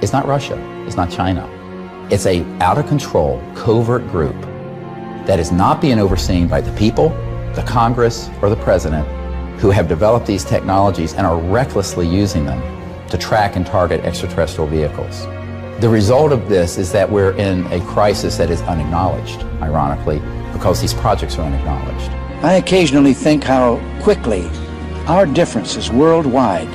It's not Russia. It's not China. It's a out-of-control, covert group that is not being overseen by the people, the Congress, or the President, who have developed these technologies and are recklessly using them to track and target extraterrestrial vehicles. The result of this is that we're in a crisis that is unacknowledged, ironically, because these projects are unacknowledged. I occasionally think how quickly our differences worldwide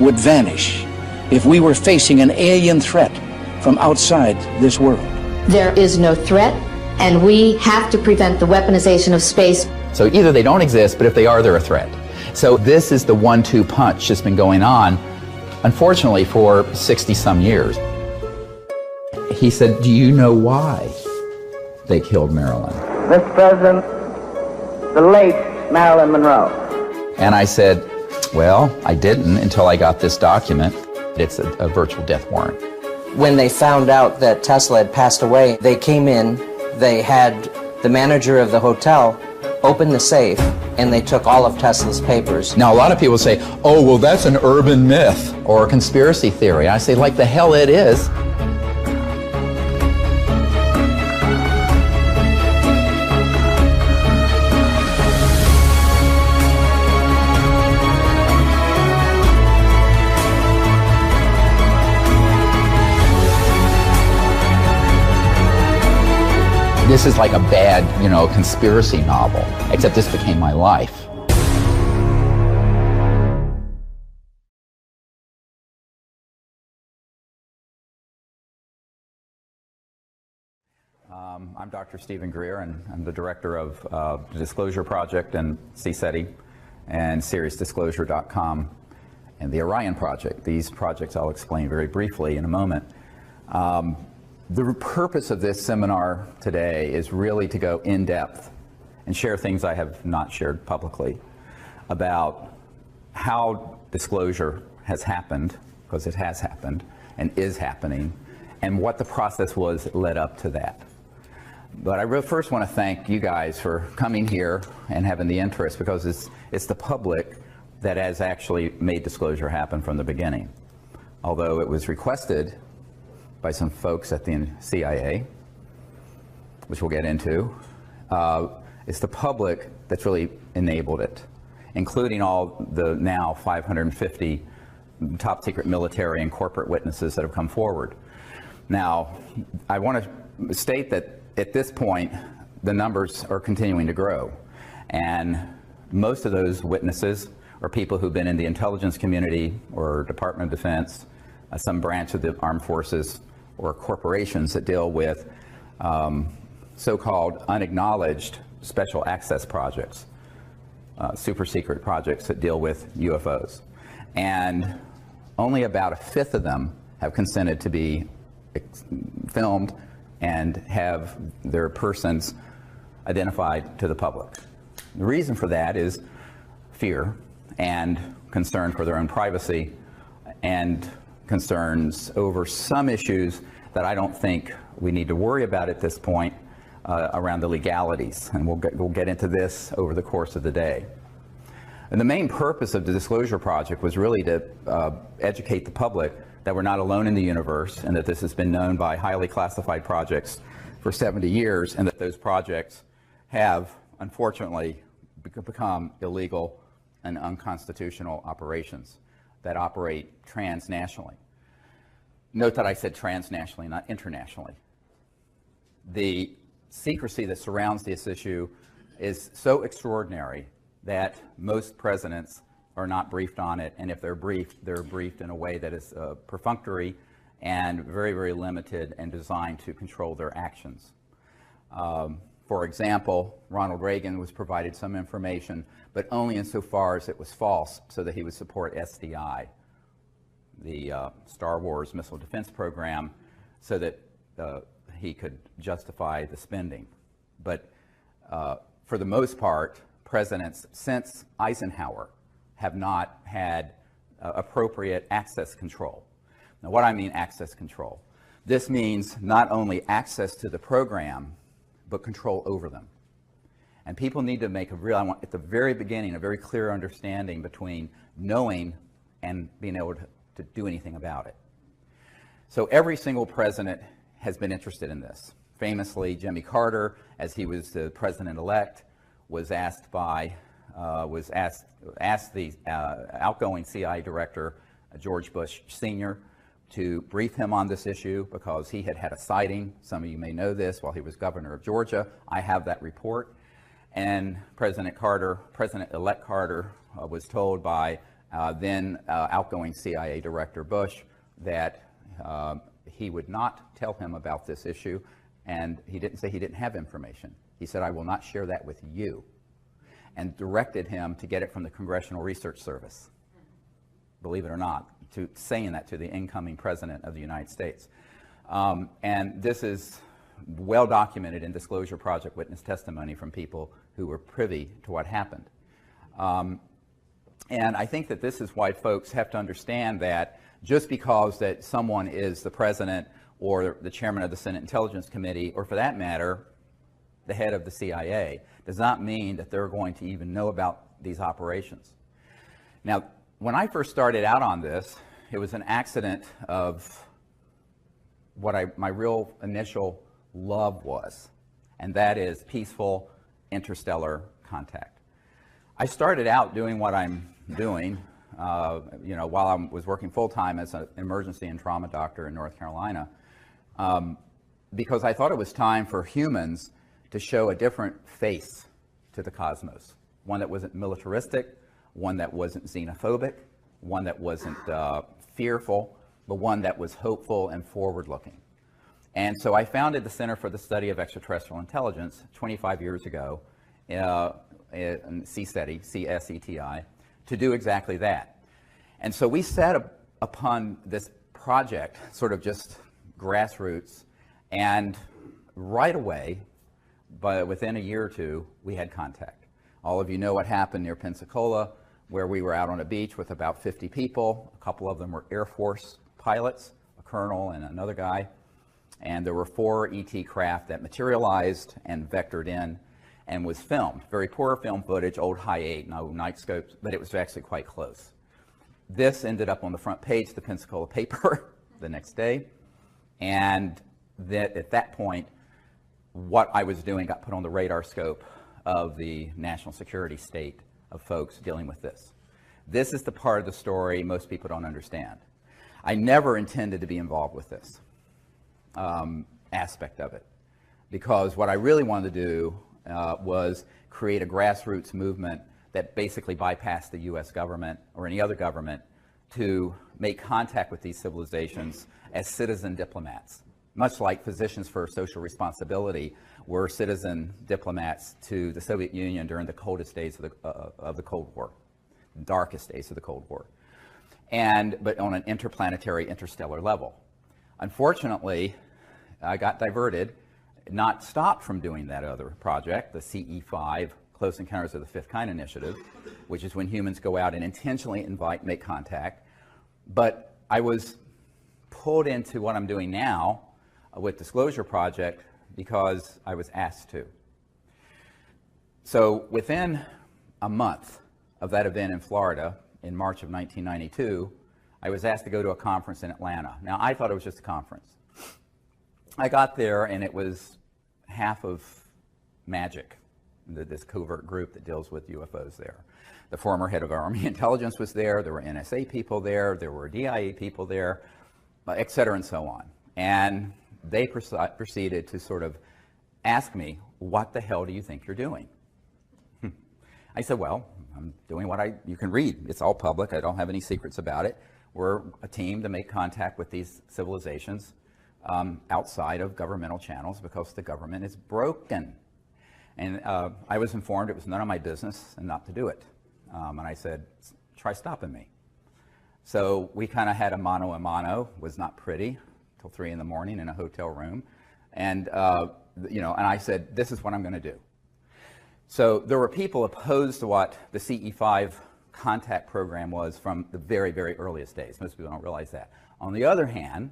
would vanish if we were facing an alien threat from outside this world. There is no threat, and we have to prevent the weaponization of space. So either they don't exist, but if they are, they're a threat. So this is the 1-2 punch that's been going on, unfortunately, for 60-some years. He said, do you know why they killed Marilyn? Mr. President, the late Marilyn Monroe. And I said, well, I didn't until I got this document. It's a virtual death warrant. When they found out that Tesla had passed away, they came in, they had the manager of the hotel open the safe, and they took all of Tesla's papers. Now, a lot of people say, oh, well, that's an urban myth or a conspiracy theory. I say, like the hell it is. This is like a bad, conspiracy novel, except this became my life. I'm Dr. Stephen Greer, and I'm the director of the Disclosure Project and CSETI and SiriusDisclosure.com and the Orion Project. These projects I'll explain very briefly in a moment. The purpose of this seminar today is really to go in depth and share things I have not shared publicly about how disclosure has happened, because it has happened and is happening, and what the process was that led up to that. But I first want to thank you guys for coming here and having the interest, because it's the public that has actually made disclosure happen from the beginning. Although it was requested by some folks at the CIA, which we'll get into. It's the public that's really enabled it, including all the now 550 top secret military and corporate witnesses that have come forward. Now, I want to state that at this point, the numbers are continuing to grow. And most of those witnesses are people who've been in the intelligence community or Department of Defense, some branch of the armed forces, or corporations that deal with so-called unacknowledged special access projects, super secret projects that deal with UFOs. And only about 1/5 of them have consented to be filmed and have their persons identified to the public. The reason for that is fear and concern for their own privacy and concerns over some issues that I don't think we need to worry about at this point around the legalities, and we'll get into this over the course of the day. And the main purpose of the Disclosure Project was really to educate the public that we're not alone in the universe, and that this has been known by highly classified projects for 70 years, and that those projects have, unfortunately, become illegal and unconstitutional operations that operate transnationally. Note that I said transnationally, not internationally. The secrecy that surrounds this issue is so extraordinary that most presidents are not briefed on it, and if they're briefed in a way that is perfunctory and very, very limited and designed to control their actions. For example, Ronald Reagan was provided some information, but only insofar as it was false, so that he would support SDI, the Star Wars missile defense program, so that he could justify the spending. But for the most part, presidents since Eisenhower have not had appropriate access control. Now, what I mean access control? This means not only access to the program, but control over them. And people need to make I want at the very beginning, a very clear understanding between knowing and being able to do anything about it. So every single president has been interested in this. Famously, Jimmy Carter, as he was the president-elect, was asked the outgoing CIA director, George Bush Sr., to brief him on this issue because he had had a sighting. Some of you may know this while he was governor of Georgia. I have that report. And President-elect Carter was told by then outgoing CIA Director Bush that he would not tell him about this issue, and he didn't say he didn't have information. He said, "I will not share that with you," and directed him to get it from the Congressional Research Service. Believe it or not, saying that to the incoming President of the United States. And this is well documented in Disclosure Project witness testimony from people who were privy to what happened. And I think that this is why folks have to understand that just because that someone is the president or the chairman of the Senate Intelligence Committee, or for that matter, the head of the CIA, does not mean that they're going to even know about these operations. Now, when I first started out on this, it was an accident of what my real initial love was, and that is peaceful interstellar contact. I started out doing what I'm doing, while I was working full-time as an emergency and trauma doctor in North Carolina, because I thought it was time for humans to show a different face to the cosmos, one that wasn't militaristic, one that wasn't xenophobic, one that wasn't fearful, but one that was hopeful and forward-looking. And so I founded the Center for the Study of Extraterrestrial Intelligence 25 years ago in CSETI, C-S-E-T-I, to do exactly that. And so we set upon this project, sort of just grassroots, and right away, within a year or two, we had contact. All of you know what happened near Pensacola, where we were out on a beach with about 50 people. A couple of them were Air Force pilots, a colonel and another guy. And there were 4 ET craft that materialized and vectored in and was filmed. Very poor film footage, old Hi-8, no night scopes, but it was actually quite close. This ended up on the front page of the Pensacola paper the next day. And at that point, what I was doing got put on the radar scope of the national security state of folks dealing with this. This is the part of the story most people don't understand. I never intended to be involved with this aspect of it, because what I really wanted to do was create a grassroots movement that basically bypassed the US government or any other government to make contact with these civilizations as citizen diplomats, much like Physicians for Social Responsibility were citizen diplomats to the Soviet Union during the coldest days of the Cold War, the darkest days of the Cold War, but on an interplanetary, interstellar level. Unfortunately, I got diverted, not stopped from doing that other project, the CE5, Close Encounters of the Fifth Kind Initiative, which is when humans go out and intentionally make contact. But I was pulled into what I'm doing now with Disclosure Project because I was asked to. So within a month of that event in Florida in March of 1992, I was asked to go to a conference in Atlanta. Now, I thought it was just a conference. I got there and it was half of magic, this covert group that deals with UFOs there. The former head of Army Intelligence was there were NSA people there were DIA people there, et cetera and so on. And they proceeded to sort of ask me, what the hell do you think you're doing? I said, well, I'm doing what you can read. It's all public. I don't have any secrets about it. We're a team to make contact with these civilizations outside of governmental channels because the government is broken. And I was informed it was none of my business and not to do it. And I said, try stopping me. So we kind of had a mano a mano. Was not pretty till 3 in the morning in a hotel room. And, and I said, this is what I'm going to do. So there were people opposed to what the CE5 contact program was from the very, very earliest days. Most people don't realize that. On the other hand,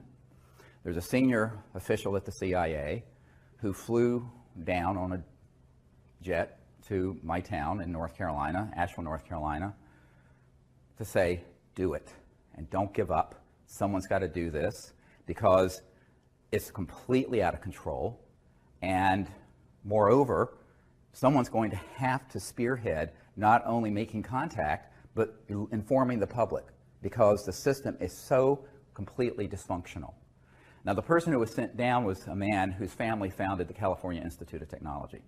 there's a senior official at the CIA who flew down on a jet to my town in North Carolina, Asheville, North Carolina, to say, do it and don't give up. Someone's got to do this because it's completely out of control, and moreover, someone's going to have to spearhead not only making contact, but informing the public, because the system is so completely dysfunctional. Now, the person who was sent down was a man whose family founded the California Institute of Technology,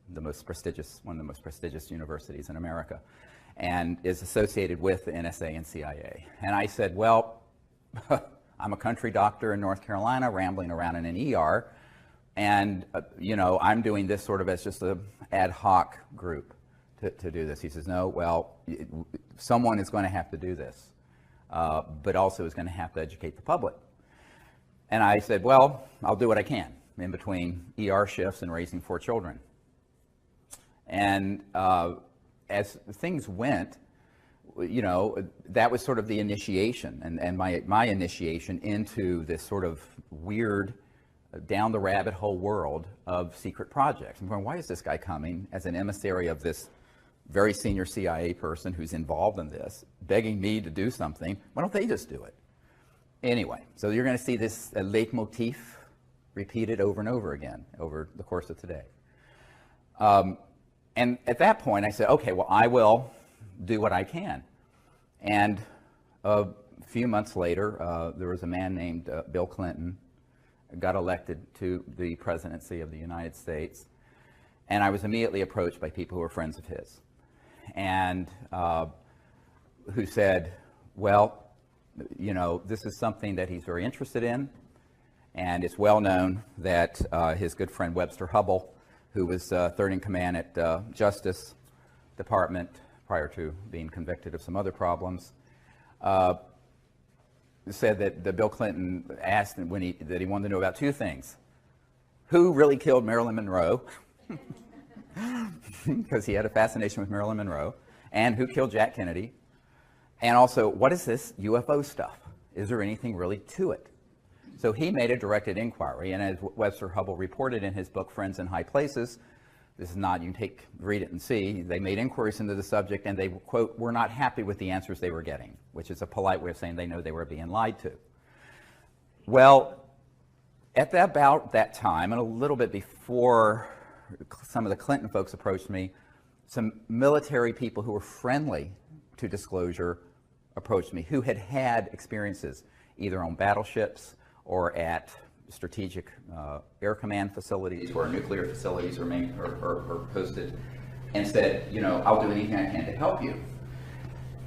one of the most prestigious universities in America, and is associated with the NSA and CIA. And I said, well, I'm a country doctor in North Carolina, rambling around in an ER, and I'm doing this sort of as just an ad hoc group to do this. He says, no, well, someone is going to have to do this, but also is going to have to educate the public. And I said, well, I'll do what I can in between ER shifts and raising 4 children. And as things went, that was sort of the initiation, and my initiation into this sort of weird, down the rabbit hole world of secret projects. I'm going, why is this guy coming as an emissary of this very senior CIA person who's involved in this, begging me to do something? Why don't they just do it? Anyway, so you're going to see this leitmotif repeated over and over again over the course of today. And at that point, I said, okay, well, I will do what I can. And a few months later, there was a man named Bill Clinton, got elected to the presidency of the United States. And I was immediately approached by people who were friends of his, and who said, well, this is something that he's very interested in, and it's well known that his good friend Webster Hubbell, who was third in command at Justice Department prior to being convicted of some other problems, said that Bill Clinton asked that he wanted to know about 2 things. Who really killed Marilyn Monroe? Because he had a fascination with Marilyn Monroe. And who killed Jack Kennedy? And also, what is this UFO stuff? Is there anything really to it? So he made a directed inquiry, and as Webster Hubbell reported in his book, Friends in High Places, this is not, you can read it and see, they made inquiries into the subject, and they, quote, were not happy with the answers they were getting, which is a polite way of saying they know they were being lied to. Well, at about that time, and a little bit before some of the Clinton folks approached me, some military people who were friendly to disclosure approached me, who had had experiences either on battleships or at strategic air command facilities where nuclear facilities are hosted, and said, I'll do anything I can to help you.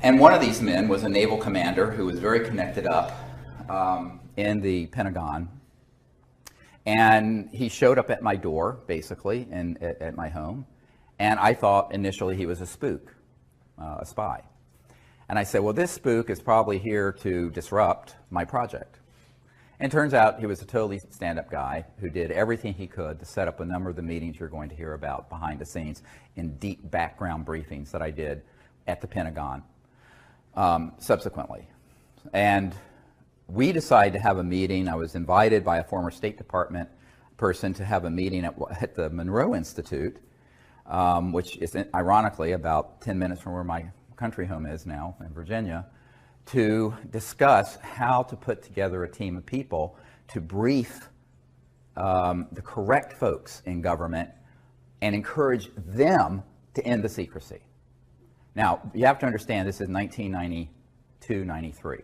And one of these men was a naval commander who was very connected up in the Pentagon, and he showed up at my door, basically, at my home, and I thought initially he was a spook, a spy. And I said, well, this spook is probably here to disrupt my project. And it turns out he was a totally stand-up guy who did everything he could to set up a number of the meetings you're going to hear about behind the scenes in deep background briefings that I did at the Pentagon subsequently. And we decided to have a meeting. I was invited by a former State Department person to have a meeting at the Monroe Institute, which is ironically about 10 minutes from where my country home is now in Virginia, to discuss how to put together a team of people to brief the correct folks in government and encourage them to end the secrecy. Now, you have to understand this is 1992, 93.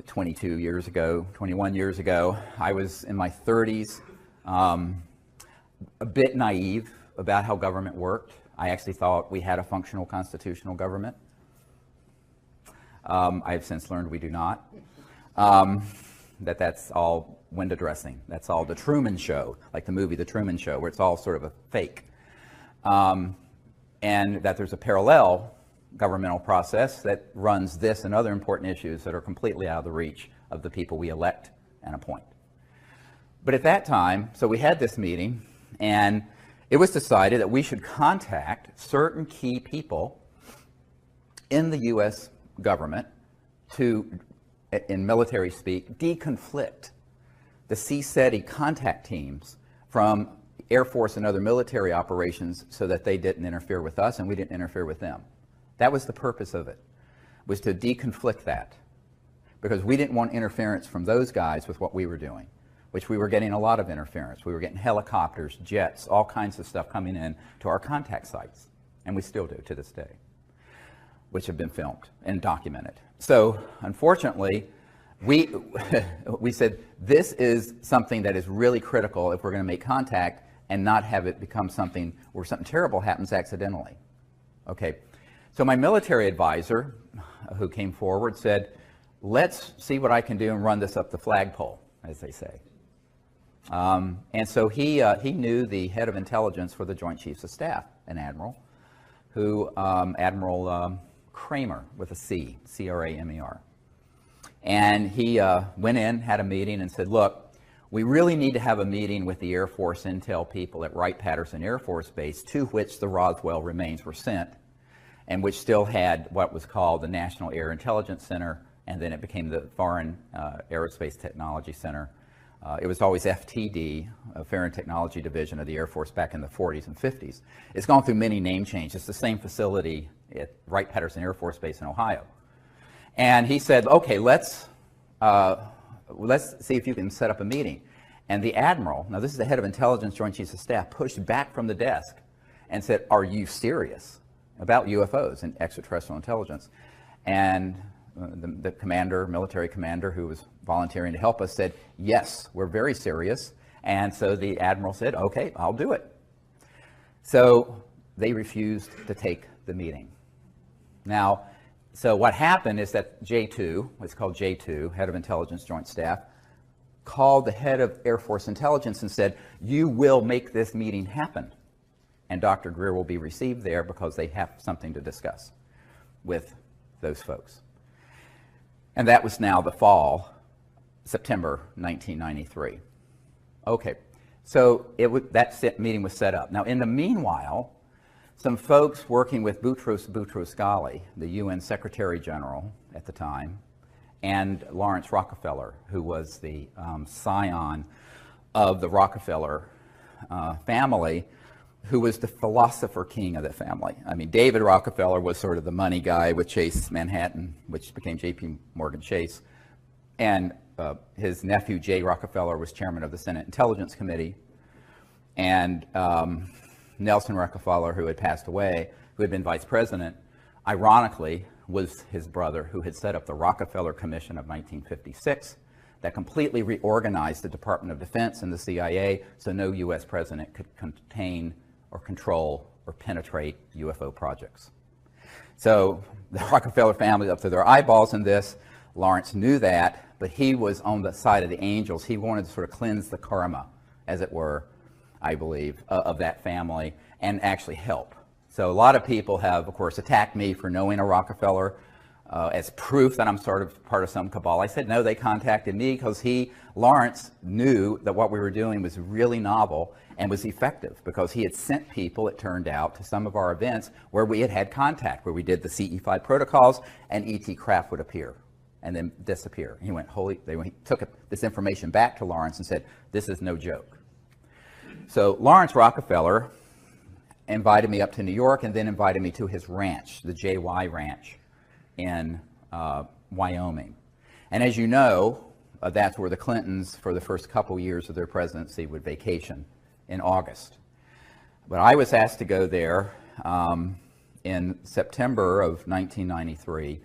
22 years ago, 21 years ago, I was in my 30s, a bit naive about how government worked. I actually thought we had a functional constitutional government. I have since learned we do not. That's all window dressing. That's all the Truman Show, like the movie The Truman Show, where it's all sort of a fake. And that there's a parallel governmental process that runs this and other important issues that are completely out of the reach of the people we elect and appoint. But at that time, so we had this meeting, and it was decided that we should contact certain key people in the U.S. government to, in military speak, deconflict the CSETI contact teams from Air Force and other military operations so that they didn't interfere with us and we didn't interfere with them. That was the purpose of it, was to deconflict that. because we didn't want interference from those guys with what we were doing, which we were getting a lot of interference. We were getting helicopters, jets, all kinds of stuff coming in to our contact sites, and we still do to this day, which have been filmed and documented. So unfortunately, we said this is something that is really critical if we're going to make contact and not have it become something where something terrible happens accidentally. Okay, so my military advisor, who came forward, said, let's see what I can do and run this up the flagpole, as they say. And so he knew the head of intelligence for the Joint Chiefs of Staff, an admiral, who, Admiral Kramer, with a C, C-R-A-M-E-R. And he went in, had a meeting, and said, look, we really need to have a meeting with the Air Force intel people at Wright-Patterson Air Force Base, to which the Roswell remains were sent, and which still had what was called the National Air Intelligence Center, and then it became the Foreign Aerospace Technology Center. It was always FTD, Foreign Technology Division of the Air Force, back in the 40s and 50s. It's gone through many name changes. It's the same facility at Wright-Patterson Air Force Base in Ohio. And he said, okay, let's see if you can set up a meeting. And the admiral, now this is the head of intelligence, Joint Chiefs of Staff, pushed back from the desk and said, are you serious about UFOs and extraterrestrial intelligence? And the commander, military commander, who was volunteering to help us, said, yes, we're very serious. And so the admiral said, okay, I'll do it. So they refused to take the meeting. Now, so what happened is that J2, what's called J2, head of intelligence joint staff, called the head of Air Force intelligence and said, you will make this meeting happen. And Dr. Greer will be received there because they have something to discuss with those folks. And that was now the fall, September 1993. Okay, so that meeting was set up. Now, in the meanwhile, some folks working with Boutros Boutros-Ghali, the UN Secretary General at the time, and Lawrence Rockefeller, who was the scion of the Rockefeller family, who was the philosopher king of the family. I mean, David Rockefeller was sort of the money guy with Chase Manhattan, which became J.P. Morgan Chase. And his nephew, Jay Rockefeller, was chairman of the Senate Intelligence Committee. And Nelson Rockefeller, who had passed away, who had been vice president, ironically, was his brother, who had set up the Rockefeller Commission of 1956 that completely reorganized the Department of Defense and the CIA so no U.S. president could contain or control or penetrate UFO projects. So the Rockefeller family up to their eyeballs in this. Lawrence knew that, but he was on the side of the angels. He wanted to sort of cleanse the karma, as it were, I believe, of that family and actually help. So a lot of people have, of course, attacked me for knowing a Rockefeller as proof that I'm sort of part of some cabal. I said, no, they contacted me because Lawrence knew that what we were doing was really novel and was effective because he had sent people, it turned out, to some of our events where we had contact, where we did the CE5 protocols and ET craft would appear and then disappear. He went, he took this information back to Lawrence and said, this is no joke. So Lawrence Rockefeller invited me up to New York and then invited me to his ranch, the JY Ranch in Wyoming. And as you know, that's where the Clintons, for the first couple years of their presidency, would vacation in August. But I was asked to go there in September of 1993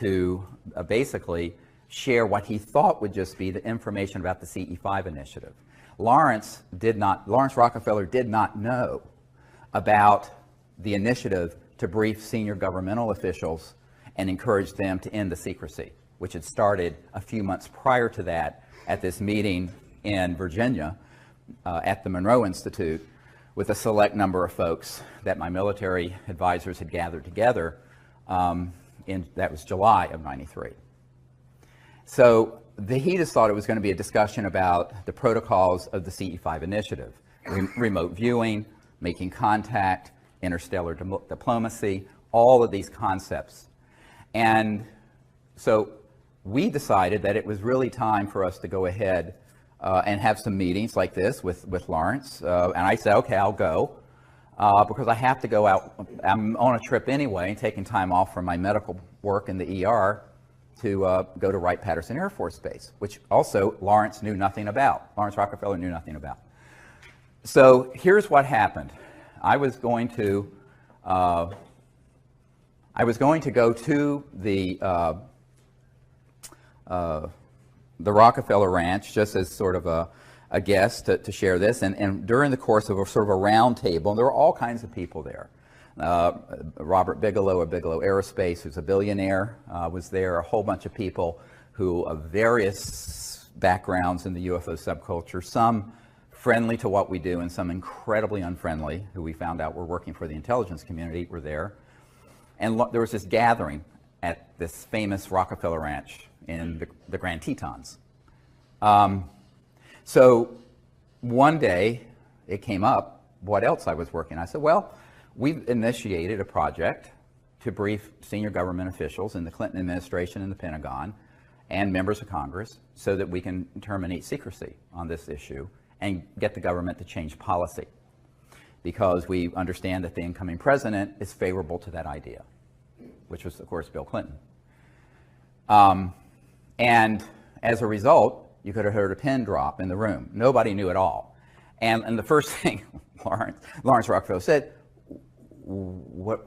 to basically share what he thought would just be the information about the CE5 initiative. Lawrence Rockefeller did not know about the initiative to brief senior governmental officials and encourage them to end the secrecy, which had started a few months prior to that at this meeting in Virginia at the Monroe Institute with a select number of folks that my military advisors had gathered together. That was July of '93. So he just thought it was going to be a discussion about the protocols of the CE5 initiative, remote viewing, making contact, interstellar diplomacy, all of these concepts. And so we decided that it was really time for us to go ahead and have some meetings like this with Lawrence. And I said, okay, I'll go because I have to go out. I'm on a trip anyway, taking time off from my medical work in the ER to go to Wright-Patterson Air Force Base, which also Lawrence knew nothing about. Lawrence Rockefeller knew nothing about. So here's what happened. I was going to go to the Rockefeller Ranch just as sort of a guest to share this, and during the course of a sort of a round table, and there were all kinds of people there. Robert Bigelow of Bigelow Aerospace, who's a billionaire, was there. A whole bunch of people who of various backgrounds in the UFO subculture, some friendly to what we do and some incredibly unfriendly, who we found out were working for the intelligence community, were there. And there was this gathering at this famous Rockefeller Ranch in the Grand Tetons. So one day it came up what else I was working on. I said, well, we've initiated a project to brief senior government officials in the Clinton administration and the Pentagon and members of Congress so that we can terminate secrecy on this issue and get the government to change policy, because we understand that the incoming president is favorable to that idea, which was, of course, Bill Clinton. And as a result, you could have heard a pin drop in the room. Nobody knew at all. And the first thing Lawrence Rockefeller said, what,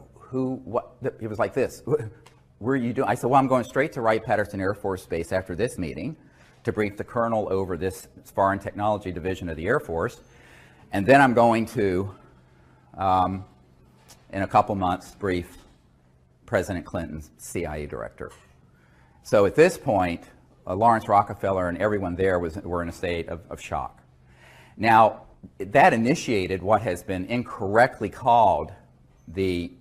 it was like this, what are you doing? I said, well, I'm going straight to Wright-Patterson Air Force Base after this meeting to brief the colonel over this Foreign Technology Division of the Air Force. And then I'm going to, in a couple months, brief President Clinton's CIA director. So at this point, Lawrence Rockefeller and everyone there were in a state of shock. Now, that initiated what has been incorrectly called the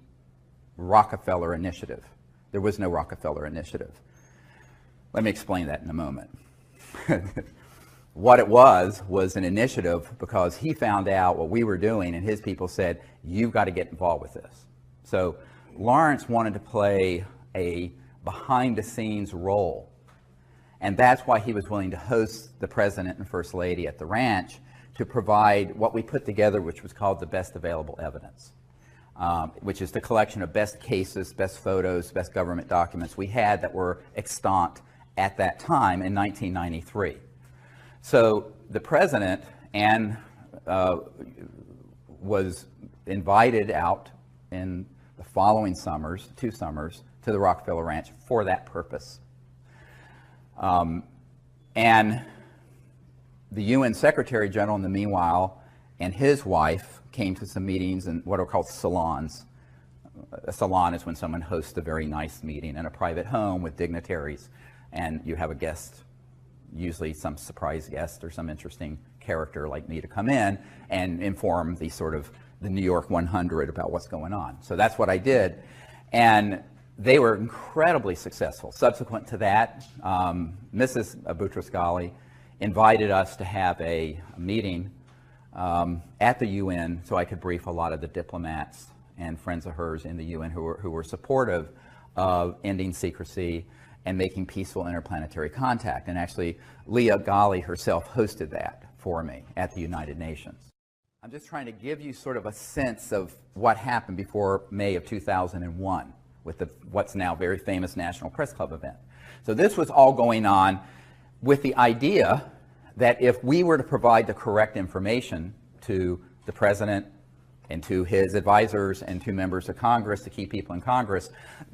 Rockefeller Initiative. There was no Rockefeller Initiative. Let me explain that in a moment. What it was an initiative because he found out what we were doing, and his people said, you've got to get involved with this. So Lawrence wanted to play a behind-the-scenes role, and that's why he was willing to host the President and First Lady at the ranch to provide what we put together, which was called the best available evidence, which is the collection of best cases, best photos, best government documents we had that were extant at that time in 1993. So the president was invited out in the following summers, 2 summers, to the Rockefeller Ranch for that purpose. And the UN Secretary General in the meanwhile and his wife came to some meetings in what are called salons. A salon is when someone hosts a very nice meeting in a private home with dignitaries, and you have a guest, usually some surprise guest or some interesting character like me, to come in and inform the New York 100 about what's going on. So that's what I did, and they were incredibly successful. Subsequent to that, Mrs. Boutros-Ghali invited us to have a meeting at the UN so I could brief a lot of the diplomats and friends of hers in the UN who were supportive of ending secrecy and making peaceful interplanetary contact. And actually, Leah Ghali herself hosted that for me at the United Nations. I'm just trying to give you sort of a sense of what happened before May of 2001 with what's now very famous National Press Club event. So this was all going on with the idea that if we were to provide the correct information to the president and to his advisors and to members of Congress, the key people in Congress,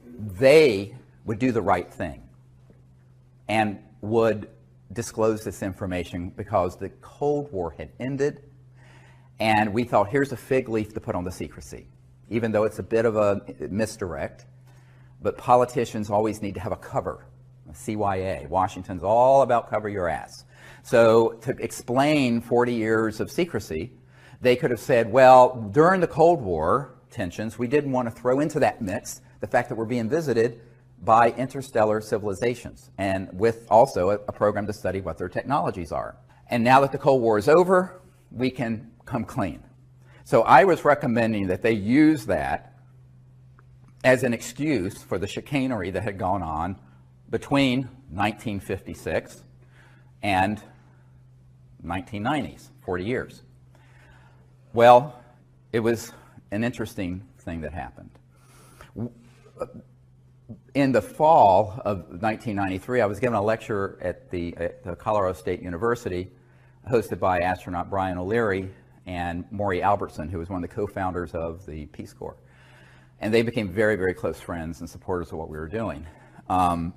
they would do the right thing and would disclose this information because the Cold War had ended, and we thought, here's a fig leaf to put on the secrecy, even though it's a bit of a misdirect. But politicians always need to have a cover. CYA, Washington's all about cover your ass. So to explain 40 years of secrecy, they could have said, well, during the Cold War tensions, we didn't want to throw into that mix the fact that we're being visited by interstellar civilizations, and with also a program to study what their technologies are. And now that the Cold War is over, we can come clean. So I was recommending that they use that as an excuse for the chicanery that had gone on between 1956 and 1990s, 40 years. Well, it was an interesting thing that happened. in the fall of 1993, I was given a lecture at the Colorado State University, hosted by astronaut Brian O'Leary and Maury Albertson, who was one of the co-founders of the Peace Corps. And they became very, very close friends and supporters of what we were doing. And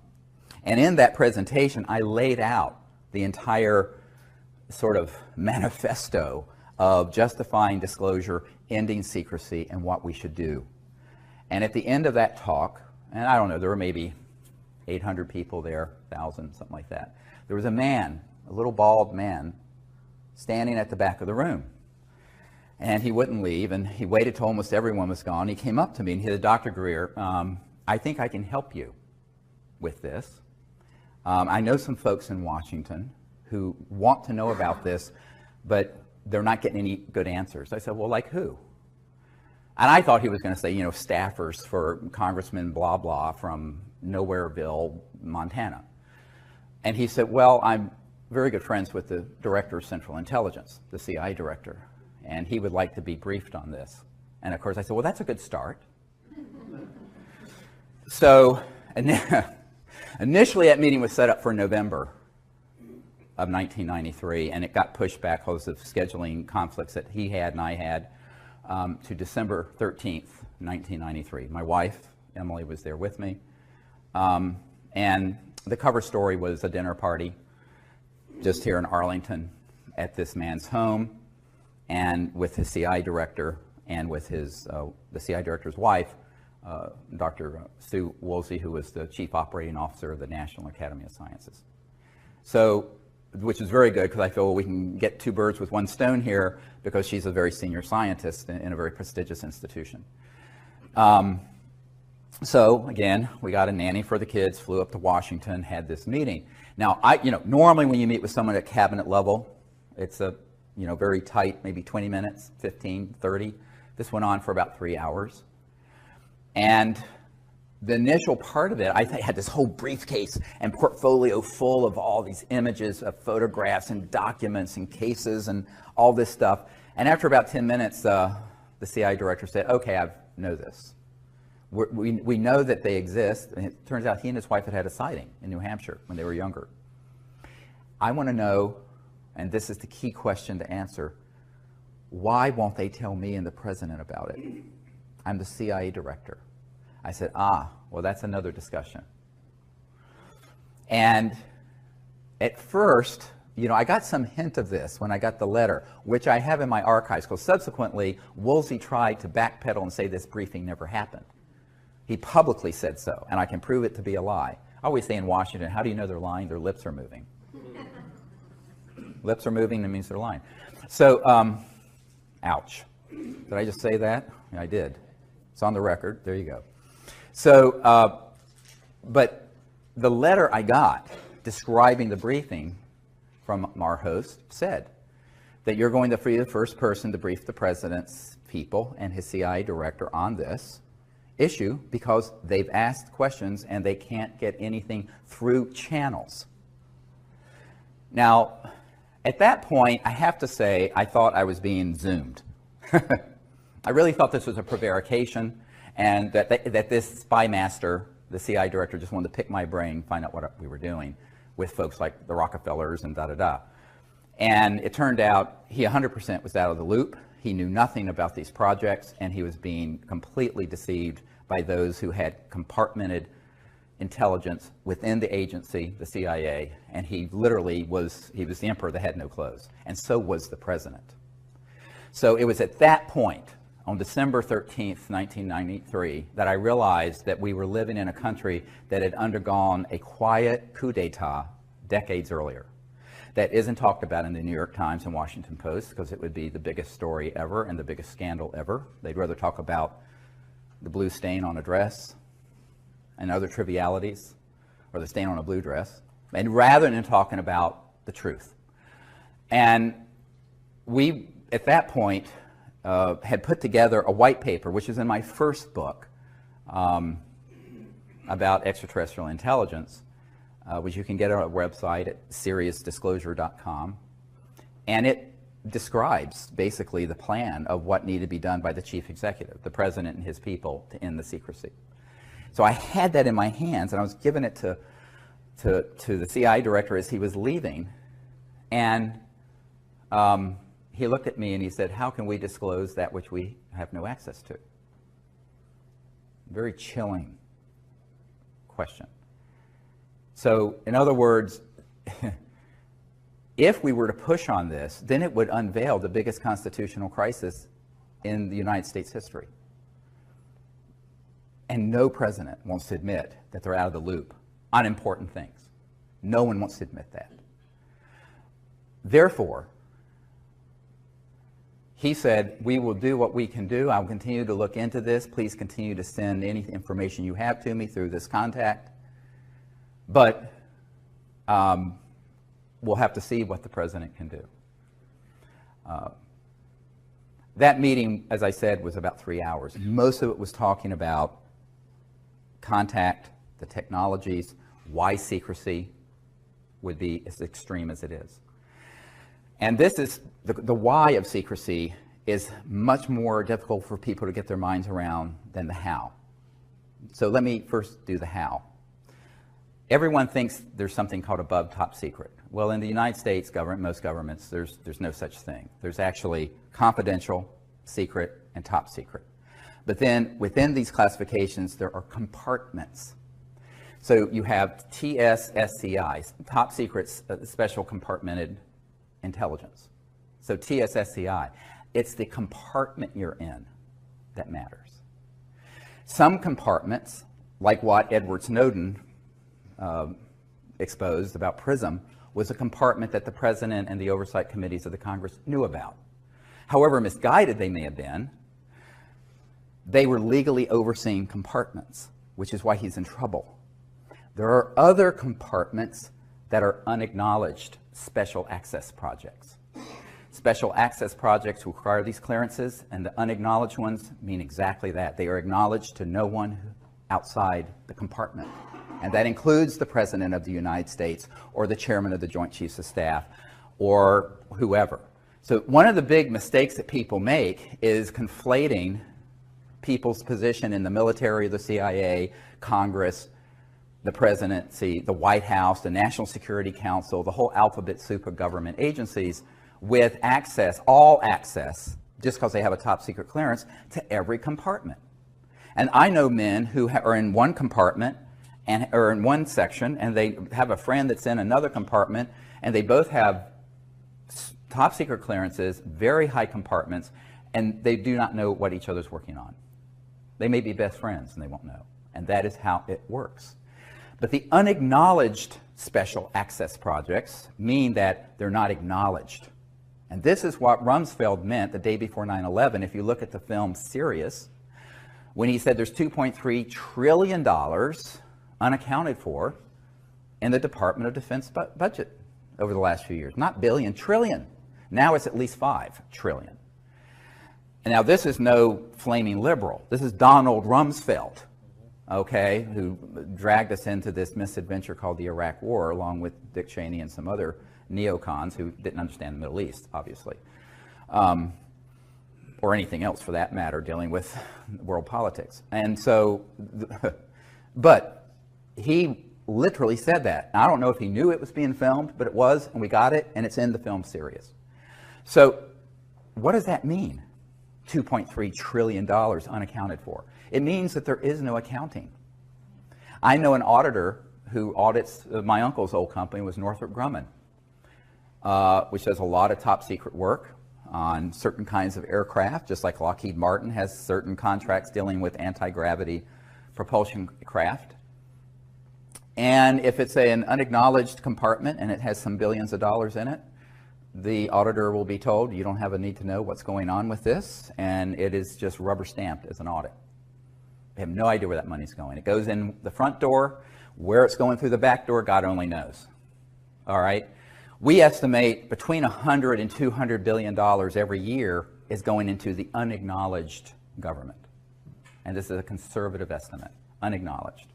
in that presentation, I laid out the entire sort of manifesto of justifying disclosure, ending secrecy, and what we should do. And at the end of that talk, and I don't know, there were maybe 800 people there, 1,000, something like that. There was a man, a little bald man, standing at the back of the room. And he wouldn't leave, and he waited till almost everyone was gone. He came up to me and he said, "Dr. Greer, I think I can help you with this. I know some folks in Washington who want to know about this, but they're not getting any good answers." I said, "Well, like who?" And I thought he was going to say, you know, staffers for Congressman blah blah from Nowhereville, Montana. And he said, "Well, I'm very good friends with the Director of Central Intelligence, the CIA director, and he would like to be briefed on this." And of course I said, "Well, that's a good start." So initially that meeting was set up for November of 1993, and it got pushed back because of scheduling conflicts that he had and I had, to December 13th, 1993. My wife, Emily, was there with me. And the cover story was a dinner party just here in Arlington at this man's home, and with his CI director and with his the CI director's wife, Dr. Sue Woolsey, who was the chief operating officer of the National Academy of Sciences. So, which is very good, because I feel, well, we can get two birds with one stone here, because she's a very senior scientist in a very prestigious institution. So again, we got a nanny for the kids, flew up to Washington, had this meeting. Now, normally when you meet with someone at cabinet level, it's a, very tight, maybe 20 minutes, 15, 30. This went on for about 3 hours. And the initial part of it, I had this whole briefcase and portfolio full of all these images of photographs and documents and cases and all this stuff. And after about 10 minutes, the CI director said, "Okay, I know this. We know that they exist." And it turns out he and his wife had had a sighting in New Hampshire when they were younger. "I want to know," and this is the key question to answer, "why won't they tell me and the president about it? I'm the CIA director." I said, well, that's another discussion. And at first, I got some hint of this when I got the letter, which I have in my archives, because subsequently, Woolsey tried to backpedal and say this briefing never happened. He publicly said so, and I can prove it to be a lie. I always say in Washington, how do you know they're lying? Their lips are moving. Lips are moving, that means they're lying. So, ouch. Did I just say that? Yeah, I did. It's on the record. There you go. So, but the letter I got describing the briefing from our host said that you're going to be the first person to brief the president's people and his CIA director on this issue, because they've asked questions and they can't get anything through channels. Now, at that point, I have to say, I thought I was being Zoomed. I really thought this was a prevarication, and that this spy master, the CI director, just wanted to pick my brain, find out what we were doing with folks like the Rockefellers and da-da-da. And it turned out he 100% was out of the loop. He knew nothing about these projects, and he was being completely deceived by those who had compartmented intelligence within the agency, the CIA, and he literally was the emperor that had no clothes, and so was the president. So it was at that point, on December 13th, 1993, that I realized that we were living in a country that had undergone a quiet coup d'etat decades earlier. That isn't talked about in the New York Times and Washington Post, because it would be the biggest story ever and the biggest scandal ever. They'd rather talk about the blue stain on a dress and other trivialities, or the stain on a blue dress, and rather than talking about the truth. And we, at that point, had put together a white paper, which is in my first book, about extraterrestrial intelligence, which you can get on our website at SiriusDisclosure.com. And it describes basically the plan of what needed to be done by the chief executive, the president and his people, to end the secrecy. So I had that in my hands, and I was giving it to the CIA director as he was leaving. And he looked at me and he said, "How can we disclose that which we have no access to?" Very chilling question. So, in other words, if we were to push on this, then it would unveil the biggest constitutional crisis in the United States history. And no president wants to admit that they're out of the loop on important things. No one wants to admit that. Therefore, he said, "We will do what we can do. I will continue to look into this. Please continue to send any information you have to me through this contact. But we'll have to see what the president can do." That meeting, as I said, was about 3 hours. Most of it was talking about contact, the technologies, why secrecy would be as extreme as it is. And this is, the why of secrecy is much more difficult for people to get their minds around than the how. So let me first do the how. Everyone thinks there's something called above top secret. Well, in the United States government, most governments, there's no such thing. There's actually confidential, secret, and top secret. But then within these classifications, there are compartments. So you have TSSCI, top secret special compartmented intelligence. So TSSCI, it's the compartment you're in that matters. Some compartments, like what Edward Snowden exposed about PRISM, was a compartment that the president and the oversight committees of the Congress knew about. However misguided they may have been, they were legally overseeing compartments, which is why he's in trouble. There are other compartments that are unacknowledged special access projects. Special access projects require these clearances, and the unacknowledged ones mean exactly that. They are acknowledged to no one outside the compartment. And that includes the President of the United States or the Chairman of the Joint Chiefs of Staff or whoever. So one of the big mistakes that people make is conflating people's position in the military, the CIA, Congress, the presidency, the White House, the National Security Council, the whole alphabet soup of government agencies with access, all access, just because they have a top secret clearance, to every compartment. And I know men who are in one compartment or in one section, and they have a friend that's in another compartment, and they both have top secret clearances, very high compartments, and they do not know what each other's working on. They may be best friends and they won't know. And that is how it works. But the unacknowledged special access projects mean that they're not acknowledged. And this is what Rumsfeld meant the day before 9/11. If you look at the film Sirius, when he said there's $2.3 trillion unaccounted for in the Department of Defense budget over the last few years. Not billion, trillion. Now it's at least 5 trillion. And now this is no flaming liberal. This is Donald Rumsfeld, okay, who dragged us into this misadventure called the Iraq War, along with Dick Cheney and some other neocons who didn't understand the Middle East, obviously, or anything else for that matter, dealing with world politics. And so, but he literally said that. I don't know if he knew it was being filmed, but it was, and we got it, and it's in the film Sirius. So what does that mean? $2.3 trillion unaccounted for. It means that there is no accounting. I know an auditor who audits my uncle's old company, was Northrop Grumman, which does a lot of top secret work on certain kinds of aircraft, just like Lockheed Martin has certain contracts dealing with anti-gravity propulsion craft. And if it's an unacknowledged compartment and it has some billions of dollars in it, the auditor will be told, you don't have a need to know what's going on with this, and it is just rubber stamped as an audit. They have no idea where that money's going. It goes in the front door. Where it's going through the back door, God only knows. All right? We estimate between $100 and $200 billion every year is going into the unacknowledged government. And this is a conservative estimate, unacknowledged.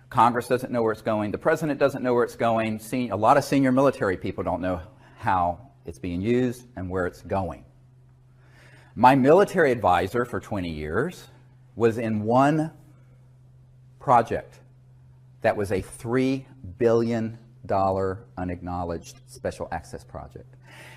Congress doesn't know where it's going. The president doesn't know where it's going. A lot of senior military people don't know how it's being used and where it's going. My military advisor for 20 years was in one project that was a $3 billion unacknowledged special access project.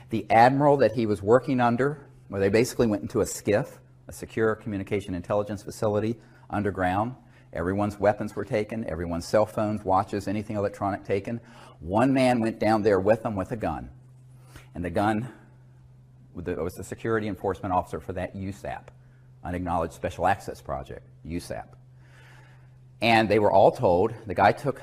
The admiral that he was working under, where they basically went into a SCIF, a secure communication intelligence facility underground. Everyone's weapons were taken, everyone's cell phones, watches, anything electronic taken. One man went down there with them with a gun. And the gun was the security enforcement officer for that USAP, Unacknowledged Special Access Project, USAP. And they were all told, the guy took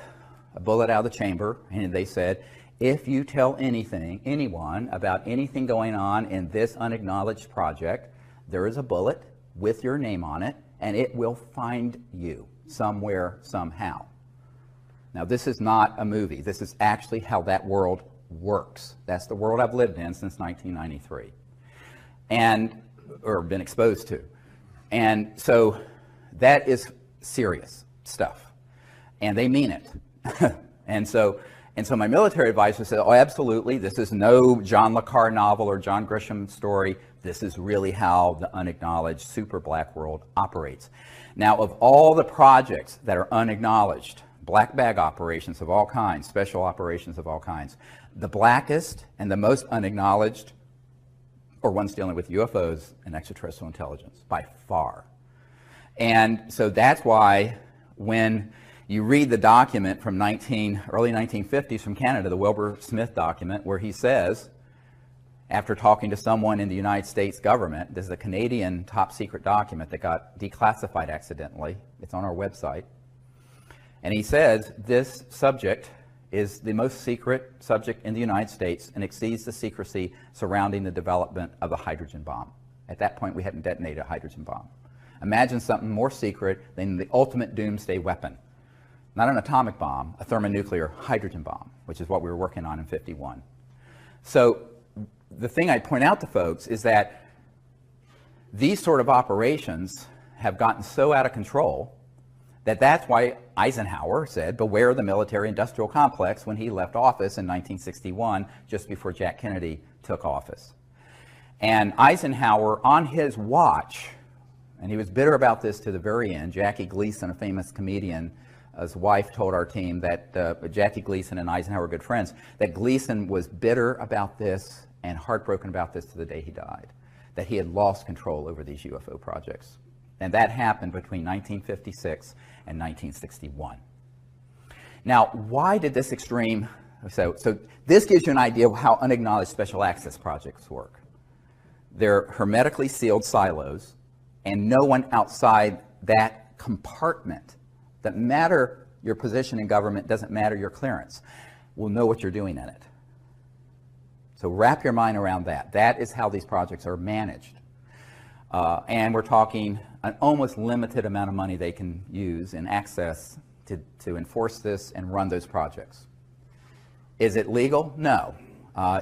a bullet out of the chamber, and they said, if you tell anyone about anything going on in this unacknowledged project, there is a bullet with your name on it, and it will find you somewhere, somehow. Now, this is not a movie. This is actually how that world works. That's the world I've lived in since 1993, or been exposed to. And so that is serious stuff, and they mean it. And so my military advisor said, oh, absolutely, this is no John le Carre novel or John Grisham story. This is really how the unacknowledged super black world operates. Now, of all the projects that are unacknowledged, black bag operations of all kinds, special operations of all kinds, the blackest and the most unacknowledged are ones dealing with UFOs and extraterrestrial intelligence, by far. And so that's why when you read the document from early 1950s from Canada, the Wilbur Smith document, where he says, after talking to someone in the United States government, this is a Canadian top secret document that got declassified accidentally. It's on our website. And he says this subject is the most secret subject in the United States and exceeds the secrecy surrounding the development of the hydrogen bomb. At that point, we hadn't detonated a hydrogen bomb. Imagine something more secret than the ultimate doomsday weapon. Not an atomic bomb, a thermonuclear hydrogen bomb, which is what we were working on in '51. So the thing I'd point out to folks is that these sort of operations have gotten so out of control that that's why Eisenhower said, beware the military-industrial complex when he left office in 1961, just before Jack Kennedy took office. And Eisenhower, on his watch, and he was bitter about this to the very end, Jackie Gleason, a famous comedian, his wife told our team that Jackie Gleason and Eisenhower were good friends, that Gleason was bitter about this and heartbroken about this to the day he died, that he had lost control over these UFO projects. And that happened between 1956 and 1961. Now, why did this extreme, so this gives you an idea of how unacknowledged special access projects work. They're hermetically sealed silos, and no one outside that compartment, that matter your position in government, doesn't matter your clearance, will know what you're doing in it. So wrap your mind around that. That is how these projects are managed. And we're talking an almost limited amount of money they can use and access to enforce this and run those projects. Is it legal? No.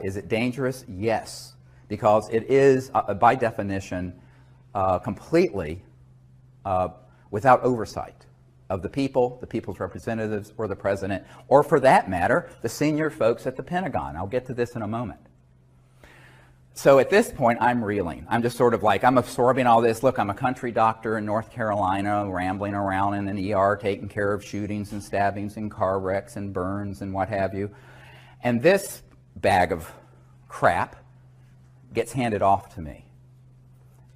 Is it dangerous? Yes. Because it is, by definition, completely without oversight of the people, the people's representatives, or the president, or for that matter, the senior folks at the Pentagon. I'll get to this in a moment. So at this point, I'm reeling. I'm just sort of like, I'm absorbing all this. Look, I'm a country doctor in North Carolina, rambling around in an ER, taking care of shootings and stabbings and car wrecks and burns and what have you. And this bag of crap gets handed off to me.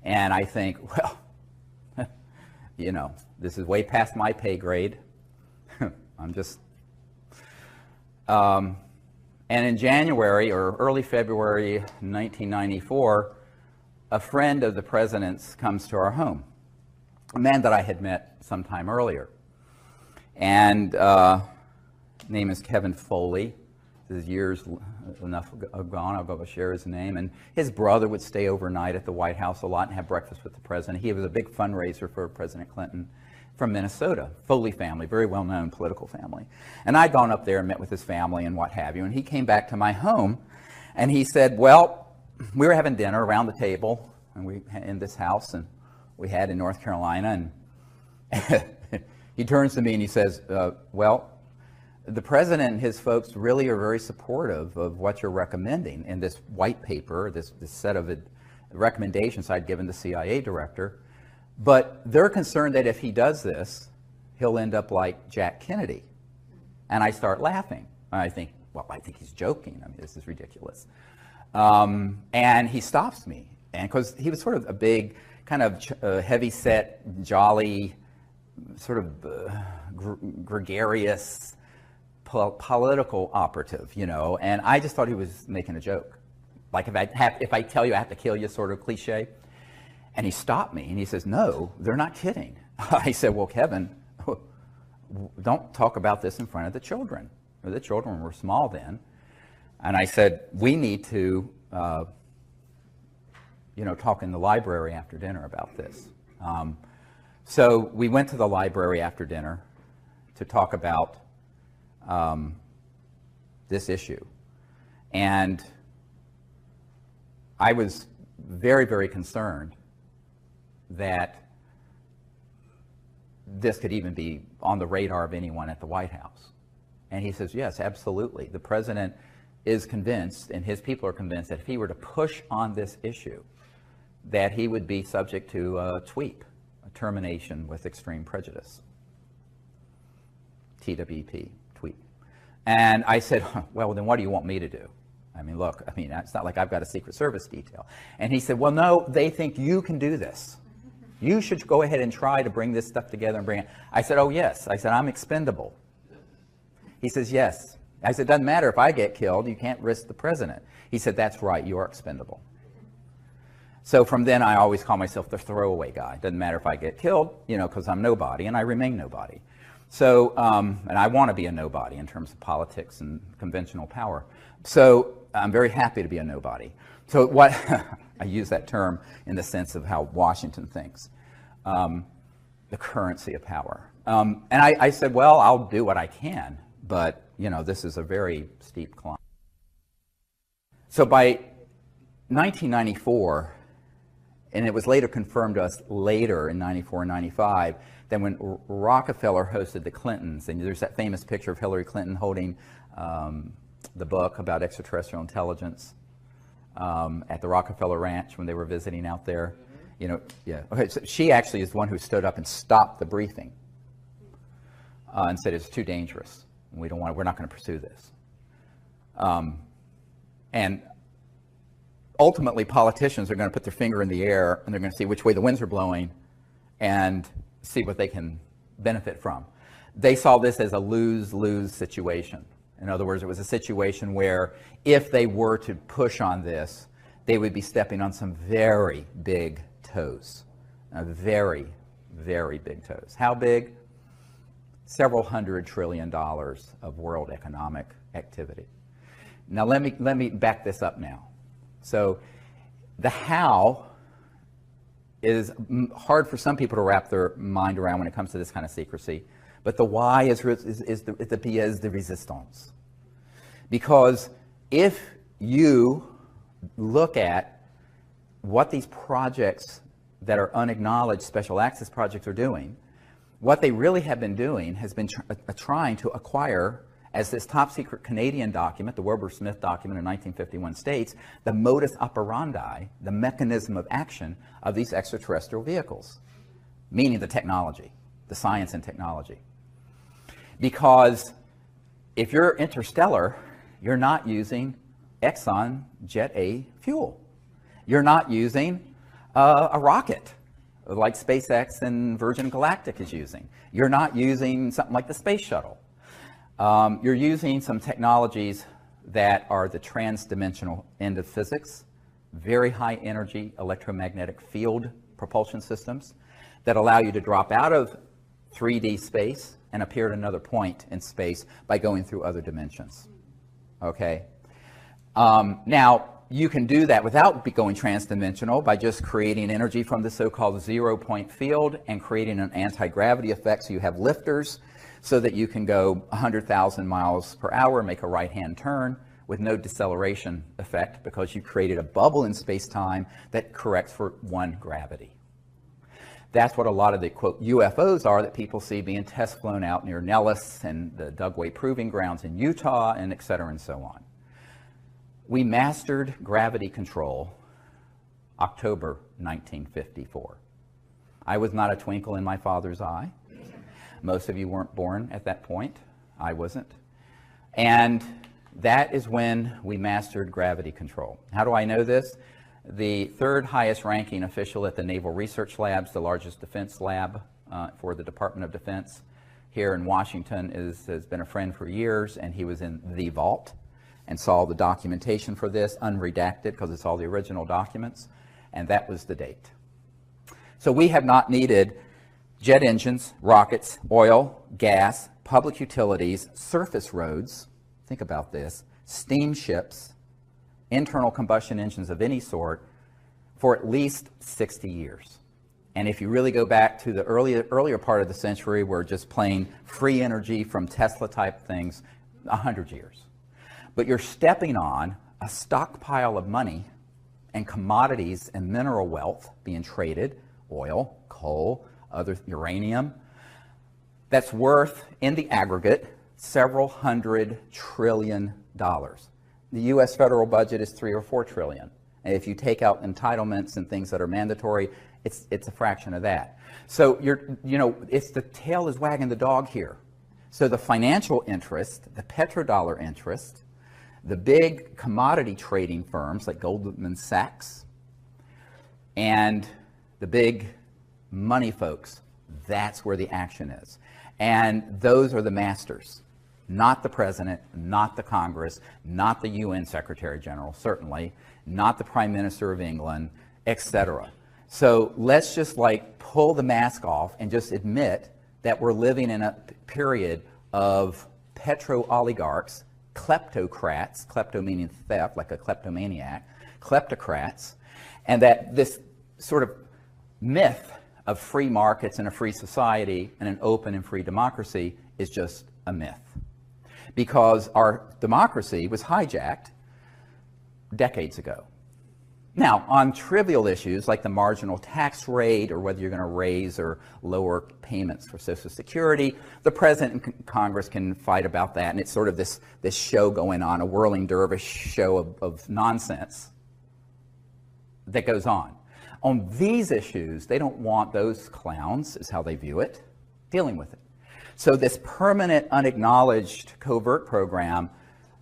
And I think, well, you know, this is way past my pay grade. I'm just... And in January or early February 1994, a friend of the president's comes to our home, a man that I had met sometime earlier. And name is Kevin Foley. This is years enough gone, I'll go share his name. And his brother would stay overnight at the White House a lot and have breakfast with the president. He was a big fundraiser for President Clinton from Minnesota, Foley family, very well-known political family. And I'd gone up there and met with his family and what have you, and he came back to my home, and he said, well, we were having dinner around the table and in this house, and we had in North Carolina, and he turns to me and he says, well, the president and his folks really are very supportive of what you're recommending in this white paper, this set of recommendations I'd given the CIA director. But they're concerned that if he does this, he'll end up like Jack Kennedy. And I start laughing. I think, well, I think he's joking. I mean, this is ridiculous. And he stops me. And because he was sort of a big, kind of heavy-set, jolly, sort of gregarious political operative, you know. And I just thought he was making a joke. Like if I tell you I have to kill you, sort of cliche. And he stopped me and he says, no, they're not kidding. I said, well, Kevin, don't talk about this in front of the children. The children were small then. And I said, we need to, talk in the library after dinner about this. So we went to the library after dinner to talk about this issue. And I was very, very concerned that this could even be on the radar of anyone at the White House. And he says, yes, absolutely. The president is convinced, and his people are convinced, that if he were to push on this issue, that he would be subject to a TWEP, a termination with extreme prejudice. TWP, TWEP. And I said, well, then what do you want me to do? I mean, look, it's not like I've got a Secret Service detail. And he said, well, no, they think you can do this. You should go ahead and try to bring this stuff together and bring it. I said, oh, yes. I said, I'm expendable. He says, yes. I said, doesn't matter if I get killed. You can't risk the president. He said, that's right. You are expendable. So from then, I always call myself the throwaway guy. Doesn't matter if I get killed, because I'm nobody, and I remain nobody. So, and I want to be a nobody in terms of politics and conventional power. So I'm very happy to be a nobody. So what, I use that term in the sense of how Washington thinks, the currency of power. And I said, well, I'll do what I can, but, this is a very steep climb. So by 1994, and it was later confirmed to us later in 94 and 95, that when Rockefeller hosted the Clintons, and there's that famous picture of Hillary Clinton holding the book about extraterrestrial intelligence at the Rockefeller Ranch when they were visiting out there. Yeah. Okay, so she actually is the one who stood up and stopped the briefing and said it's too dangerous. We're not going to pursue this. And ultimately, politicians are going to put their finger in the air and they're going to see which way the winds are blowing and see what they can benefit from. They saw this as a lose-lose situation. In other words, it was a situation where if they were to push on this, they would be stepping on some very big toes. Very, very big toes. How big? Several $100 trillion of world economic activity. Now let me back this up now. So the how is hard for some people to wrap their mind around when it comes to this kind of secrecy. But the why is the pièce de résistance. Because if you look at what these projects that are unacknowledged special access projects are doing, what they really have been doing has been trying to acquire, as this top secret Canadian document, the Wilbur-Smith document in 1951 states, the modus operandi, the mechanism of action of these extraterrestrial vehicles, meaning the technology, the science and technology. Because if you're interstellar, you're not using Exxon Jet A fuel. You're not using a rocket like SpaceX and Virgin Galactic is using. You're not using something like the space shuttle. You're using some technologies that are the transdimensional end of physics, very high energy electromagnetic field propulsion systems that allow you to drop out of 3D space and appear at another point in space by going through other dimensions. Okay? Now, you can do that without going transdimensional by just creating energy from the so-called zero-point field and creating an anti-gravity effect, so you have lifters so that you can go 100,000 miles per hour, make a right-hand turn with no deceleration effect because you created a bubble in space-time that corrects for one gravity. That's what a lot of the, quote, UFOs are that people see being test flown out near Nellis and the Dugway Proving Grounds in Utah, and et cetera and so on. We mastered gravity control October 1954. I was not a twinkle in my father's eye. Most of you weren't born at that point. I wasn't. And that is when we mastered gravity control. How do I know this? The third highest ranking official at the Naval Research Labs, the largest defense lab for the Department of Defense here in Washington, has been a friend for years, and he was in the vault and saw the documentation for this, unredacted, because it's all the original documents, and that was the date. So we have not needed jet engines, rockets, oil, gas, public utilities, surface roads, think about this, steamships, internal combustion engines of any sort for at least 60 years. And if you really go back to the earlier part of the century, we're just plain free energy from Tesla type things, 100 years. But you're stepping on a stockpile of money and commodities and mineral wealth being traded, oil, coal, other uranium, that's worth, in the aggregate, several $100 trillion. The U.S. federal budget is $3 or $4 trillion. And if you take out entitlements and things that are mandatory, it's a fraction of that. So it's the tail is wagging the dog here. So the financial interest, the petrodollar interest, the big commodity trading firms like Goldman Sachs, and the big money folks, that's where the action is. And those are the masters, not the president, not the Congress, not the UN Secretary General, certainly, not the Prime Minister of England, etc. So let's just pull the mask off and just admit that we're living in a period of petro-oligarchs, kleptocrats, klepto meaning theft, like a kleptomaniac, kleptocrats, and that this sort of myth of free markets and a free society and an open and free democracy is just a myth. Because our democracy was hijacked decades ago. Now, on trivial issues like the marginal tax rate or whether you're going to raise or lower payments for Social Security, the President and Congress can fight about that, and it's sort of this show going on, a whirling dervish show of nonsense that goes on. On these issues, they don't want those clowns, is how they view it, dealing with it. So this permanent, unacknowledged covert program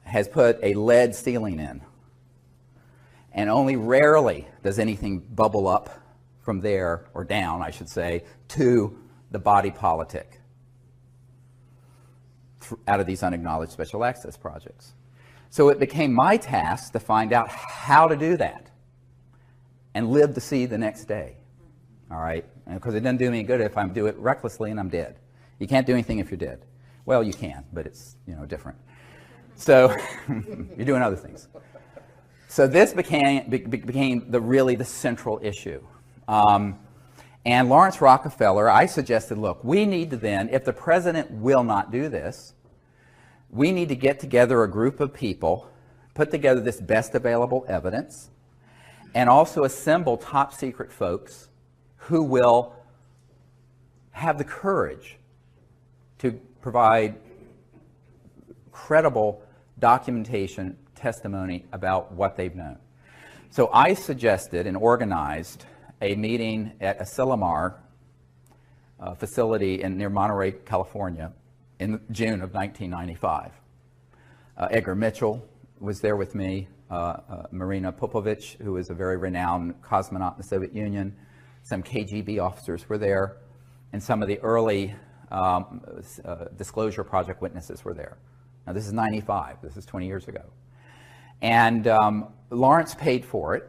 has put a lead ceiling in. And only rarely does anything bubble up from there, or down, I should say, to the body politic out of these unacknowledged special access projects. So it became my task to find out how to do that and live to see the next day, all right? Because it doesn't do me any good if I do it recklessly and I'm dead. You can't do anything if you're dead. Well, you can, but it's different. So you're doing other things. So this became the central issue. And Lawrence Rockefeller, I suggested, look, we need to then, if the president will not do this, we need to get together a group of people, put together this best available evidence, and also assemble top secret folks who will have the courage to provide credible documentation, testimony about what they've known. So I suggested and organized a meeting at a Silomar facility near Monterey, California in June of 1995. Edgar Mitchell was there with me, Marina Popovich, who was a very renowned cosmonaut in the Soviet Union, some KGB officers were there, and some of the early Disclosure Project witnesses were there. Now this is 95, this is 20 years ago. And Lawrence paid for it,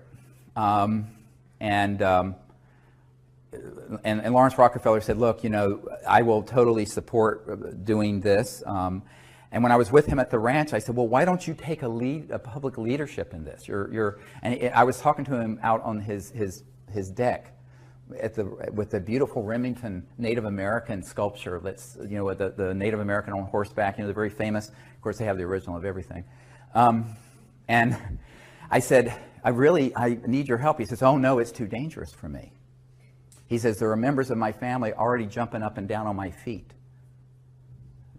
and Lawrence Rockefeller said, look, I will totally support doing this. And when I was with him at the ranch, I said, well, why don't you take a public leadership in this? And I was talking to him out on his deck with the beautiful Remington Native American sculpture that's, with the Native American on horseback, the very famous. Of course, they have the original of everything. And I said, I need your help. He says, oh no, it's too dangerous for me. He says, there are members of my family already jumping up and down on my feet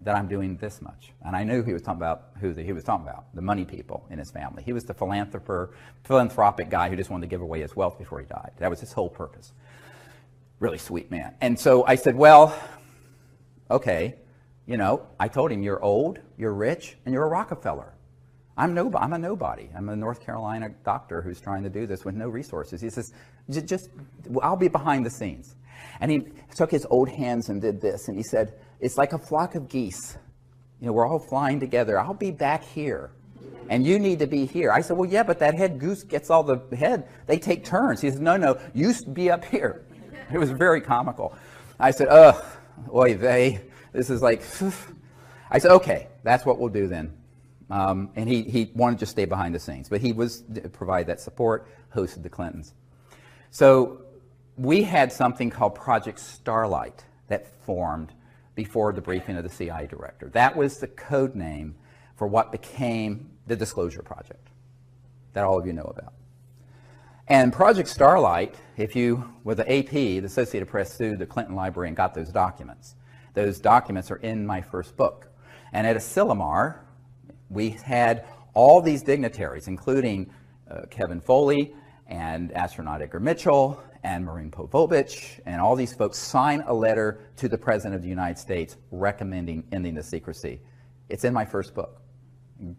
that I'm doing this much. And I knew he was talking about he was talking about, the money people in his family. He was the philanthropic guy who just wanted to give away his wealth before he died. That was his whole purpose. Really sweet man. And so I said, well, okay, you know, I told him, you're old, you're rich, and you're a Rockefeller. I'm a nobody. I'm a North Carolina doctor who's trying to do this with no resources. He says, just, I'll be behind the scenes. And he took his old hands and did this, and he said, it's like a flock of geese. You know, we're all flying together. I'll be back here, and you need to be here. I said, well, yeah, but that head goose gets all the head. They take turns. He said, no, you be up here. It was very comical. I said, oy vey, this is like, I said, okay, that's what we'll do then. And he wanted to stay behind the scenes, but he was provide that support, hosted the Clintons. So we had something called Project Starlight that formed before the briefing of the CIA director. That was the code name for what became the Disclosure Project that all of you know about. And Project Starlight, with the AP, the Associated Press sued the Clinton Library and got those documents. Those documents are in my first book. And at Asilomar, we had all these dignitaries, including Kevin Foley and astronaut Edgar Mitchell and Maureen Povovich, and all these folks sign a letter to the President of the United States recommending ending the secrecy. It's in my first book.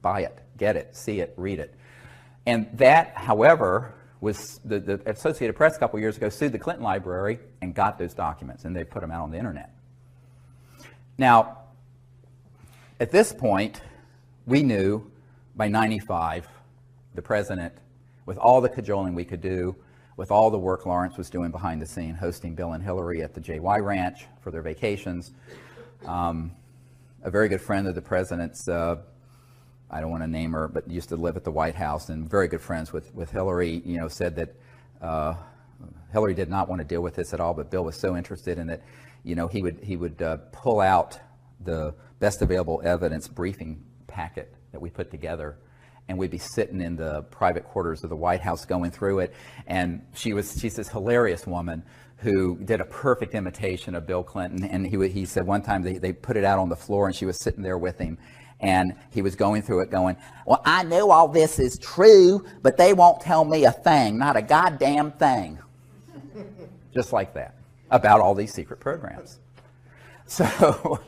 Buy it, get it, see it, read it. And that, however, was the Associated Press a couple years ago sued the Clinton Library and got those documents, and they put them out on the internet. Now, at this point, we knew by '95, the President, with all the cajoling we could do, with all the work Lawrence was doing behind the scene, hosting Bill and Hillary at the JY Ranch for their vacations. A very good friend of the President's, I don't want to name her, but used to live at the White House and very good friends with Hillary, you know, said that Hillary did not want to deal with this at all, but Bill was so interested in it, you know, he would pull out the best available evidence briefing packet that we put together, and we'd be sitting in the private quarters of the White House going through it. And she's this hilarious woman who did a perfect imitation of Bill Clinton. And he said one time they put it out on the floor and she was sitting there with him. And he was going through it going, well, I know all this is true, but they won't tell me a thing, not a goddamn thing. Just like that, about all these secret programs. So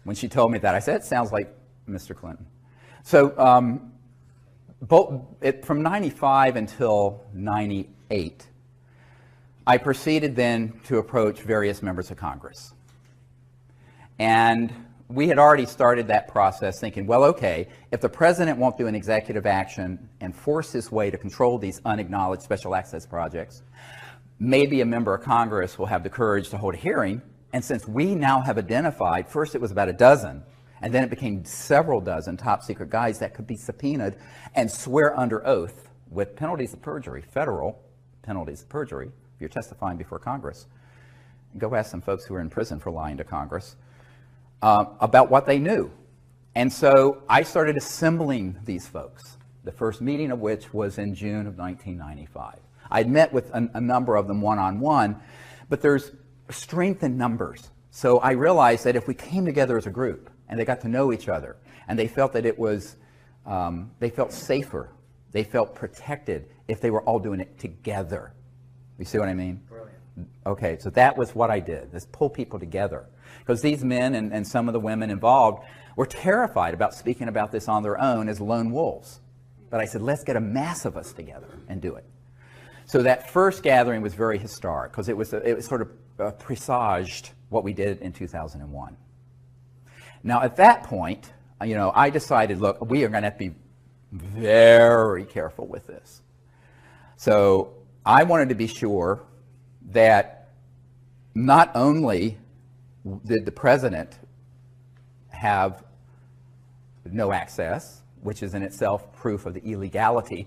when she told me that, I said, it sounds like Mr. Clinton. So from '95 until '98, I proceeded then to approach various members of Congress. And we had already started that process thinking, well, okay, if the President won't do an executive action and force his way to control these unacknowledged special access projects, maybe a member of Congress will have the courage to hold a hearing. And since we now have identified, first it was about a dozen, and then it became several dozen top secret guys that could be subpoenaed and swear under oath with penalties of perjury, federal penalties of perjury, if you're testifying before Congress. Go ask some folks who are in prison for lying to Congress about what they knew. And so I started assembling these folks, the first meeting of which was in June of 1995. I'd met with a number of them one-on-one, but there's strength in numbers. So I realized that if we came together as a group and they got to know each other and they felt that it was, they felt safer, they felt protected if they were all doing it together. You see what I mean? Brilliant. Okay, so that was what I did, is pull people together. Because these men and some of the women involved were terrified about speaking about this on their own as lone wolves. But I said, let's get a mass of us together and do it. So that first gathering was very historic because it was sort of presaged what we did in 2001. Now at that point, you know, I decided, look, we are going to have to be very careful with this. So I wanted to be sure that not only did the President have no access, which is in itself proof of the illegality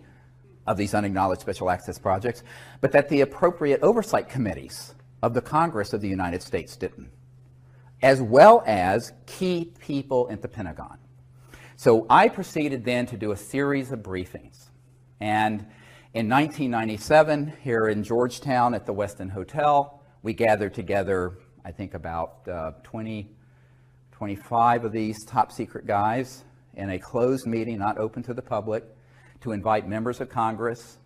of these unacknowledged special access projects, but that the appropriate oversight committees of the Congress of the United States didn't, as well as key people at the Pentagon. So I proceeded then to do a series of briefings. And in 1997, here in Georgetown at the Westin Hotel, we gathered together, I think about 25 of these top secret guys in a closed meeting, not open to the public, to invite members of Congress,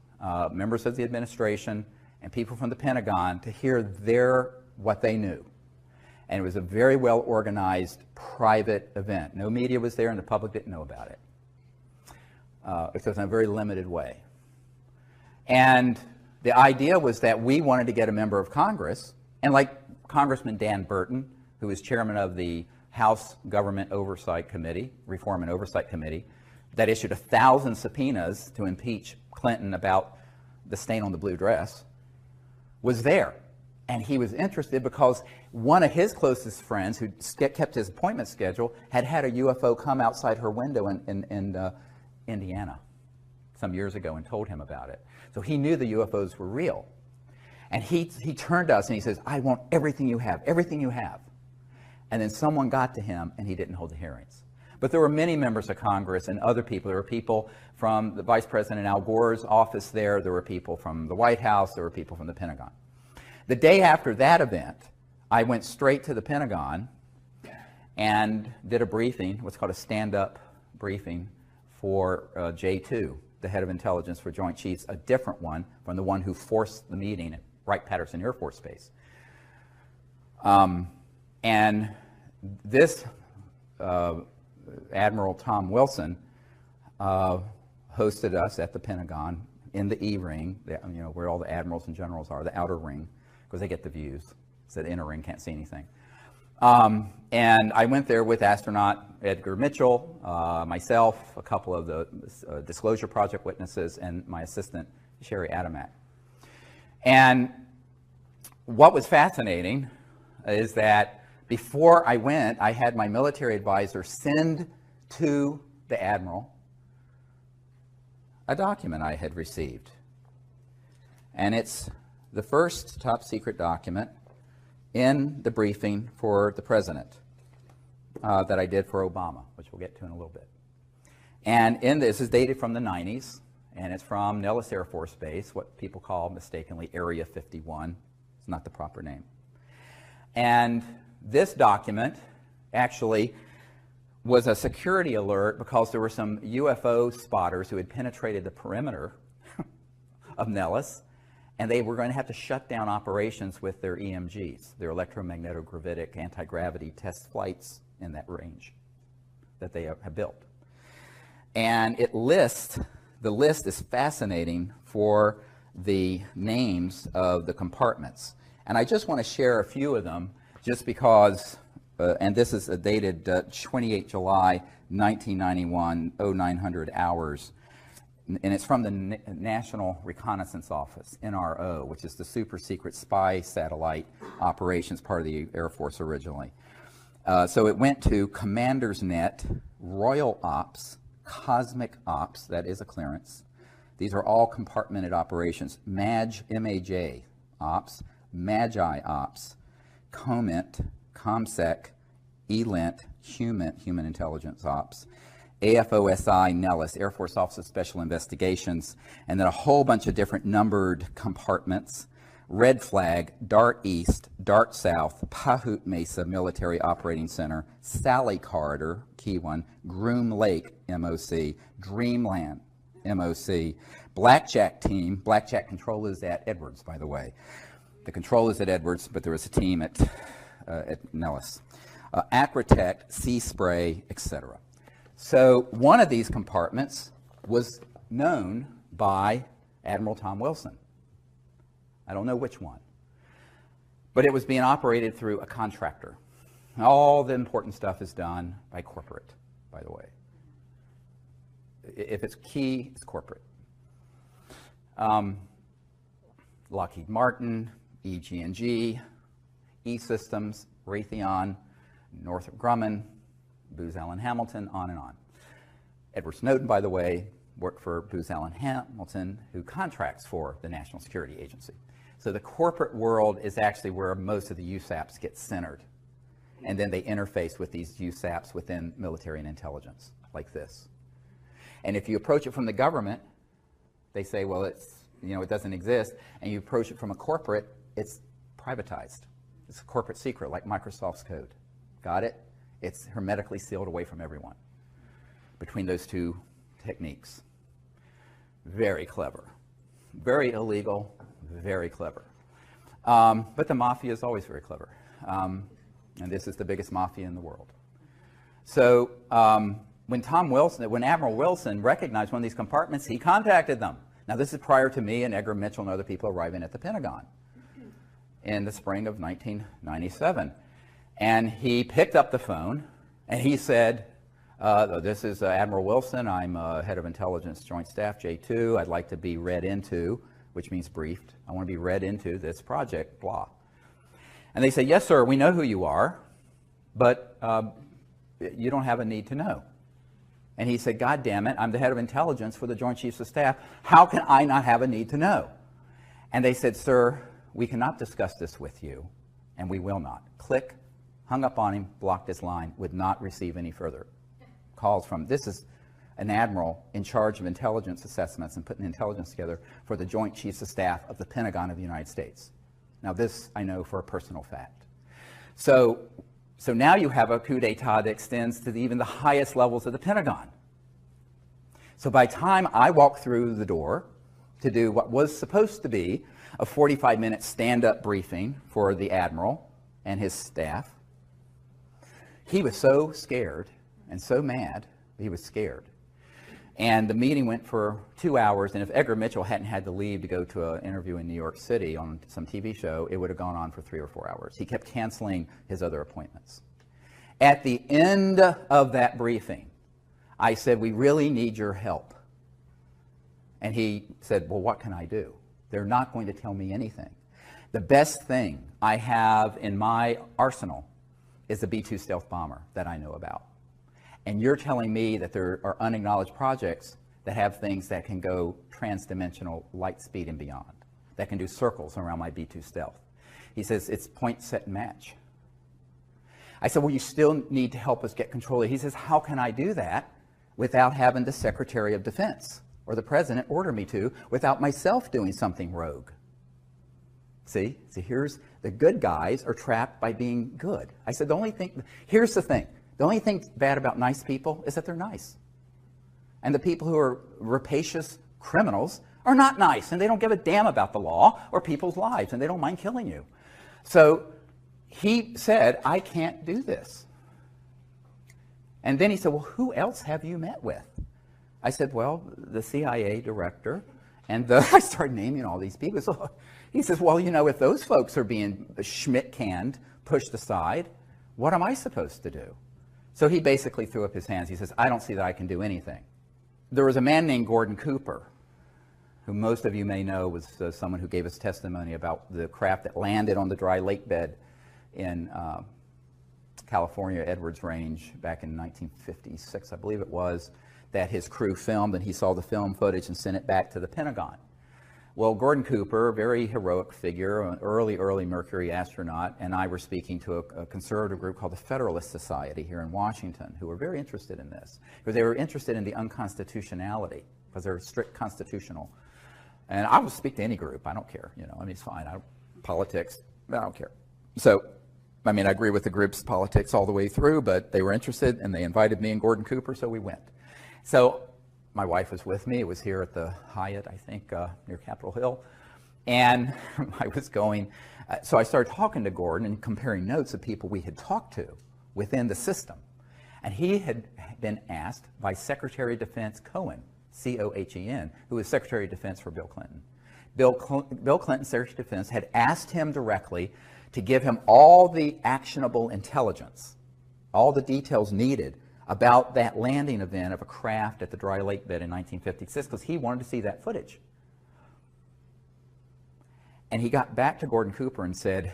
members of the administration, and people from the Pentagon to hear what they knew. And it was a very well organized private event. No media was there and the public didn't know about it. It was in a very limited way. And the idea was that we wanted to get a member of Congress, and like Congressman Dan Burton, who is chairman of the House Government Oversight Committee, Reform and Oversight Committee, that issued 1,000 subpoenas to impeach Clinton about the stain on the blue dress, was there. And he was interested because one of his closest friends, who kept his appointment schedule, had had a UFO come outside her window in Indiana some years ago and told him about it. So he knew the UFOs were real. And he turned to us and he says, I want everything you have, everything you have. And then someone got to him and he didn't hold the hearings. But there were many members of Congress and other people. There were people from the Vice President Al Gore's office there. There were people from the White House. There were people from the Pentagon. The day after that event, I went straight to the Pentagon and did a briefing, what's called a stand-up briefing for J2, the head of intelligence for Joint Chiefs, a different one from the one who forced the meeting at Wright-Patterson Air Force Base. And this Admiral Tom Wilson hosted us at the Pentagon in the E-ring, you know, where all the admirals and generals are, the outer ring, because they get the views. So the inner ring can't see anything. And I went there with astronaut Edgar Mitchell, myself, a couple of the Disclosure Project witnesses, and my assistant, Sherry Adamak. And what was fascinating is that before I went, I had my military advisor send to the Admiral a document I had received. And it's the first top secret document in the briefing for the President that I did for Obama, which we'll get to in a little bit. And in this is dated from the 90s, and it's from Nellis Air Force Base, what people call mistakenly Area 51. It's not the proper name. And this document actually was a security alert because there were some UFO spotters who had penetrated the perimeter of Nellis, and they were going to have to shut down operations with their EMGs, their electromagnetic anti-gravity test flights in that range that they have built. And the list is fascinating for the names of the compartments. And I just want to share a few of them just because, and this is dated 28 July 1991, 0900 hours. And it's from the National Reconnaissance Office, NRO, which is the super secret spy satellite operations part of the Air Force originally. So it went to Commander's Net, Royal Ops, Cosmic Ops, that is a clearance. These are all compartmented operations. MAJ, M-A-J Ops, Magi Ops, COMINT, COMSEC, ELINT, Human Intelligence Ops, AFOSI, Nellis, Air Force Office of Special Investigations, and then a whole bunch of different numbered compartments. Red Flag, Dart East, Dart South, Pahut Mesa Military Operating Center, Sally Corridor, key one, Groom Lake, MOC, Dreamland, MOC, Blackjack Team. Blackjack control is at Edwards, by the way. The control is at Edwards, but there was a team at Nellis. Acrotech, Sea Spray, etc. So one of these compartments was known by Admiral Tom Wilson. I don't know which one. But it was being operated through a contractor. All the important stuff is done by corporate, by the way. If it's key, it's corporate. Lockheed Martin, EG&G, E-Systems, Raytheon, Northrop Grumman, Booz Allen Hamilton, on and on. Edward Snowden, by the way, worked for Booz Allen Hamilton, who contracts for the National Security Agency. So the corporate world is actually where most of the USAPs get centered. And then they interface with these USAPs within military and intelligence, like this. And if you approach it from the government, they say, well, it's, you know, it doesn't exist. And you approach it from a corporate, it's privatized. It's a corporate secret, like Microsoft's code. Got it? It's hermetically sealed away from everyone between those two techniques. Very clever. Very illegal, very clever. But the mafia is always very clever. And this is the biggest mafia in the world. So when Admiral Wilson recognized one of these compartments, he contacted them. Now this is prior to me and Edgar Mitchell and other people arriving at the Pentagon in the spring of 1997. And he picked up the phone and he said, this is Admiral Wilson. I'm head of intelligence joint staff J2. I'd like to be read into, which means briefed. I want to be read into this project, blah. And they said, yes, sir, we know who you are, but you don't have a need to know. And he said, God damn it, I'm the head of intelligence for the Joint Chiefs of Staff. How can I not have a need to know? And they said, sir, we cannot discuss this with you, and we will not. Click, hung up on him, blocked his line, would not receive any further calls from. This is an admiral in charge of intelligence assessments and putting intelligence together for the Joint Chiefs of Staff of the Pentagon of the United States. Now this I know for a personal fact. So now you have a coup d'etat that extends to even the highest levels of the Pentagon. So by the time I walked through the door to do what was supposed to be a 45-minute stand-up briefing for the admiral and his staff, he was so scared and so mad, he was scared. And the meeting went for 2 hours, and if Edgar Mitchell hadn't had to leave to go to an interview in New York City on some TV show, it would have gone on for 3 or 4 hours. He kept canceling his other appointments. At the end of that briefing, I said, we really need your help. And he said, well, what can I do? They're not going to tell me anything. The best thing I have in my arsenal is the B-2 stealth bomber that I know about. And you're telling me that there are unacknowledged projects that have things that can go transdimensional light speed and beyond, that can do circles around my B-2 stealth. He says, it's point, set, and match. I said, well, you still need to help us get control of it. He says, how can I do that without having the Secretary of Defense or the President order me to, without myself doing something rogue? See, here's the good guys are trapped by being good. I said, here's the thing. The only thing bad about nice people is that they're nice. And the people who are rapacious criminals are not nice, and they don't give a damn about the law or people's lives, and they don't mind killing you. So he said, I can't do this. And then he said, well, who else have you met with? I said, well, the CIA director, and I started naming all these people. So he says, well, you know, if those folks are being Schmidt-canned, pushed aside, what am I supposed to do? So he basically threw up his hands. He says, I don't see that I can do anything. There was a man named Gordon Cooper, who most of you may know was someone who gave us testimony about the craft that landed on the dry lake bed in California, Edwards Range, back in 1956, I believe it was, that his crew filmed, and he saw the film footage and sent it back to the Pentagon. Well, Gordon Cooper, a very heroic figure, an early Mercury astronaut, and I were speaking to a conservative group called the Federalist Society here in Washington, who were very interested in this, because they were interested in the unconstitutionality, because they're strict constitutional. And I will speak to any group, I don't care, you know, I mean, it's fine, politics, I don't care. So, I mean, I agree with the group's politics all the way through, but they were interested, and they invited me and Gordon Cooper, so we went. So, my wife was with me. It was here at the Hyatt, I think, near Capitol Hill. And I was going, so I started talking to Gordon and comparing notes of people we had talked to within the system. And he had been asked by Secretary of Defense Cohen, C-O-H-E-N, who was Secretary of Defense for Bill Clinton. Bill Clinton, Secretary of Defense, had asked him directly to give him all the actionable intelligence, all the details needed about that landing event of a craft at the dry lake bed in 1956, because he wanted to see that footage. And he got back to Gordon Cooper and said,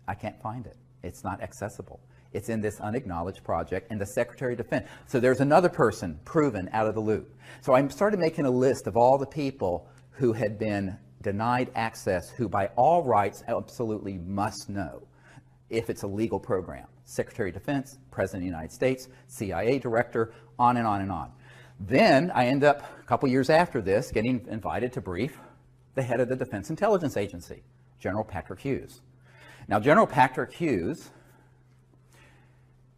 I can't find it. It's not accessible. It's in this unacknowledged project, and the Secretary of Defense. So there's another person proven out of the loop. So I started making a list of all the people who had been denied access, who by all rights absolutely must know if it's a legal program. Secretary of Defense, President of the United States, CIA Director, on and on and on. Then I end up, a couple years after this, getting invited to brief the head of the Defense Intelligence Agency, General Patrick Hughes. Now, General Patrick Hughes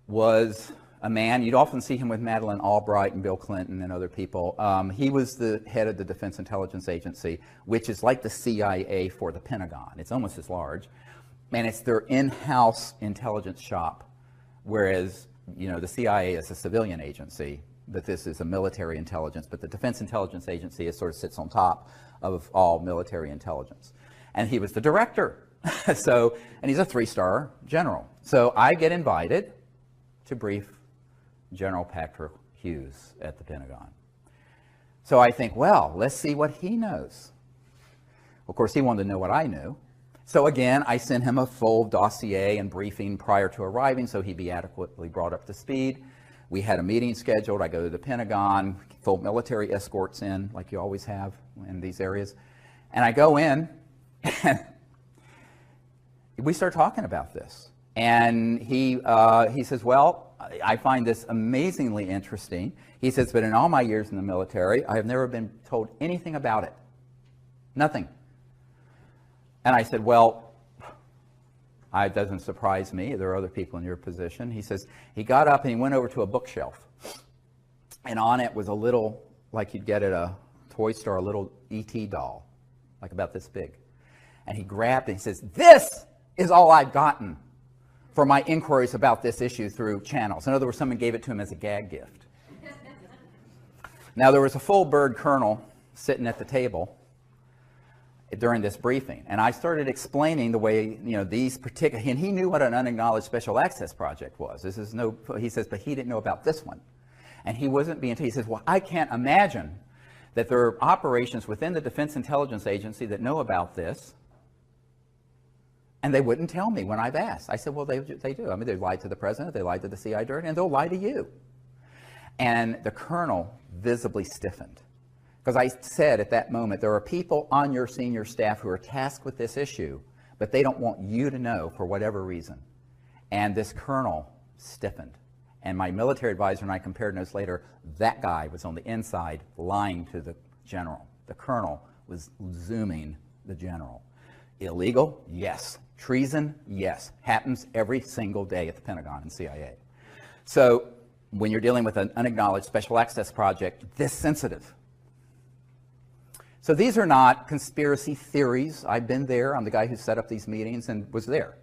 was a man, you'd often see him with Madeleine Albright and Bill Clinton and other people. He was the head of the Defense Intelligence Agency, which is like the CIA for the Pentagon. It's almost as large. And it's their in-house intelligence shop, whereas, you know, the CIA is a civilian agency, but this is a military intelligence, but the Defense Intelligence Agency is sort of sits on top of all military intelligence. And he was the director. So, and he's a 3-star general. So I get invited to brief General Patrick Hughes at the Pentagon. So I think, well, let's see what he knows. Of course, he wanted to know what I knew. So again, I sent him a full dossier and briefing prior to arriving so he'd be adequately brought up to speed. We had a meeting scheduled. I go to the Pentagon, full military escorts in, like you always have in these areas. And I go in, and we start talking about this. And he says, well, I find this amazingly interesting. He says, but in all my years in the military, I have never been told anything about it. Nothing. And I said, well, it doesn't surprise me. There are other people in your position. He says, he got up and he went over to a bookshelf. And on it was a little, like you'd get at a toy store, a little E.T. doll, like about this big. And he grabbed it and he says, this is all I've gotten for my inquiries about this issue through channels. In other words, someone gave it to him as a gag gift. Now, there was a full bird colonel sitting at the table during this briefing, and I started explaining the way, you know, these particular, and he knew what an unacknowledged special access project was. This is no, he says, but he didn't know about this one. And he wasn't being told. He says, well, I can't imagine that there are operations within the Defense Intelligence Agency that know about this, and they wouldn't tell me when I've asked. I said, well, they do. I mean, they lied to the president, they lied to the CIA director, and they'll lie to you. And the colonel visibly stiffened. Because I said at that moment, there are people on your senior staff who are tasked with this issue, but they don't want you to know for whatever reason. And this colonel stiffened. And my military advisor and I compared notes later. That guy was on the inside lying to the general. The colonel was zooming the general. Illegal? Yes. Treason? Yes. Happens every single day at the Pentagon and CIA. So when you're dealing with an unacknowledged special access project this sensitive. So these are not conspiracy theories. I've been there. I'm the guy who set up these meetings and was there.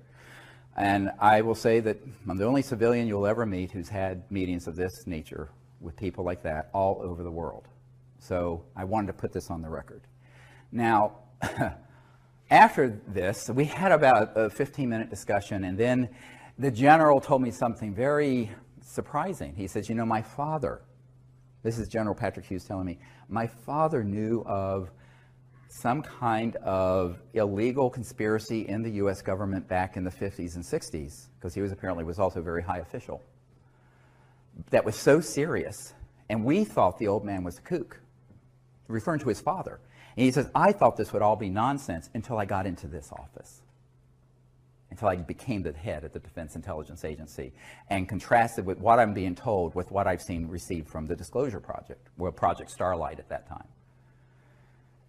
And I will say that I'm the only civilian you'll ever meet who's had meetings of this nature with people like that all over the world. So I wanted to put this on the record. Now, after this, we had about a 15-minute discussion, and then the general told me something very surprising. He says, you know, my father, this is General Patrick Hughes telling me, my father knew of some kind of illegal conspiracy in the U.S. government back in the 50s and 60s, because he apparently was also a very high official, that was so serious, and we thought the old man was a kook, referring to his father. And he says, I thought this would all be nonsense until I got into this office, until I became the head of the Defense Intelligence Agency, and contrasted with what I'm being told with what I've seen received from the Disclosure Project, well, Project Starlight at that time.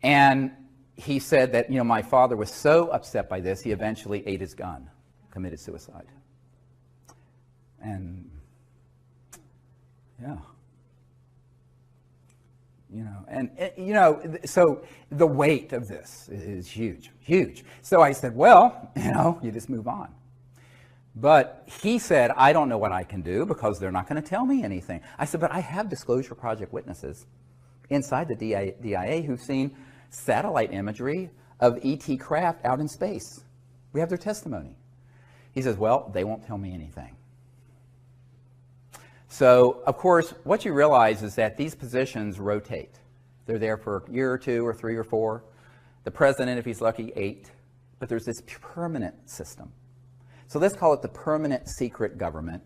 And he said that, you know, my father was so upset by this, he eventually ate his gun, committed suicide. And, yeah. You know, and you know, so the weight of this is huge, huge. So I said, well, you know, you just move on. But he said, I don't know what I can do because they're not going to tell me anything. I said, but I have Disclosure Project witnesses inside the DIA who've seen satellite imagery of ET craft out in space. We have their testimony. He says, well, they won't tell me anything. So, of course, what you realize is that these positions rotate. They're there for a year or two or 3 or 4. The president, if he's lucky, 8. But there's this permanent system. So let's call it the permanent secret government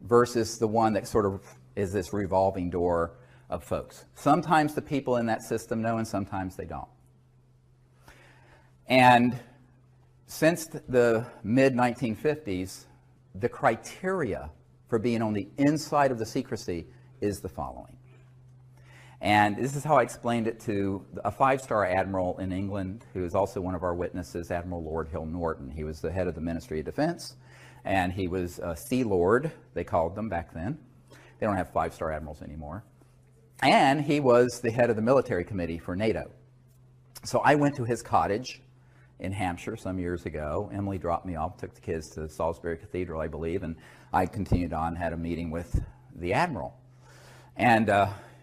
versus the one that sort of is this revolving door of folks. Sometimes the people in that system know and sometimes they don't. And since the mid-1950s, the criteria for being on the inside of the secrecy is the following. And this is how I explained it to a 5-star admiral in England, who is also one of our witnesses, Admiral Lord Hill Norton. He was the head of the Ministry of Defense, and he was a Sea Lord, they called them back then. They don't have 5-star admirals anymore. And he was the head of the military committee for NATO. So I went to his cottage in Hampshire some years ago. Emily dropped me off, took the kids to Salisbury Cathedral, I believe, and I continued on, had a meeting with the Admiral. And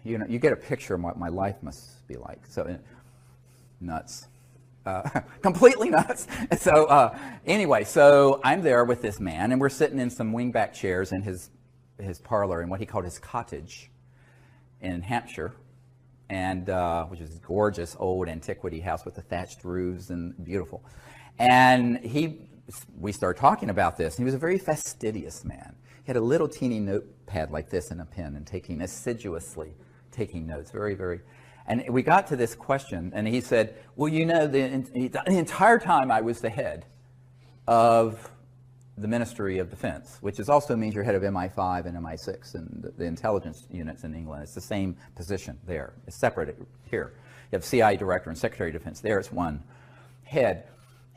you know, you get a picture of what my life must be like. So nuts. Completely nuts. So anyway, so I'm there with this man, and we're sitting in some wingback chairs in his parlor in what he called his cottage in Hampshire, and which is a gorgeous old antiquity house with the thatched roofs and beautiful. And we started talking about this. And he was a very fastidious man. He had a little teeny notepad like this and a pen, and assiduously taking notes, very, very. And we got to this question, and he said, well, you know, the entire time I was the head of the Ministry of Defense, which also means you're head of MI5 and MI6 and the intelligence units in England. It's the same position there. It's separated here. You have CIA Director and Secretary of Defense. There it's one head.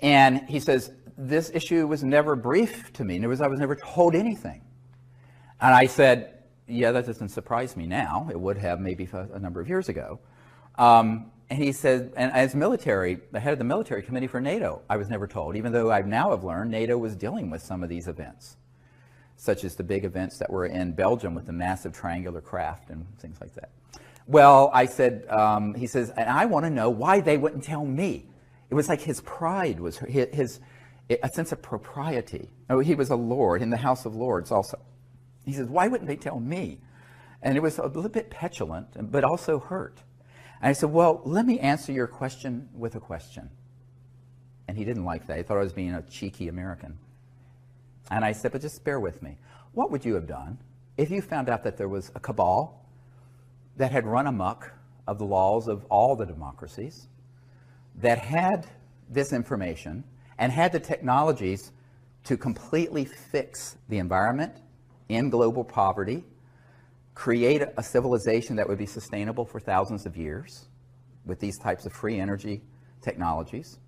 And he says, this issue was never briefed to me. I was never told anything. And I said, yeah, that doesn't surprise me now. It would have maybe a number of years ago. And he said, and as military, the head of the military committee for NATO, I was never told, even though I now have learned NATO was dealing with some of these events, such as the big events that were in Belgium with the massive triangular craft and things like that. Well, I said, he says, and I want to know why they wouldn't tell me. It was like his pride was a sense of propriety. Oh, he was a lord in the House of Lords also. He says, why wouldn't they tell me? And it was a little bit petulant, but also hurt. And I said, well, let me answer your question with a question. And he didn't like that. He thought I was being a cheeky American. And I said, but just bear with me. What would you have done if you found out that there was a cabal that had run amok of the laws of all the democracies, that had this information and had the technologies to completely fix the environment, end global poverty, create a civilization that would be sustainable for thousands of years with these types of free energy technologies,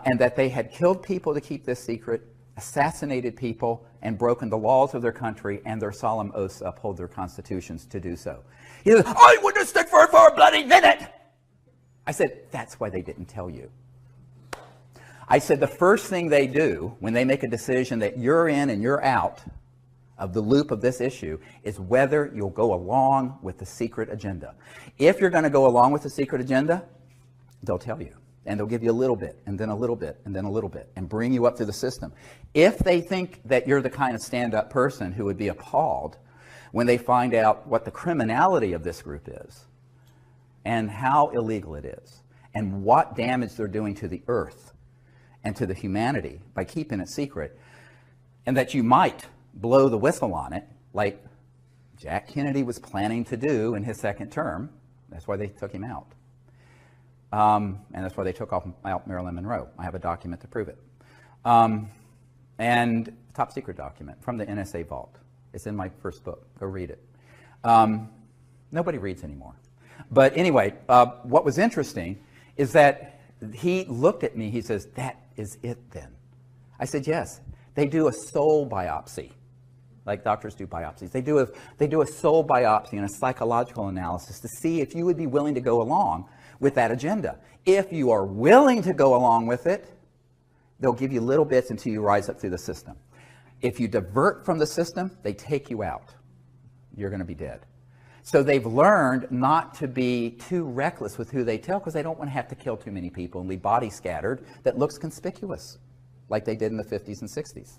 and that they had killed people to keep this secret, assassinated people, and broken the laws of their country and their solemn oaths to uphold their constitutions to do so. He said, I wouldn't have stood for it for a bloody minute. I said, that's why they didn't tell you. I said, the first thing they do when they make a decision that you're in and you're out of the loop of this issue is whether you'll go along with the secret agenda. If you're going to go along with the secret agenda, they'll tell you. And they'll give you a little bit, and then a little bit, and then a little bit, and bring you up through the system. If they think that you're the kind of stand-up person who would be appalled when they find out what the criminality of this group is, and how illegal it is, and what damage they're doing to the earth and to the humanity by keeping it secret, and that you might blow the whistle on it, like Jack Kennedy was planning to do in his second term. That's why they took him out. And that's why they took out Marilyn Monroe. I have a document to prove it. And top secret document from the NSA vault. It's in my first book. Go read it. Nobody reads anymore. But anyway, what was interesting is that he looked at me, he says, that is it then. I said, yes. They do a soul biopsy, like doctors do biopsies. They do a soul biopsy and a psychological analysis to see if you would be willing to go along with that agenda. If you are willing to go along with it, they'll give you little bits until you rise up through the system. If you divert from the system, they take you out. You're going to be dead. So they've learned not to be too reckless with who they tell, because they don't want to have to kill too many people and leave bodies scattered that looks conspicuous, like they did in the 50s and 60s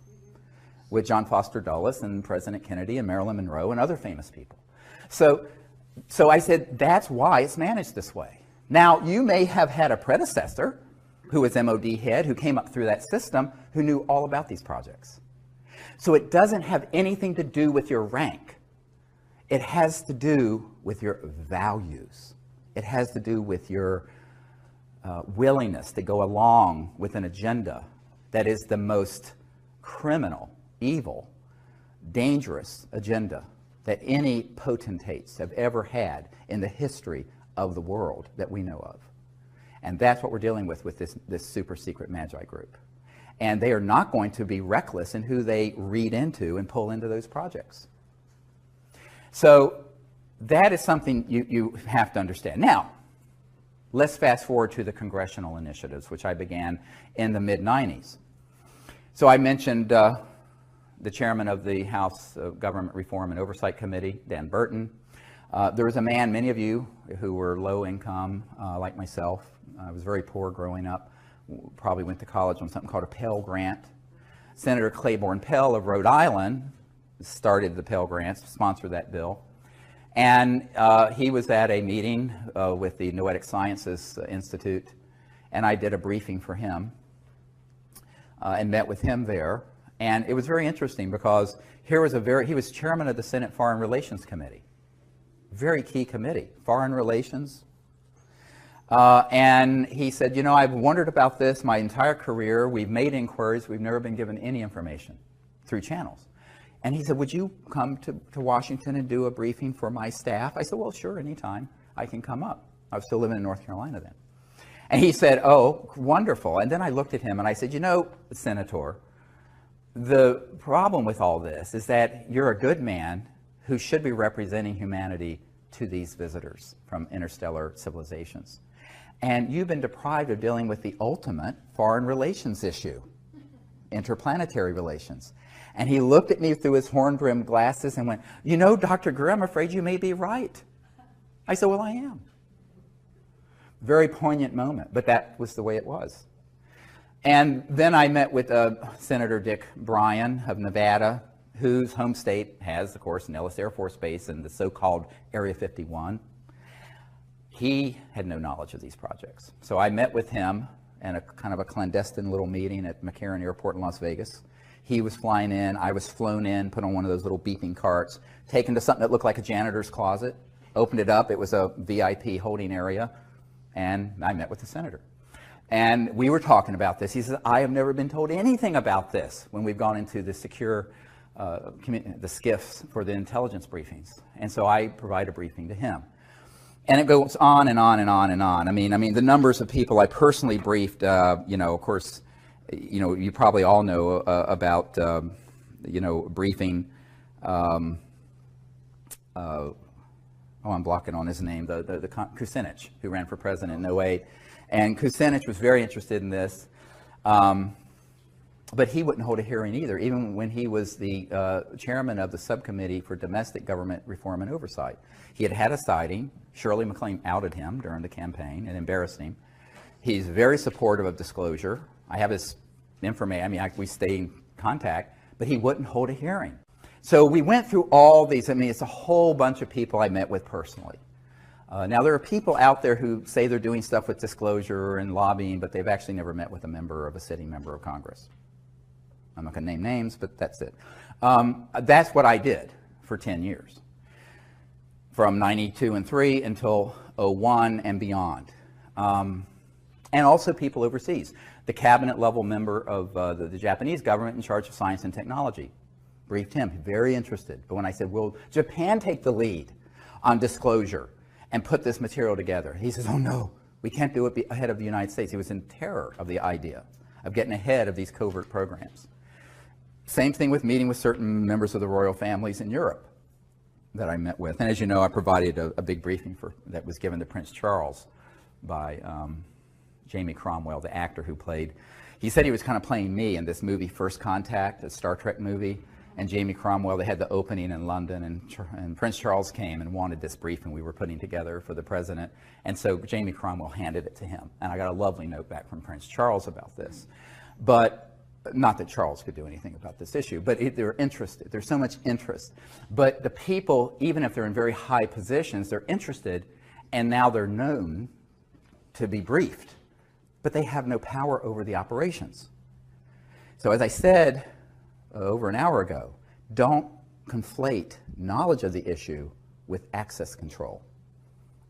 with John Foster Dulles and President Kennedy and Marilyn Monroe and other famous people. So I said, that's why it's managed this way. Now, you may have had a predecessor who was MOD head, who came up through that system, who knew all about these projects. So it doesn't have anything to do with your rank. It has to do with your values. It has to do with your willingness to go along with an agenda that is the most criminal, evil, dangerous agenda that any potentates have ever had in the history of the world that we know of. And that's what we're dealing with this super secret Magi group. And they are not going to be reckless in who they read into and pull into those projects. So that is something you have to understand. Now, Let's fast forward to the congressional initiatives, which I began in the mid-90s. So I mentioned the chairman of the House Government Reform and Oversight Committee, Dan Burton. There was a man, many of you who were low income, like myself. I was very poor growing up, probably went to college on something called a Pell Grant. Senator Claiborne Pell of Rhode Island started the Pell Grants, sponsored that bill. And he was at a meeting with the Noetic Sciences Institute, and I did a briefing for him and met with him there. And it was very interesting because he was chairman of the Senate Foreign Relations Committee. Very key committee, foreign relations. And he said, you know, I've wondered about this my entire career. We've made inquiries. We've never been given any information through channels. And he said, would you come to Washington and do a briefing for my staff? I said, well, sure, anytime I can come up. I was still living in North Carolina then. And he said, oh, wonderful. And then I looked at him and I said, you know, Senator, the problem with all this is that you're a good man who should be representing humanity to these visitors from interstellar civilizations. And you've been deprived of dealing with the ultimate foreign relations issue, interplanetary relations. And he looked at me through his horn-rimmed glasses and went, you know, Dr. Greer, I'm afraid you may be right. I said, well, I am. Very poignant moment, but that was the way it was. And then I met with Senator Dick Bryan of Nevada, whose home state has, of course, Nellis Air Force Base and the so-called Area 51. He had no knowledge of these projects. So I met with him in a kind of a clandestine little meeting at McCarran Airport in Las Vegas. He was flying in, I was flown in, put on one of those little beeping carts, taken to something that looked like a janitor's closet, opened it up, it was a VIP holding area, and I met with the senator. And we were talking about this. He says, I have never been told anything about this when we've gone into the secure, the SCIFs for the intelligence briefings. And so I provide a briefing to him. And it goes on and on and on and on. I mean, the numbers of people I personally briefed, you know, of course, you know, you probably all know about, you know, briefing, oh, I'm blocking on his name, the Kucinich, who ran for president in 08. And Kucinich was very interested in this, but he wouldn't hold a hearing either, even when he was the chairman of the subcommittee for domestic government reform and oversight. He had had a sighting. Shirley MacLaine outed him during the campaign and embarrassed him. He's very supportive of disclosure. I have his information. I mean, we stay in contact, but he wouldn't hold a hearing. So we went through all these. I mean, it's a whole bunch of people I met with personally. Now, there are people out there who say they're doing stuff with disclosure and lobbying, but they've actually never met with a sitting member of Congress. I'm not going to name names, but that's it. That's what I did for 10 years, from 92 and 3 until 01 and beyond. And also people overseas. The cabinet level member of the Japanese government in charge of science and technology briefed him, very interested. But when I said, will Japan take the lead on disclosure and put this material together? He says, oh no, we can't do it ahead of the United States. He was in terror of the idea of getting ahead of these covert programs. Same thing with meeting with certain members of the royal families in Europe that I met with. And as you know, I provided a big briefing that was given to Prince Charles by Jamie Cromwell, the actor who played. He said he was kind of playing me in this movie, First Contact, a Star Trek movie. And Jamie Cromwell, they had the opening in London, and Prince Charles came and wanted this briefing we were putting together for the president. And so Jamie Cromwell handed it to him. And I got a lovely note back from Prince Charles about this. But not that Charles could do anything about this issue, but they're interested. There's so much interest. But the people, even if they're in very high positions, they're interested, and now they're known to be briefed. But they have no power over the operations. So as I said over an hour ago, don't conflate knowledge of the issue with access control.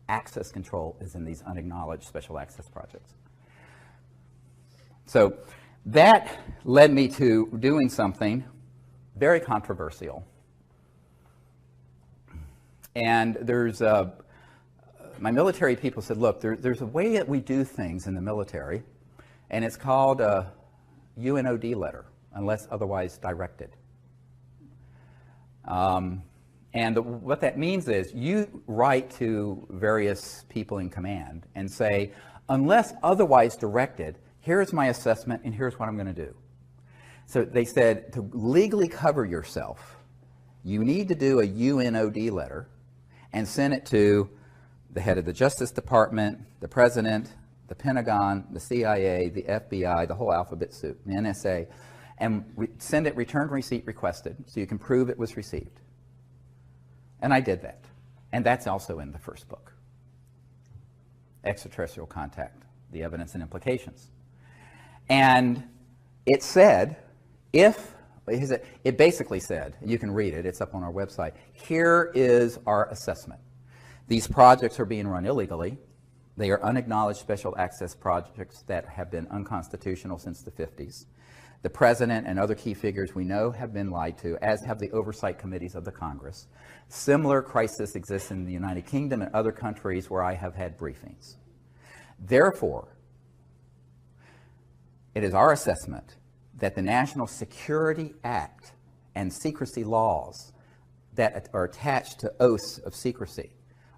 Access control is in these unacknowledged special access projects. So that led me to doing something very controversial. And there's my military people said, look, there's a way that we do things in the military, and it's called a UNOD letter, unless otherwise directed. And what that means is you write to various people in command and say, unless otherwise directed, here's my assessment and here's what I'm going to do. So they said to legally cover yourself, you need to do a UNOD letter and send it to the head of the Justice Department, the President, the Pentagon, the CIA, the FBI, the whole alphabet soup, the NSA, and send it returned receipt requested so you can prove it was received. And I did that. And that's also in the first book, Extraterrestrial Contact, The Evidence and Implications. And it said, it basically said, you can read it, it's up on our website, here is our assessment. These projects are being run illegally. They are unacknowledged special access projects that have been unconstitutional since the 50s. The President and other key figures we know have been lied to, as have the oversight committees of the Congress. Similar crisis exists in the United Kingdom and other countries where I have had briefings. Therefore, it is our assessment that the National Security Act and secrecy laws that are attached to oaths of secrecy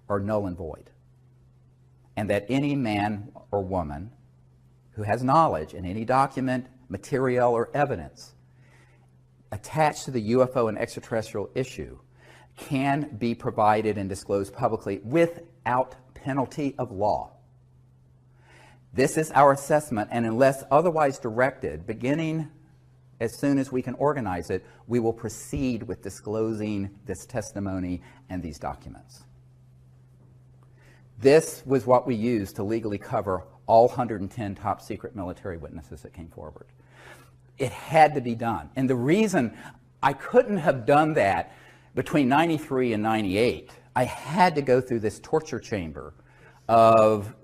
are null and void, and that any man or woman who has knowledge in any document, material, or evidence attached to the UFO and extraterrestrial issue can be provided and disclosed publicly without penalty of law. This is our assessment, and unless otherwise directed, beginning as soon as we can organize it, we will proceed with disclosing this testimony and these documents. This was what we used to legally cover all 110 top secret military witnesses that came forward. It had to be done. And the reason I couldn't have done that between 93 and 98, I had to go through this torture chamber of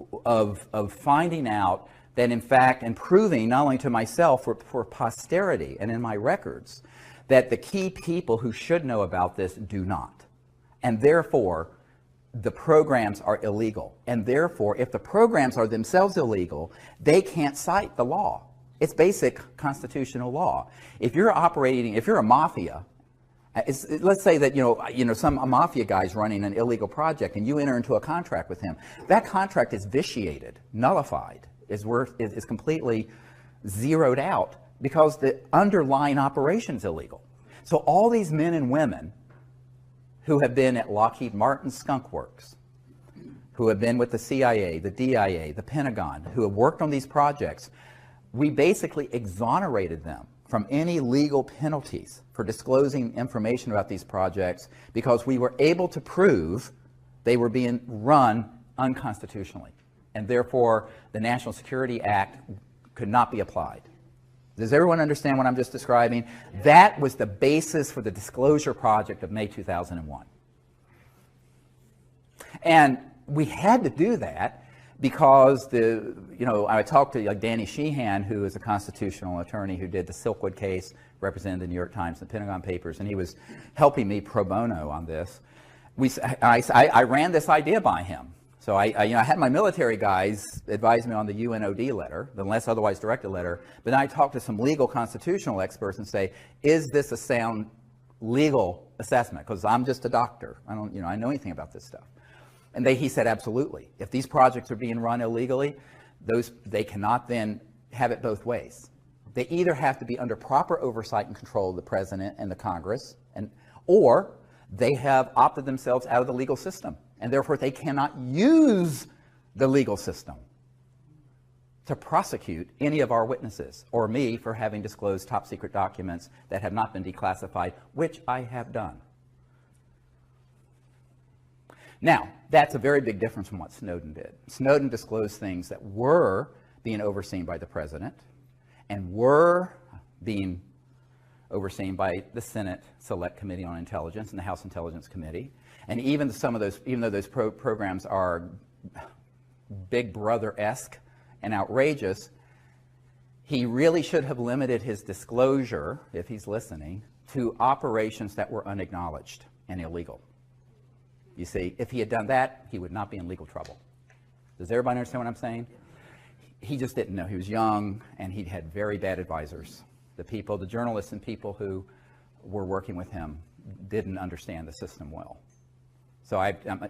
finding out that, in fact, and proving not only to myself, for posterity and in my records, that the key people who should know about this do not. And therefore, the programs are illegal. And therefore, if the programs are themselves illegal, they can't cite the law. It's basic constitutional law. If you're operating, if you're a mafia, let's say that a mafia guy's running an illegal project and you enter into a contract with him, that contract is vitiated, nullified, is completely zeroed out because the underlying operation's illegal. So all these men and women who have been at Lockheed Martin Skunk Works, who have been with the CIA, the DIA, the Pentagon, who have worked on these projects, we basically exonerated them from any legal penalties for disclosing information about these projects because we were able to prove they were being run unconstitutionally. And therefore, the National Security Act could not be applied. Does everyone understand what I'm just describing? That was the basis for the Disclosure Project of May 2001. And we had to do that because I talked to Danny Sheehan, who is a constitutional attorney who did the Silkwood case, represented the New York Times and the Pentagon Papers, and he was helping me pro bono on this. I ran this idea by him. So I had my military guys advise me on the UNOD letter, the unless otherwise directed letter, but then I talked to some legal constitutional experts and say, is this a sound legal assessment? Because I'm just a doctor. I don't know anything about this stuff. And he said, absolutely. If these projects are being run illegally, they cannot then have it both ways. They either have to be under proper oversight and control of the President and the Congress, or they have opted themselves out of the legal system. And therefore, they cannot use the legal system to prosecute any of our witnesses or me for having disclosed top secret documents that have not been declassified, which I have done. Now, that's a very big difference from what Snowden did. Snowden disclosed things that were being overseen by the President and were being overseen by the Senate Select Committee on Intelligence and the House Intelligence Committee. And even though those programs are Big Brother-esque and outrageous, he really should have limited his disclosure, if he's listening, to operations that were unacknowledged and illegal. You see, if he had done that, he would not be in legal trouble. Does everybody understand what I'm saying? He just didn't know. He was young, and he had very bad advisors. The journalists and people who were working with him didn't understand the system well. So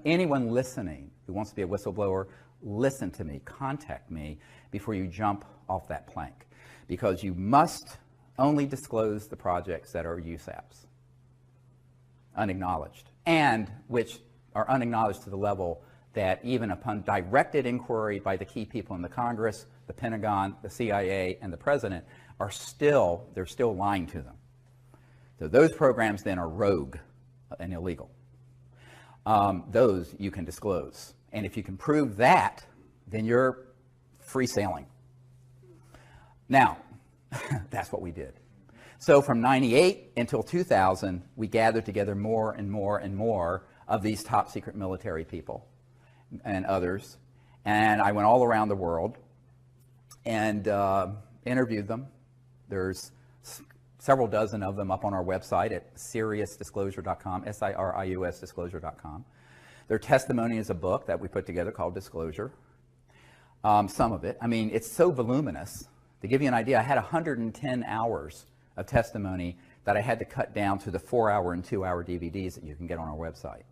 anyone listening who wants to be a whistleblower, listen to me, contact me before you jump off that plank, because you must only disclose the projects that are USAPs, unacknowledged, and which are unacknowledged to the level that even upon directed inquiry by the key people in the Congress, the Pentagon, the CIA, and the President, they're still lying to them. So those programs then are rogue and illegal. Those you can disclose. And if you can prove that, then you're free sailing. Now, that's what we did. So from 98 until 2000, we gathered together more and more and more of these top secret military people and others. And I went all around the world and interviewed them. There's several dozen of them up on our website at SiriusDisclosure.com, SIRIUS Disclosure.com. Their testimony is a book that we put together called Disclosure. Some of it. I mean, it's so voluminous. To give you an idea, I had 110 hours of testimony that I had to cut down to the 4-hour and 2-hour DVDs that you can get on our website.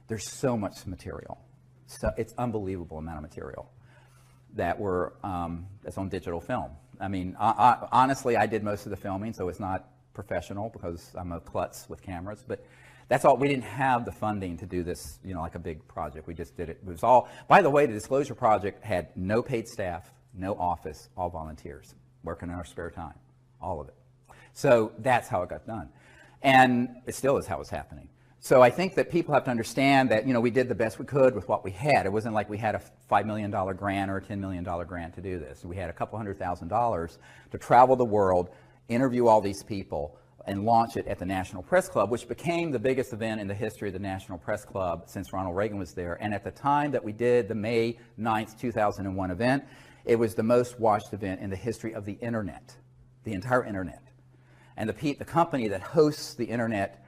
There's so much material. So it's unbelievable amount of material that that's on digital film. I mean, honestly, I did most of the filming, so it's not professional because I'm a klutz with cameras, but that's all. We didn't have the funding to do this, like a big project. We just did it. It was all, by the way, the Disclosure Project had no paid staff, no office, all volunteers working in our spare time, all of it. So that's how it got done. And it still is how it's happening. So I think that people have to understand that, we did the best we could with what we had. It wasn't like we had a $5 million grant or a $10 million grant to do this. We had a couple $100,000 to travel the world, interview all these people, and launch it at the National Press Club, which became the biggest event in the history of the National Press Club since Ronald Reagan was there. And at the time that we did the May 9th, 2001 event, it was the most watched event in the history of the internet, the entire internet. And the company that hosts the internet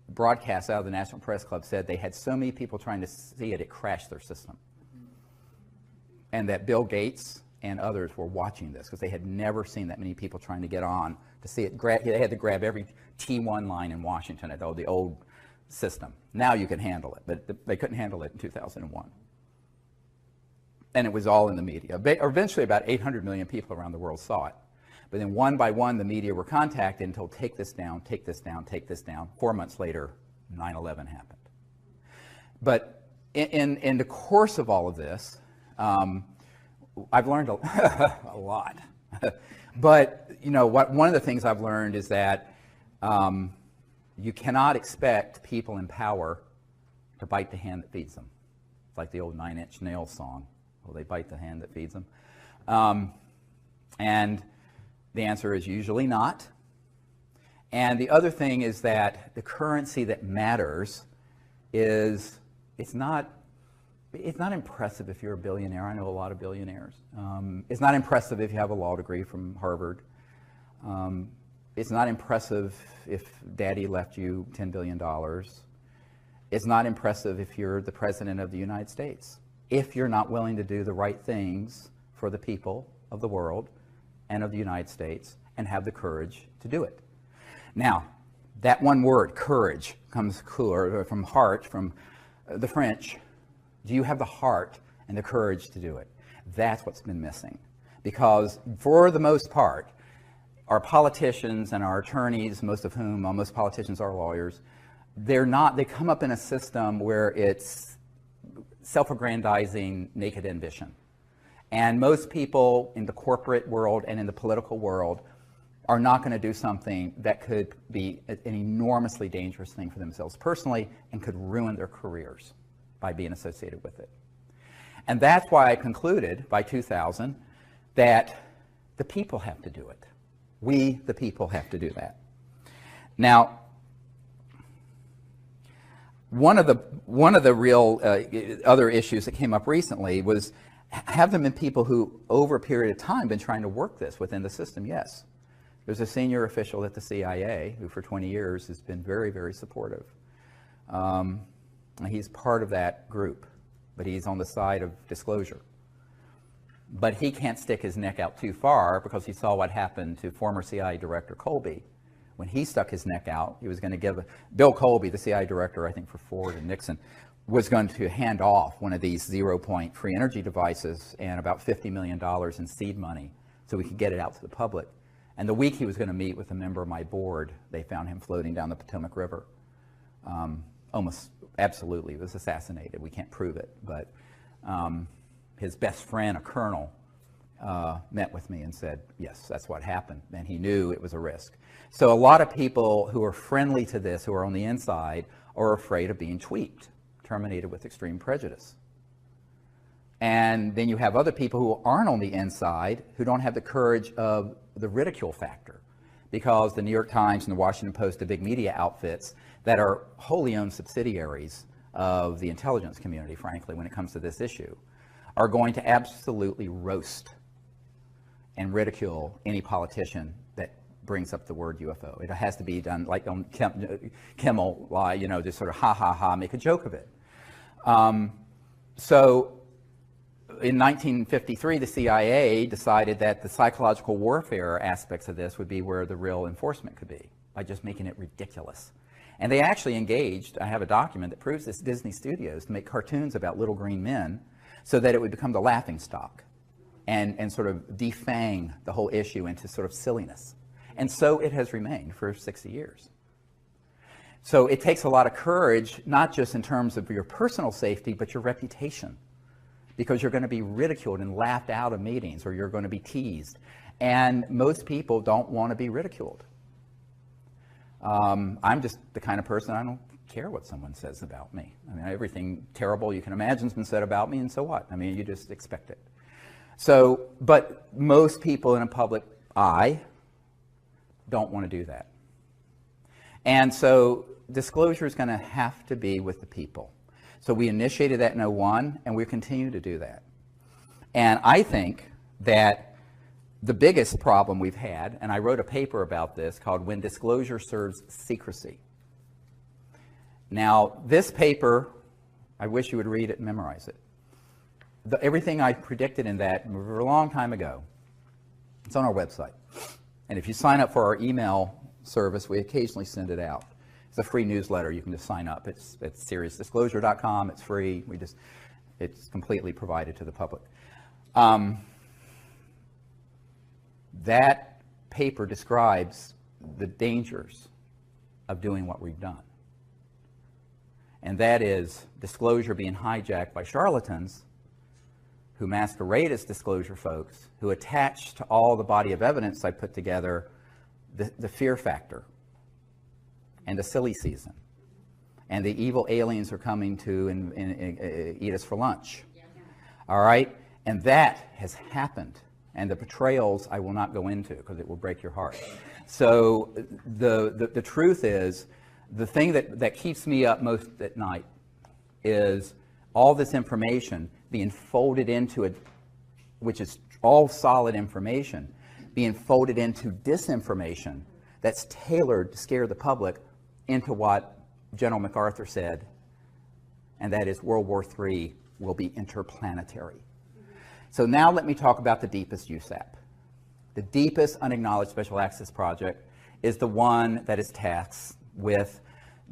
broadcasts out of the National Press Club said they had so many people trying to see it, it crashed their system. And that Bill Gates and others were watching this because they had never seen that many people trying to get on to see it. They had to grab every T1 line in Washington at the old system. Now you can handle it, but they couldn't handle it in 2001. And it was all in the media. Eventually about 800 million people around the world saw it. But then one by one, the media were contacted and told, take this down, take this down, take this down. 4 months later, 9/11 happened. But in the course of all of this, I've learned a lot. But, one of the things I've learned is that you cannot expect people in power to bite the hand that feeds them. It's like the old 9 Inch Nails song. Will they bite the hand that feeds them? And the answer is usually not. And the other thing is that the currency that matters is, it's not impressive if you're a billionaire. I know a lot of billionaires. It's not impressive if you have a law degree from Harvard. It's not impressive if daddy left you $10 billion. It's not impressive if you're the president of the United States, if you're not willing to do the right things for the people of the world and of the United States and have the courage to do it. Now, that one word, courage, comes from heart, from the French. Do you have the heart and the courage to do it? That's what's been missing. Because for the most part, our politicians and our attorneys, most politicians are lawyers, they come up in a system where it's self-aggrandizing, naked ambition. And most people in the corporate world and in the political world are not going to do something that could be an enormously dangerous thing for themselves personally and could ruin their careers by being associated with it. And that's why I concluded by 2000 that the people have to do it. We, the people, have to do that. Now, one of the real other issues that came up recently was, have there been people who, over a period of time, been trying to work this within the system? Yes. There's a senior official at the CIA who, for 20 years, has been very, very supportive. He's part of that group, but he's on the side of disclosure. But he can't stick his neck out too far because he saw what happened to former CIA Director Colby when he stuck his neck out, he was going to give Bill Colby, the CIA director, I think for Ford and Nixon, was going to hand off one of these 0-point free energy devices and about $50 million in seed money so we could get it out to the public. And the week he was going to meet with a member of my board, they found him floating down the Potomac River. Almost absolutely was assassinated. We can't prove it, but his best friend, a colonel, met with me and said, yes, that's what happened. And he knew it was a risk. So a lot of people who are friendly to this, who are on the inside, are afraid of being tweaked, terminated with extreme prejudice. And then you have other people who aren't on the inside, who don't have the courage of the ridicule factor, because the New York Times and the Washington Post, the big media outfits that are wholly owned subsidiaries of the intelligence community, frankly, when it comes to this issue, are going to absolutely roast and ridicule any politician that brings up the word UFO. It has to be done like on Kimmel, you know, just sort of ha ha ha, make a joke of it. So in 1953, the CIA decided that the psychological warfare aspects of this would be where the real enforcement could be, by just making it ridiculous. And they actually engaged, I have a document that proves this, Disney Studios, to make cartoons about little green men so that it would become the laughing stock and sort of defang the whole issue into sort of silliness. And so it has remained for 60 years. So it takes a lot of courage, not just in terms of your personal safety, but your reputation, because you're going to be ridiculed and laughed out of meetings, or you're going to be teased. And most people don't want to be ridiculed. I'm just the kind of person, I don't care what someone says about me. I mean, everything terrible you can imagine has been said about me, and so what? I mean, you just expect it. So, but most people in a public eye don't want to do that. And so disclosure is going to have to be with the people. So we initiated that in 2001, and we continue to do that. And I think that the biggest problem we've had, and I wrote a paper about this called When Disclosure Serves Secrecy. Now, this paper, I wish you would read it and memorize it. Everything I predicted in that a long time ago, it's on our website. And if you sign up for our email service, we occasionally send it out. It's a free newsletter. You can just sign up. It's SiriusDisclosure.com. It's free. It's completely provided to the public. That paper describes the dangers of doing what we've done. And that is disclosure being hijacked by charlatans who masquerade as disclosure folks, who attach to all the body of evidence I put together the fear factor and the silly season and the evil aliens are coming to and eat us for lunch. All right? And that has happened. And the betrayals I will not go into because it will break your heart. So the truth is, the thing that keeps me up most at night is all this information being folded into it, which is all solid information, being folded into disinformation that's tailored to scare the public into what General MacArthur said, and that is World War III will be interplanetary. So now let me talk about the deepest USAP. The deepest unacknowledged special access project is the one that is tasked with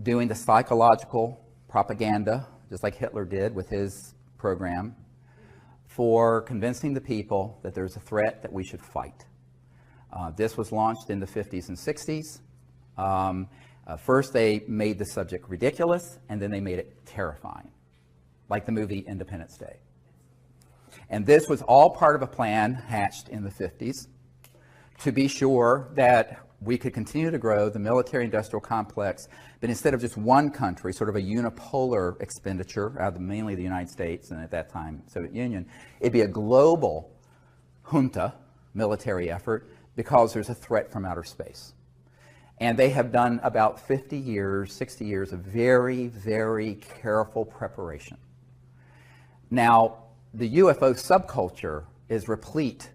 doing the psychological propaganda, just like Hitler did with his program, for convincing the people that there's a threat that we should fight. This was launched in the 50s and 60s. First they made the subject ridiculous, and then they made it terrifying, like the movie Independence Day. And this was all part of a plan hatched in the 50s to be sure that we could continue to grow the military-industrial complex, but instead of just one country, sort of a unipolar expenditure out of mainly the United States and at that time Soviet Union, it'd be a global junta military effort because there's a threat from outer space. And they have done about 50 years, 60 years of very, very careful preparation. Now, the UFO subculture is replete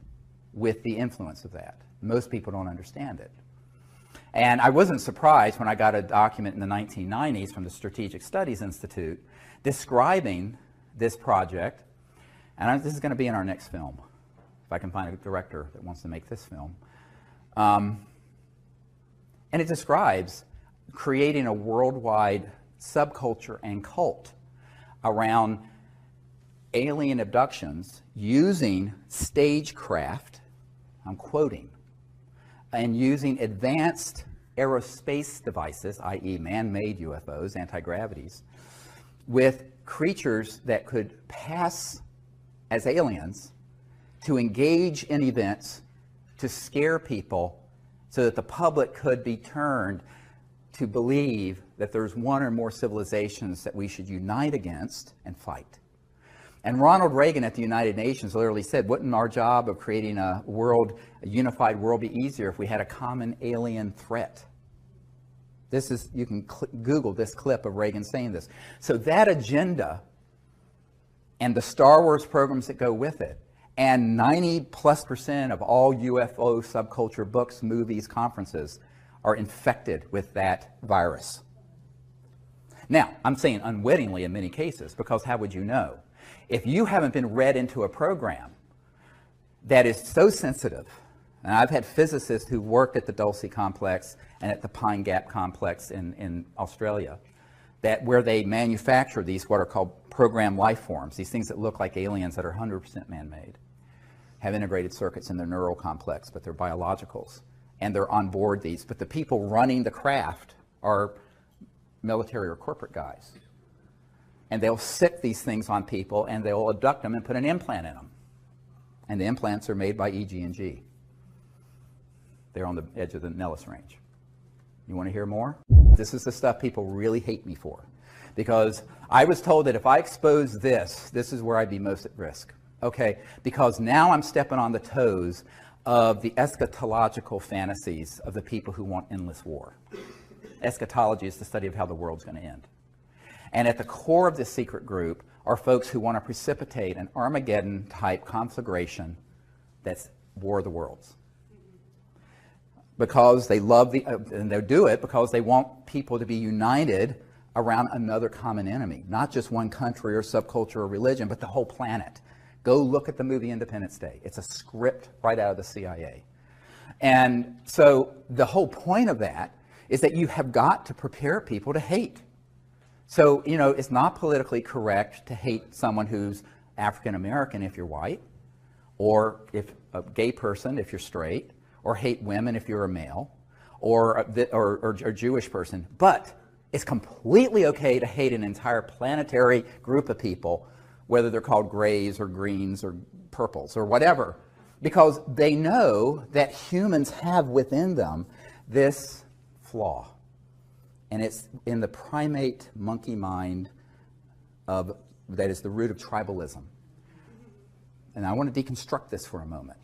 with the influence of that. Most people don't understand it. And I wasn't surprised when I got a document in the 1990s from the Strategic Studies Institute describing this project. And this is going to be in our next film, if I can find a director that wants to make this film. And And it describes creating a worldwide subculture and cult around alien abductions using stagecraft, I'm quoting, and using advanced aerospace devices, i.e. man-made UFOs, anti-gravities, with creatures that could pass as aliens to engage in events to scare people so that the public could be turned to believe that there's one or more civilizations that we should unite against and fight. And Ronald Reagan at the United Nations literally said, wouldn't our job of creating a unified world be easier if we had a common alien threat? This is, you can Google this clip of Reagan saying this. So that agenda and the Star Wars programs that go with it, and 90+% of all UFO subculture books, movies, conferences are infected with that virus. Now, I'm saying unwittingly in many cases, because how would you know? If you haven't been read into a program that is so sensitive, and I've had physicists who worked at the Dulce complex and at the Pine Gap complex in Australia, that where they manufacture these what are called programmed life forms, these things that look like aliens that are 100% man-made, have integrated circuits in their neural complex, but they're biologicals, and they're on board these. But the people running the craft are military or corporate guys. And they'll sick these things on people, and they'll abduct them and put an implant in them. And the implants are made by EG&G. They're on the edge of the Nellis Range. You want to hear more? This is the stuff people really hate me for. Because I was told that if I expose this, this is where I'd be most at risk. Okay, because now I'm stepping on the toes of the eschatological fantasies of the people who want endless war. Eschatology is the study of how the world's going to end. And at the core of this secret group are folks who want to precipitate an Armageddon-type conflagration that's War of the Worlds. Because they love and they'll do it because they want people to be united around another common enemy. Not just one country or subculture or religion, but the whole planet. Go look at the movie Independence Day. It's a script right out of the CIA. And so the whole point of that is that you have got to prepare people to hate. So, you know, it's not politically correct to hate someone who's African American if you're white, or if a gay person if you're straight, or hate women if you're a male, or a Jewish person. But it's completely okay to hate an entire planetary group of people, whether they're called grays or greens or purples or whatever, because they know that humans have within them this flaw. And it's in the primate monkey mind that is the root of tribalism. And I want to deconstruct this for a moment.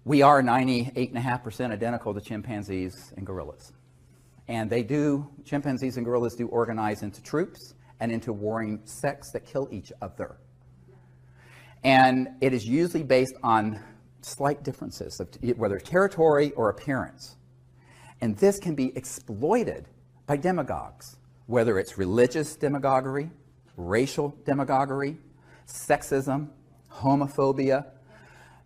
We are 98.5% identical to chimpanzees and gorillas. And chimpanzees and gorillas do organize into troops and into warring sects that kill each other. And it is usually based on slight differences, of whether territory or appearance. And this can be exploited by demagogues, whether it's religious demagoguery, racial demagoguery, sexism, homophobia.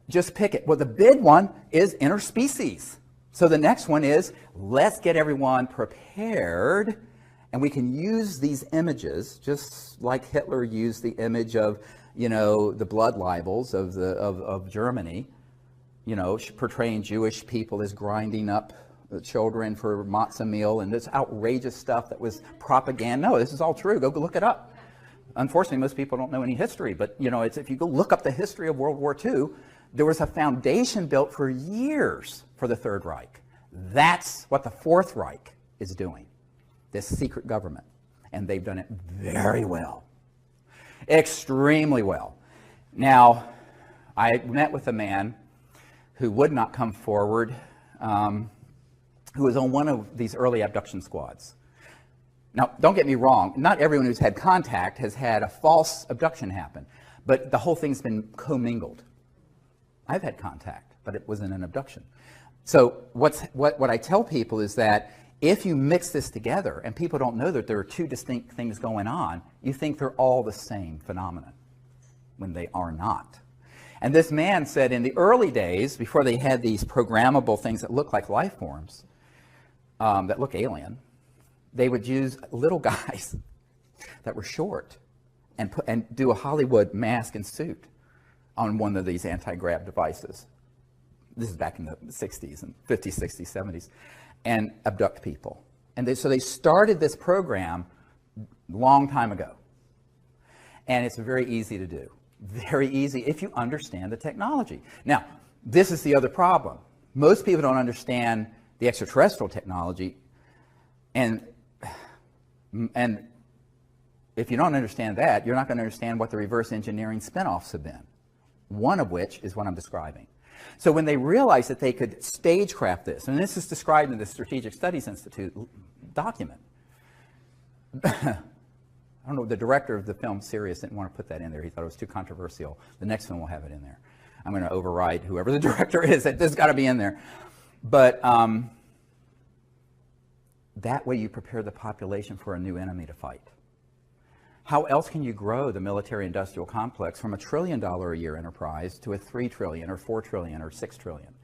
Just pick it. Well, the big one is interspecies. So the next one is, let's get everyone prepared, and we can use these images, just like Hitler used the image of, you know, the blood libels of Germany, you know, portraying Jewish people as grinding up children for matzah meal, and this outrageous stuff that was propaganda. No, this is all true. Go look it up. Unfortunately, most people don't know any history, but you know, if you go look up the history of World War II, there was a foundation built for years for the Third Reich. That's what the Fourth Reich is doing, this secret government, and they've done it very well, extremely well. Now, I met with a man who would not come forward, who was on one of these early abduction squads. Now, don't get me wrong, not everyone who's had contact has had a false abduction happen, but the whole thing's been commingled. I've had contact, but it wasn't an abduction. So what I tell people is that if you mix this together and people don't know that there are two distinct things going on, you think they're all the same phenomenon when they are not. And this man said in the early days, before they had these programmable things that look like life forms, that look alien, they would use little guys that were short and do a Hollywood mask and suit on one of these anti-grav devices. This is back in the 60s and 50s, 60s, 70s, and abduct people. And so they started this program a long time ago. And it's very easy to do. Very easy if you understand the technology. Now, this is the other problem. Most people don't understand the extraterrestrial technology, and if you don't understand that, you're not going to understand what the reverse engineering spinoffs have been, one of which is what I'm describing. So when they realized that they could stagecraft this, and this is described in the Strategic Studies Institute document. I don't know, the director of the film Sirius didn't want to put that in there. He thought it was too controversial. The next film will have it in there. I'm going to override whoever the director is. That this has got to be in there. But that way you prepare the population for a new enemy to fight. How else can you grow the military-industrial complex from $1 trillion a year enterprise to a $3 trillion or $4 trillion or $6 trillion?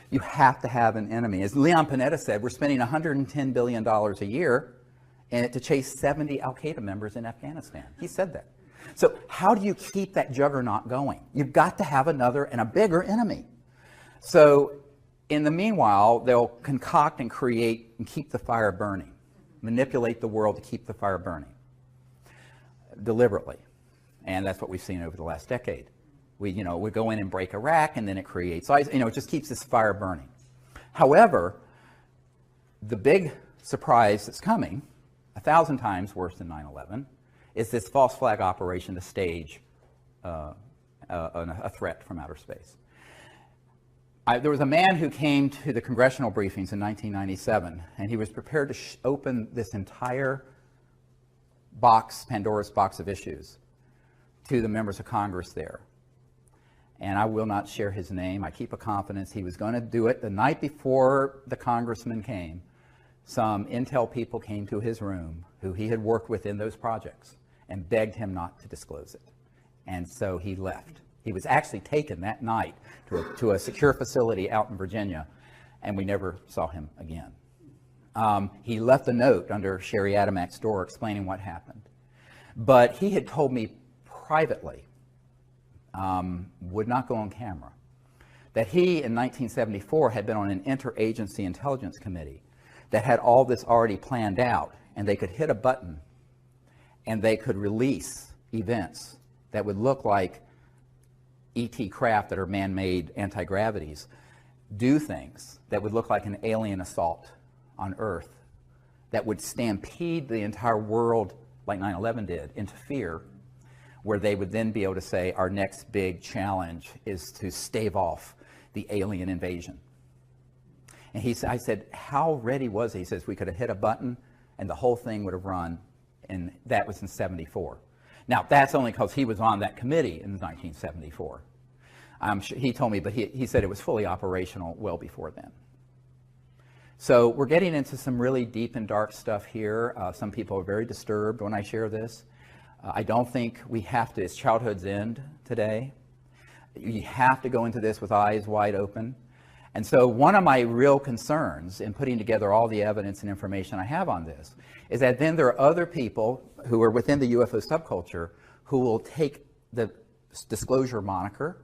You have to have an enemy. As Leon Panetta said, we're spending $110 billion a year to chase 70 al-Qaeda members in Afghanistan. He said that. So how do you keep that juggernaut going? You've got to have another and a bigger enemy. So in the meanwhile, they'll concoct and create and keep the fire burning, manipulate the world to keep the fire burning deliberately. And that's what we've seen over the last decade. We go in and break Iraq, and then it creates, it just keeps this fire burning. However, the big surprise that's coming, 1,000 times worse than 9/11, is this false flag operation to stage a threat from outer space. There was a man who came to the congressional briefings in 1997, and he was prepared to open this entire box, Pandora's box of issues, to the members of Congress there. And I will not share his name. I keep a confidence. He was going to do it the night before the congressman came. Some intel people came to his room who he had worked with in those projects and begged him not to disclose it. And so he left. He was actually taken that night to a secure facility out in Virginia, and we never saw him again. He left a note under Sherry Adamak's door explaining what happened. But he had told me privately, would not go on camera, that he in 1974 had been on an interagency intelligence committee that had all this already planned out, and they could hit a button and they could release events that would look like ET craft that are man-made anti-gravities, do things that would look like an alien assault on Earth that would stampede the entire world like 9/11 did into fear, where they would then be able to say our next big challenge is to stave off the alien invasion. And I said, how ready was he? He says, we could have hit a button and the whole thing would have run, and that was in 74. Now, that's only because he was on that committee in 1974. He told me, but he said it was fully operational well before then. So we're getting into some really deep and dark stuff here. Some people are very disturbed when I share this. I don't think we have to, it's childhood's end today. You have to go into this with eyes wide open. And so one of my real concerns in putting together all the evidence and information I have on this is that then there are other people who are within the UFO subculture who will take the disclosure moniker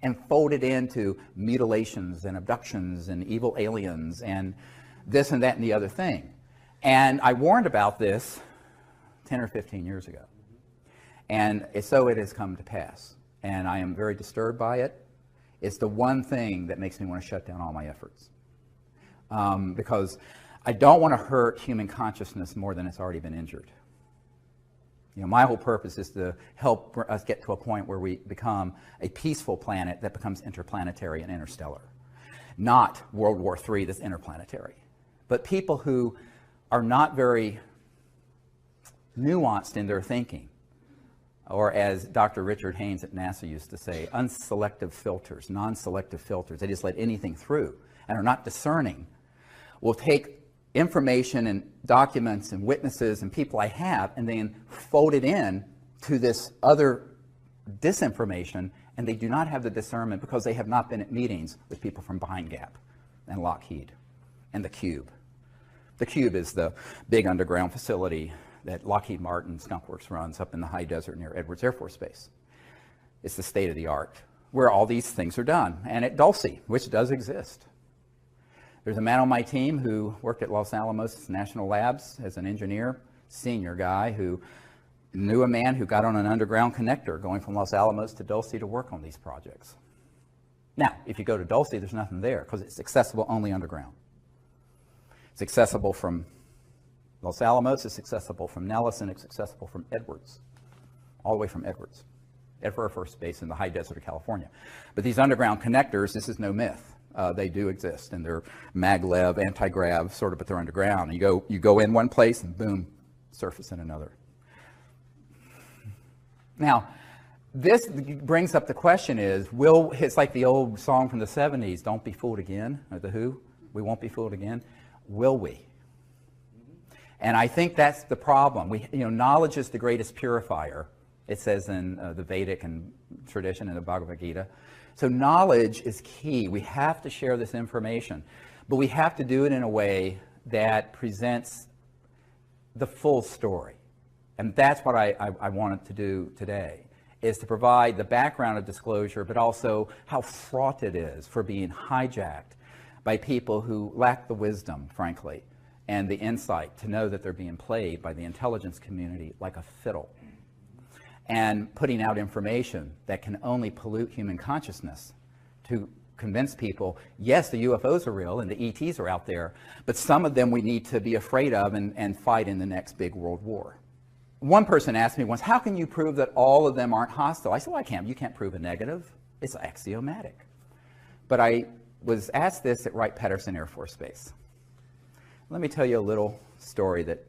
and fold it into mutilations and abductions and evil aliens and this and that and the other thing. And I warned about this 10 or 15 years ago. And so it has come to pass. And I am very disturbed by it. It's the one thing that makes me want to shut down all my efforts. Because I don't want to hurt human consciousness more than it's already been injured. You know, my whole purpose is to help us get to a point where we become a peaceful planet that becomes interplanetary and interstellar. Not World War III that's interplanetary. But people who are not very nuanced in their thinking, or as Dr. Richard Haynes at NASA used to say, unselective filters, non-selective filters. They just let anything through and are not discerning. Will take information and documents and witnesses and people I have and then fold it in to this other disinformation, and they do not have the discernment because they have not been at meetings with people from Behind Gap and Lockheed and theCUBE. The Cube is the big underground facility that Lockheed Martin Skunk Works runs up in the high desert near Edwards Air Force Base. It's the state of the art, where all these things are done. And at Dulce, which does exist. There's a man on my team who worked at Los Alamos National Labs as an engineer, senior guy, who knew a man who got on an underground connector going from Los Alamos to Dulce to work on these projects. Now, if you go to Dulce, there's nothing there because it's accessible only underground. It's accessible from Los Alamos, it's accessible from Nellis, and it's accessible from Edwards, all the way from Edwards, Air Force Base in the high desert of California. But these underground connectors, this is no myth. They do exist, and they're maglev, anti-grav, sort of, but they're underground. You go in one place, and boom, surface in another. Now, this brings up the question is, it's like the old song from the 70s, Don't Be Fooled Again, or The Who, We Won't Be Fooled Again. Will we? And I think that's the problem. Knowledge is the greatest purifier. It says in the Vedic and tradition in the Bhagavad Gita. So knowledge is key. We have to share this information, but we have to do it in a way that presents the full story. And that's what I wanted to do today, is to provide the background of disclosure, but also how fraught it is for being hijacked by people who lack the wisdom, frankly, and the insight to know that they're being played by the intelligence community like a fiddle, and putting out information that can only pollute human consciousness to convince people, yes, the UFOs are real and the ETs are out there, but some of them we need to be afraid of and fight in the next big world war. One person asked me once, how can you prove that all of them aren't hostile? I said, well, you can't prove a negative. It's axiomatic. But I was asked this at Wright-Patterson Air Force Base. Let me tell you a little story that's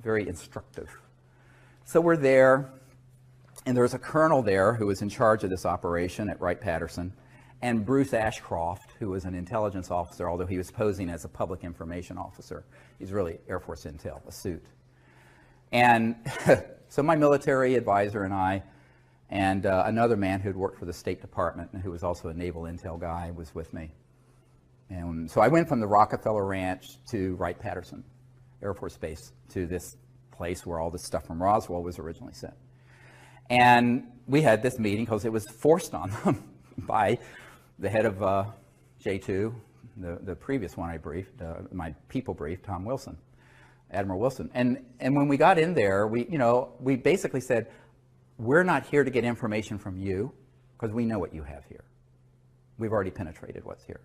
very instructive. So we're there, and there was a colonel there who was in charge of this operation at Wright-Patterson, and Bruce Ashcroft, who was an intelligence officer, although he was posing as a public information officer. He's really Air Force Intel, a suit. And so my military advisor and I, and another man who had worked for the State Department and who was also a naval intel guy, was with me. And so I went from the Rockefeller Ranch to Wright-Patterson Air Force Base, to this place where all this stuff from Roswell was originally sent. And we had this meeting because it was forced on them by the head of J2, the previous one I briefed, my people briefed, Tom Wilson, Admiral Wilson. And when we got in there, we basically said, we're not here to get information from you because we know what you have here. We've already penetrated what's here.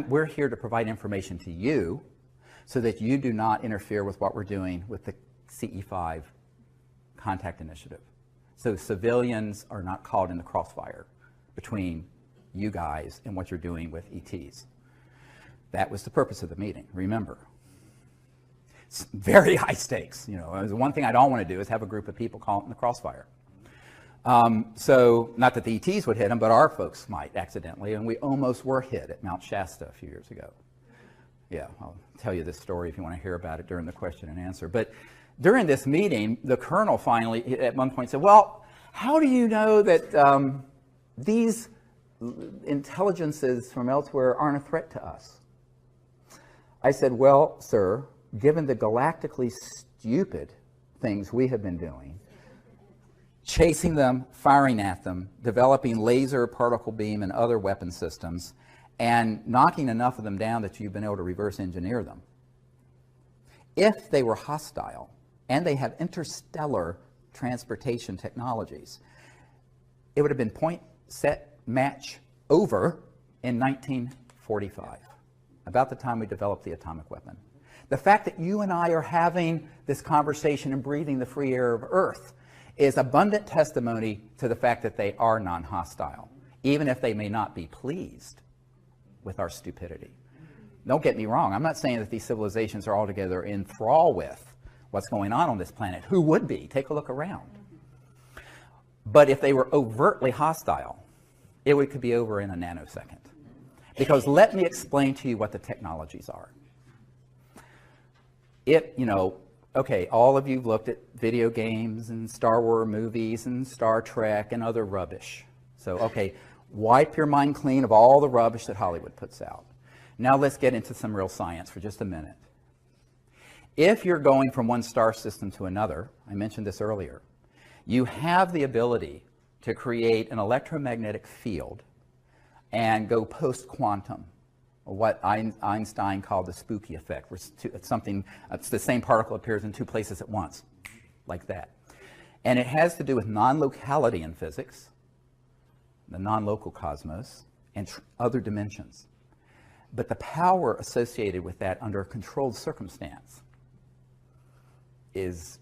We're here to provide information to you so that you do not interfere with what we're doing with the CE5 contact initiative. So civilians are not caught in the crossfire between you guys and what you're doing with ETs. That was the purpose of the meeting, remember. It's very high stakes. The one thing I don't want to do is have a group of people caught in the crossfire. So not that the ETs would hit them, but our folks might accidentally, and we almost were hit at Mount Shasta a few years ago. Yeah, I'll tell you this story if you want to hear about it during the question and answer. But during this meeting, the colonel finally, at one point, said, well, how do you know that these intelligences from elsewhere aren't a threat to us? I said, well, sir, given the galactically stupid things we have been doing, chasing them, firing at them, developing laser, particle beam, and other weapon systems, and knocking enough of them down that you've been able to reverse engineer them. If they were hostile, and they have interstellar transportation technologies, it would have been point, set, match, over in 1945, about the time we developed the atomic weapon. The fact that you and I are having this conversation and breathing the free air of Earth is abundant testimony to the fact that they are non-hostile, even if they may not be pleased with our stupidity. Don't get me wrong, I'm not saying that these civilizations are altogether in thrall with what's going on this planet. Who would be? Take a look around. But if they were overtly hostile, it could be over in a nanosecond. Because let me explain to you what the technologies are. Okay, all of you have looked at video games and Star Wars movies and Star Trek and other rubbish. So, okay, wipe your mind clean of all the rubbish that Hollywood puts out. Now let's get into some real science for just a minute. If you're going from one star system to another, I mentioned this earlier, you have the ability to create an electromagnetic field and go post-quantum, what Einstein called the spooky effect, where it's the same particle appears in two places at once, like that. And it has to do with non-locality in physics, the non-local cosmos, and other dimensions. But the power associated with that under a controlled circumstance is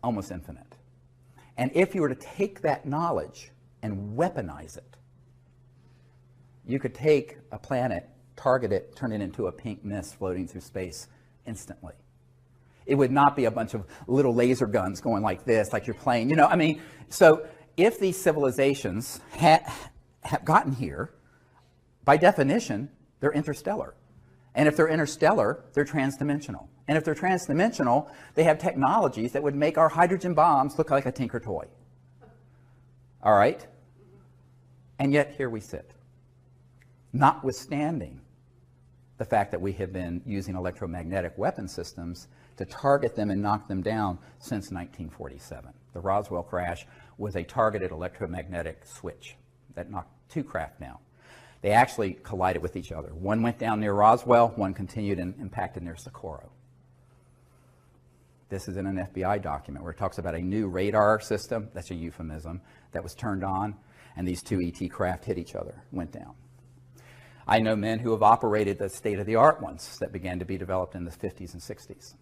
almost infinite. And if you were to take that knowledge and weaponize it, you could take a planet, target it, turn it into a pink mist floating through space instantly. It would not be a bunch of little laser guns going like this, like you're playing, you know, I mean, so if these civilizations have gotten here, by definition, they're interstellar. And if they're interstellar, they're transdimensional. And if they're transdimensional, they have technologies that would make our hydrogen bombs look like a Tinker toy. All right? And yet here we sit, notwithstanding the fact that we have been using electromagnetic weapon systems to target them and knock them down since 1947. The Roswell crash was a targeted electromagnetic switch that knocked two craft down. They actually collided with each other. One went down near Roswell, one continued and impacted near Socorro. This is in an FBI document where it talks about a new radar system, that's a euphemism, that was turned on, and these two ET craft hit each other, went down. I know men who have operated the state-of-the-art ones that began to be developed in the 50s and 60s.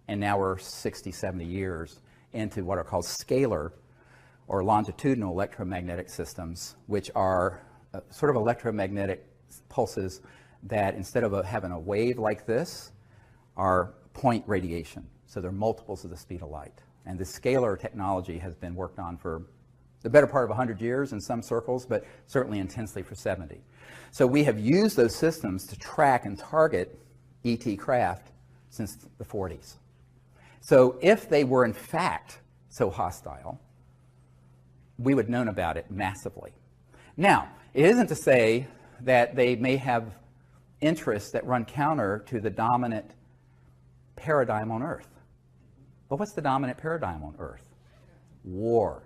And now we're 60, 70 years into what are called scalar or longitudinal electromagnetic systems, which are sort of electromagnetic pulses that instead of having a wave like this, are point radiation. So they're multiples of the speed of light. And this scalar technology has been worked on for the better part of 100 years in some circles, but certainly intensely for 70. So we have used those systems to track and target ET craft since the 40s. So if they were in fact so hostile, we would have known about it massively. Now, it isn't to say that they may have interests that run counter to the dominant paradigm on Earth. But what's the dominant paradigm on Earth? War.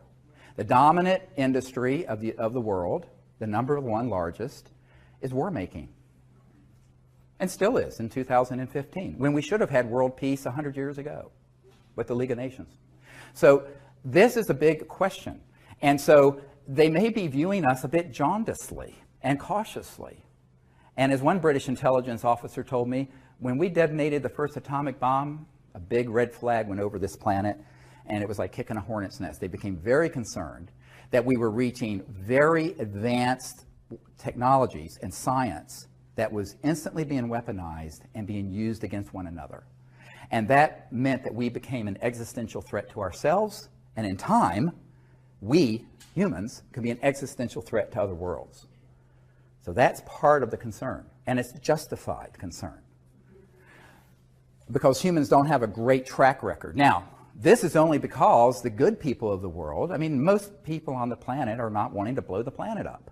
The dominant industry of the world, the number one largest, is war making. And still is in 2015, when we should have had world peace 100 years ago with the League of Nations. So this is a big question. And so they may be viewing us a bit jaundicely and cautiously. And as one British intelligence officer told me, when we detonated the first atomic bomb, a big red flag went over this planet, and it was like kicking a hornet's nest. They became very concerned that we were reaching very advanced technologies and science that was instantly being weaponized and being used against one another. And that meant that we became an existential threat to ourselves, and in time, we, humans, could be an existential threat to other worlds. So that's part of the concern, and it's justified concern, because humans don't have a great track record. Now, this is only because the good people of the world, I mean, most people on the planet are not wanting to blow the planet up.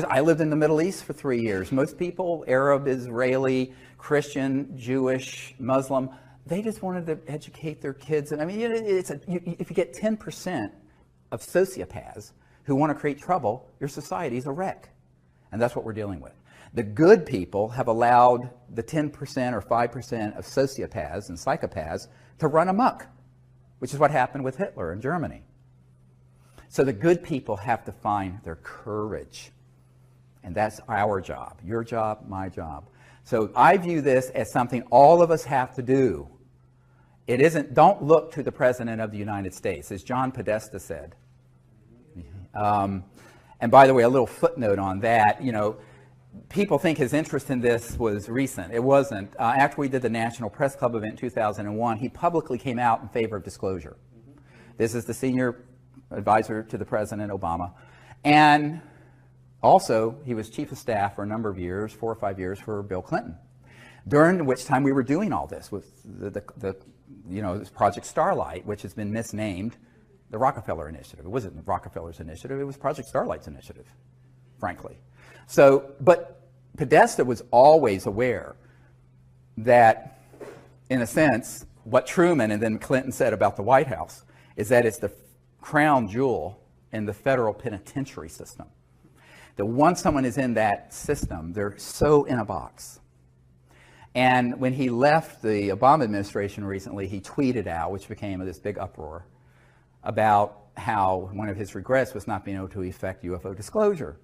I lived in the Middle East for 3 years. Most people, Arab, Israeli, Christian, Jewish, Muslim, they just wanted to educate their kids. And I mean, if you get 10% of sociopaths who want to create trouble, your society is a wreck. And that's what we're dealing with. The good people have allowed the 10% or 5% of sociopaths and psychopaths to run amok, which is what happened with Hitler in Germany. So the good people have to find their courage. And that's our job, your job, my job. So I view this as something all of us have to do. It isn't, don't look to the President of the United States, as John Podesta said. And by the way, a little footnote on that, you know, people think his interest in this was recent. It wasn't. After we did the National Press Club event in 2001, he publicly came out in favor of disclosure. This is the senior advisor to the President, Obama. And also, he was chief of staff for a number of years, 4 or 5 years, for Bill Clinton, during which time we were doing all this with this Project Starlight, which has been misnamed the Rockefeller Initiative. It wasn't Rockefeller's initiative, it was Project Starlight's initiative, frankly. So, but Podesta was always aware that, in a sense, what Truman and then Clinton said about the White House is that it's the crown jewel in the federal penitentiary system. That once someone is in that system, they're so in a box. And when he left the Obama administration recently, he tweeted out, which became this big uproar, about how one of his regrets was not being able to effect UFO disclosure.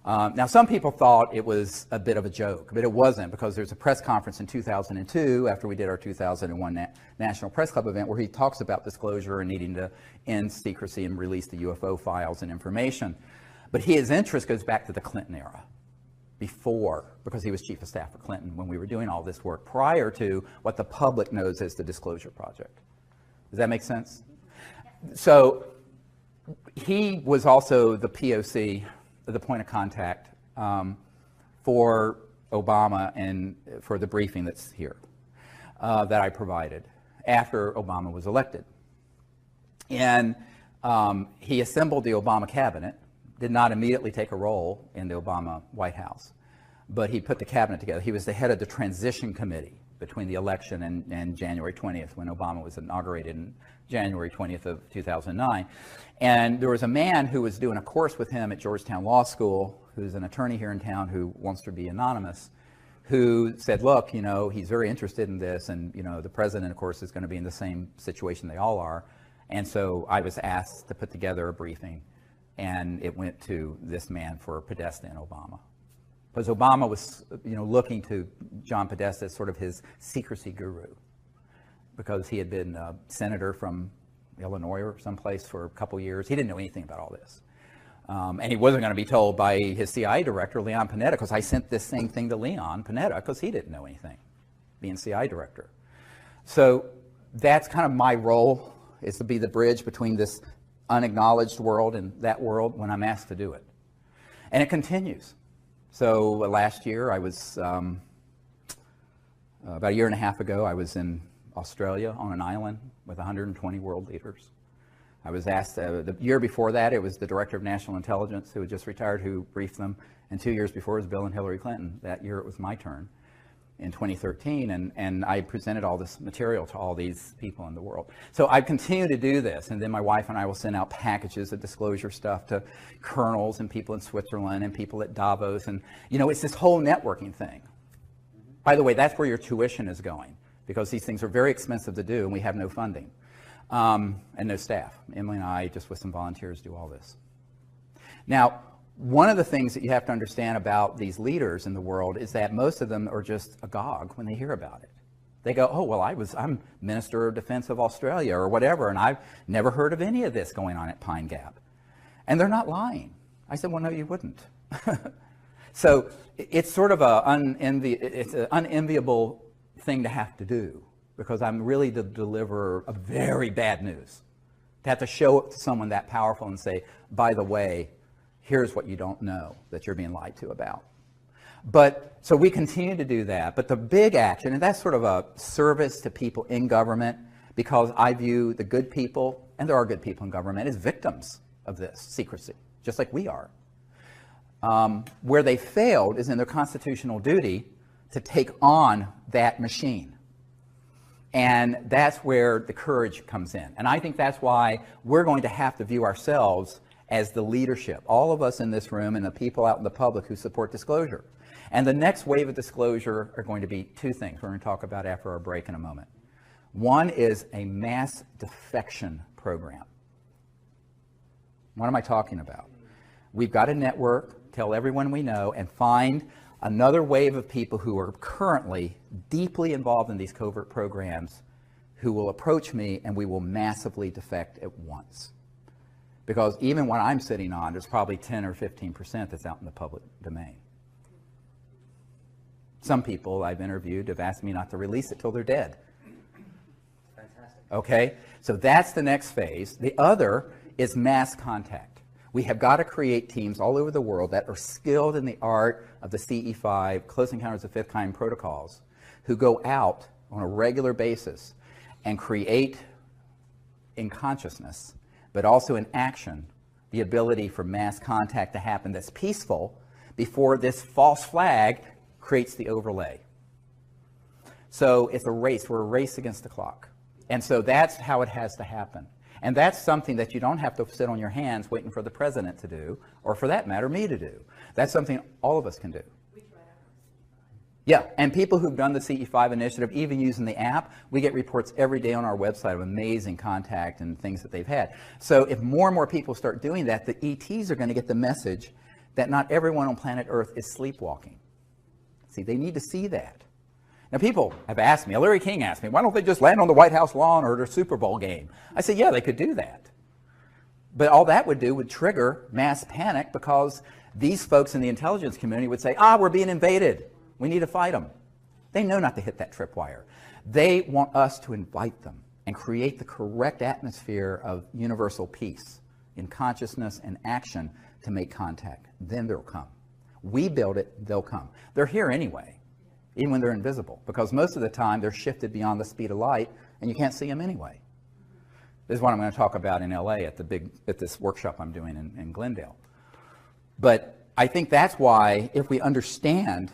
Now, some people thought it was a bit of a joke, but it wasn't, because there's a press conference in 2002 after we did our 2001 National Press Club event where he talks about disclosure and needing to end secrecy and release the UFO files and information. But his interest goes back to the Clinton era, before, because he was chief of staff for Clinton when we were doing all this work, prior to what the public knows as the Disclosure Project. Does that make sense? So he was also the POC, the point of contact for Obama and for the briefing that's here that I provided after Obama was elected. And he assembled the Obama cabinet, did not immediately take a role in the Obama White House, but he put the cabinet together. He was the head of the transition committee between the election and January 20th, when Obama was inaugurated in January 20th of 2009. And there was a man who was doing a course with him at Georgetown Law School, who's an attorney here in town who wants to be anonymous, who said, look, you know, he's very interested in this, and, you know, the president, of course, is going to be in the same situation they all are. And so I was asked to put together a briefing, and it went to this man for Podesta and Obama. Because Obama was, you know, looking to John Podesta as sort of his secrecy guru, because he had been a senator from Illinois or someplace for a couple years. He didn't know anything about all this. And he wasn't going to be told by his CIA director, Leon Panetta, because I sent this same thing to Leon Panetta, because he didn't know anything, being CIA director. So that's kind of my role, is to be the bridge between this unacknowledged world and that world when I'm asked to do it. And it continues. So last year, I was, about a year and a half ago, I was in Australia on an island with 120 world leaders. I was asked, the year before that, it was the Director of National Intelligence, who had just retired, who briefed them. And 2 years before, it was Bill and Hillary Clinton. That year, it was my turn in 2013, and I presented all this material to all these people in the world. So I continue to do this, and then my wife and I will send out packages of disclosure stuff to colonels and people in Switzerland and people at Davos, and, you know, it's this whole networking thing. By the way, that's where your tuition is going, because these things are very expensive to do, and we have no funding and no staff. Emily and I, just with some volunteers, do all this. Now, one of the things that you have to understand about these leaders in the world is that most of them are just agog when they hear about it. They go, oh, well, I'm Minister of Defense of Australia or whatever, and I've never heard of any of this going on at Pine Gap. And they're not lying. I said, well, no, you wouldn't. So it's sort of an unenviable thing to have to do, because I'm really the deliverer of very bad news. To have to show it to someone that powerful and say, by the way, here's what you don't know that you're being lied to about. But so we continue to do that. But the big action, and that's sort of a service to people in government, because I view the good people, and there are good people in government, as victims of this secrecy, just like we are. Where they failed is in their constitutional duty to take on that machine. And that's where the courage comes in. And I think that's why we're going to have to view ourselves as the leadership, all of us in this room and the people out in the public who support disclosure. And the next wave of disclosure are going to be two things we're going to talk about after our break in a moment. One is a mass defection program. What am I talking about? We've got to network, tell everyone we know, and find another wave of people who are currently deeply involved in these covert programs who will approach me, and we will massively defect at once. Because even when I'm sitting on, there's probably 10 or 15% that's out in the public domain. Some people I've interviewed have asked me not to release it till they're dead. Fantastic. Okay, so that's the next phase. The other is mass contact. We have got to create teams all over the world that are skilled in the art of the CE5, Close Encounters of Fifth Kind protocols, who go out on a regular basis and create in consciousness, but also in action, the ability for mass contact to happen that's peaceful before this false flag creates the overlay. So it's a race. We're a race against the clock. And so that's how it has to happen. And that's something that you don't have to sit on your hands waiting for the president to do, or for that matter, me to do. That's something all of us can do. Yeah, and people who've done the CE5 initiative, even using the app, we get reports every day on our website of amazing contact and things that they've had. So if more and more people start doing that, the ETs are going to get the message that not everyone on planet Earth is sleepwalking. See, they need to see that. Now, people have asked me, Larry King asked me, why don't they just land on the White House lawn or at a Super Bowl game? I said, yeah, they could do that. But all that would do would trigger mass panic, because these folks in the intelligence community would say, we're being invaded. We need to fight them. They know not to hit that tripwire. They want us to invite them and create the correct atmosphere of universal peace in consciousness and action to make contact. Then they'll come. We build it, they'll come. They're here anyway, even when they're invisible, because most of the time they're shifted beyond the speed of light and you can't see them anyway. This is what I'm going to talk about in LA at this workshop I'm doing in Glendale. But I think that's why, if we understand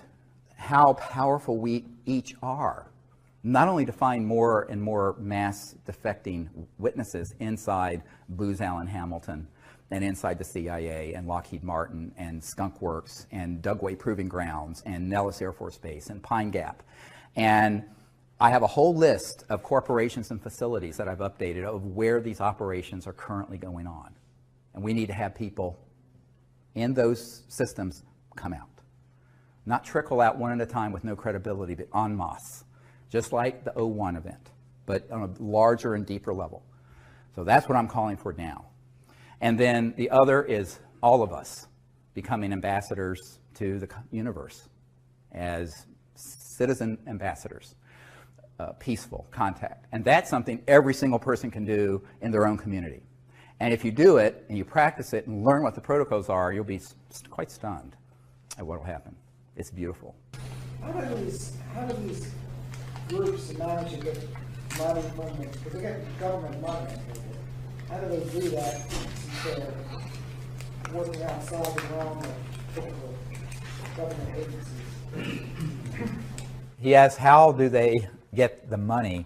how powerful we each are, not only to find more and more mass defecting witnesses inside Booz Allen Hamilton and inside the CIA and Lockheed Martin and Skunk Works and Dugway Proving Grounds and Nellis Air Force Base and Pine Gap. And I have a whole list of corporations and facilities that I've updated of where these operations are currently going on. And we need to have people in those systems come out. Not trickle out one at a time with no credibility, but en masse, just like the 01 event, but on a larger and deeper level. So that's what I'm calling for now. And then the other is all of us becoming ambassadors to the universe as citizen ambassadors, peaceful contact. And that's something every single person can do in their own community. And if you do it and you practice it and learn what the protocols are, you'll be quite stunned at what will happen. It's beautiful. How do these groups manage to get money from the, because they get government money, how do they do that since they're working outside the realm of typical government agencies? He asks, how do they get the money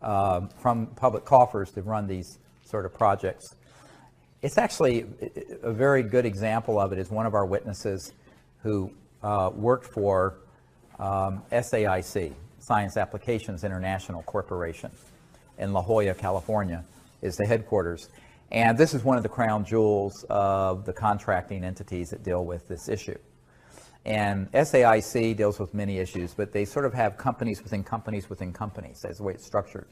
from public coffers to run these sort of projects? It's actually a very good example of it is one of our witnesses who worked for SAIC, Science Applications International Corporation, in La Jolla, California, is the headquarters. And this is one of the crown jewels of the contracting entities that deal with this issue. And SAIC deals with many issues, but they sort of have companies within companies within companies. That's the way it's structured.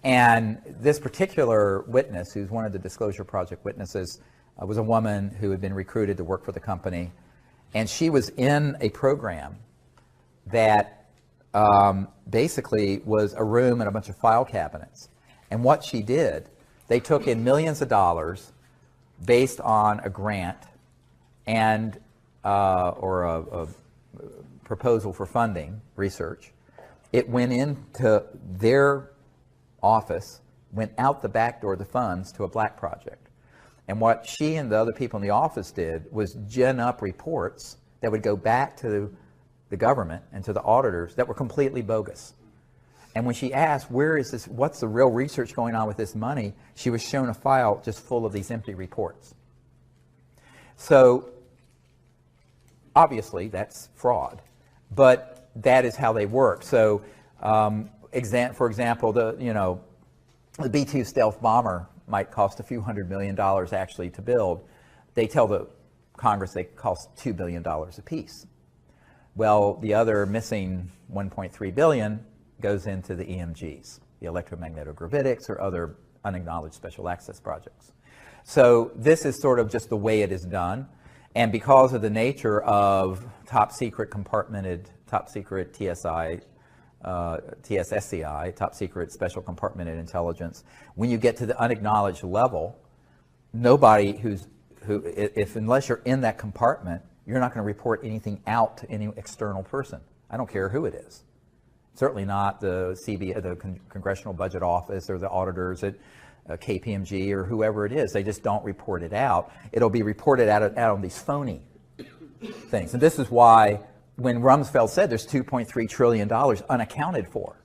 And this particular witness, who's one of the Disclosure Project witnesses, was a woman who had been recruited to work for the company. And she was in a program that basically was a room and a bunch of file cabinets. And what she did, they took in millions of dollars based on a grant and or a proposal for funding research. It went into their office, went out the back door of the funds to a black project. And what she and the other people in the office did was gin up reports that would go back to the government and to the auditors that were completely bogus. And when she asked, where is this, what's the real research going on with this money, she was shown a file just full of these empty reports. So obviously that's fraud, but that is how they work. So for example, the B-2 stealth bomber might cost a few $100 million actually to build. They tell the Congress they cost $2 billion a piece. Well, the other missing $1.3 billion goes into the EMGs, the electromagnetogravitics or other unacknowledged special access projects. So this is sort of just the way it is done. And because of the nature of top secret compartmented, top secret TSSCI, top secret special compartmented intelligence, when you get to the unacknowledged level, nobody unless you're in that compartment, you're not going to report anything out to any external person. I don't care who it is. Certainly not the Congressional Budget Office or the auditors at KPMG or whoever it is. They just don't report it out. It'll be reported out on these phony things. And this is why when Rumsfeld said there's $2.3 trillion unaccounted for.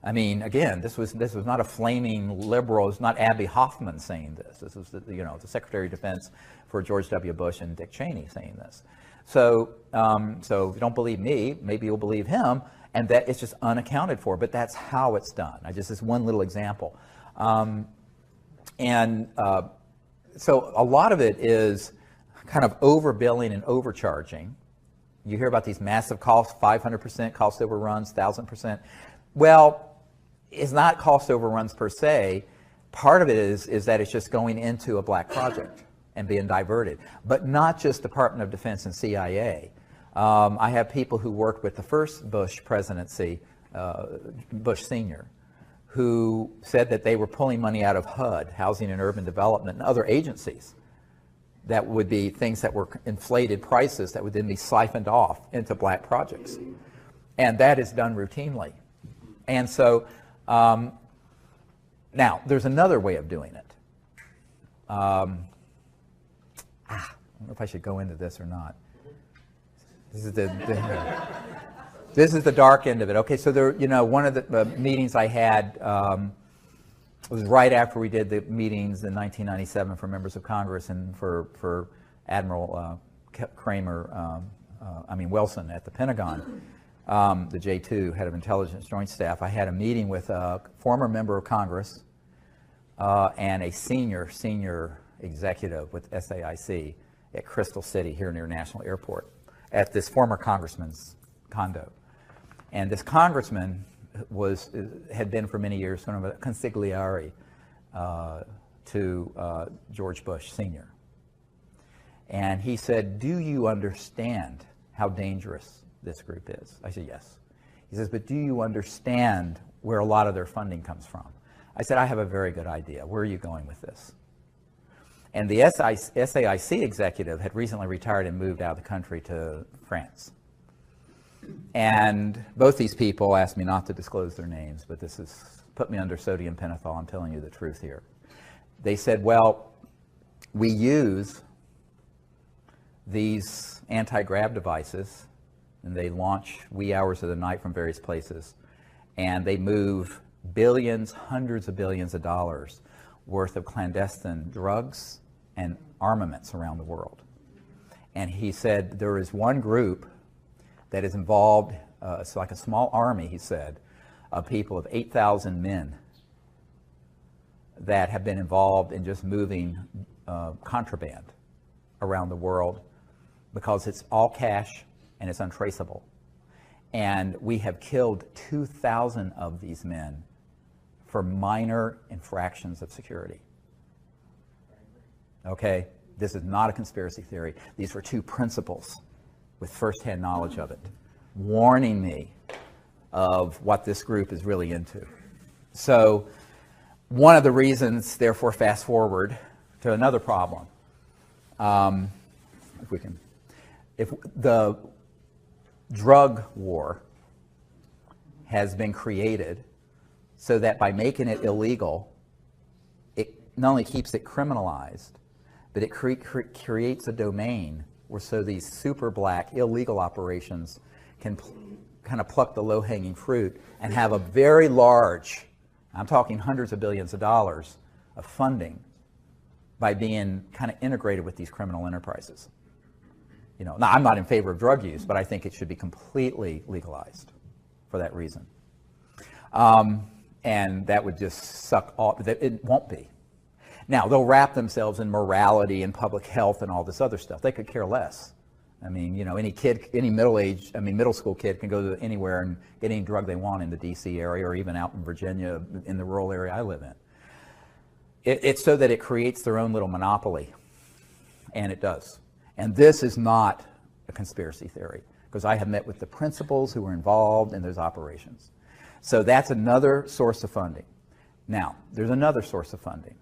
I mean, again, this was not a flaming liberal. It's not Abby Hoffman saying this. This was the Secretary of Defense for George W. Bush and Dick Cheney saying this. So if you don't believe me, maybe you'll believe him, and that it's just unaccounted for. But that's how it's done. This one little example, so a lot of it is kind of overbilling and overcharging. You hear about these massive costs, 500% cost overruns, 1,000%. Well, it's not cost overruns per se. Part of it is that it's just going into a black project and being diverted, but not just Department of Defense and CIA. I have people who worked with the first Bush presidency, Bush Sr., who said that they were pulling money out of HUD, Housing and Urban Development, and other agencies that would be things that were inflated prices that would then be siphoned off into black projects. And that is done routinely. And so, now, there's another way of doing it. I don't know if I should go into this or not. This is this is the dark end of it. Okay, so there, one of the meetings I had was right after we did the meetings in 1997 for members of Congress and for Admiral Wilson at the Pentagon. The J2, head of intelligence joint staff. I had a meeting with a former member of Congress and a senior executive with SAIC at Crystal City here near National Airport at this former congressman's condo. And this congressman had been for many years sort of a consigliere to George Bush Sr. And he said, "Do you understand how dangerous this group is?" I said, "Yes." He says, "But do you understand where a lot of their funding comes from?" I said, "I have a very good idea. Where are you going with this?" And the SAIC executive had recently retired and moved out of the country to France. And both these people asked me not to disclose their names, but this has put me under sodium pentothal. I'm telling you the truth here. They said, "Well, we use these anti-grav devices, and they launch wee hours of the night from various places, and they move billions, hundreds of billions of dollars worth of clandestine drugs and armaments around the world." And he said there is one group that is involved, it's like a small army, he said, of people of 8,000 men that have been involved in just moving contraband around the world because it's all cash and it's untraceable. And we have killed 2,000 of these men for minor infractions of security. Okay, this is not a conspiracy theory. These were two principals with firsthand knowledge of it, warning me of what this group is really into. So one of the reasons, therefore, fast forward to another problem. If the drug war has been created so that by making it illegal, it not only keeps it criminalized, but it creates a domain where so these super black illegal operations can kind of pluck the low-hanging fruit and have a very large, I'm talking hundreds of billions of dollars of funding by being kind of integrated with these criminal enterprises. Now I'm not in favor of drug use, but I think it should be completely legalized for that reason. And that would just suck all, it won't be. Now, they'll wrap themselves in morality and public health and all this other stuff. They could care less. I mean, any middle school kid can go to anywhere and get any drug they want in the DC area or even out in Virginia in the rural area I live in. It's so that it creates their own little monopoly, and it does. And this is not a conspiracy theory, because I have met with the principals who were involved in those operations. So that's another source of funding. Now, there's another source of funding.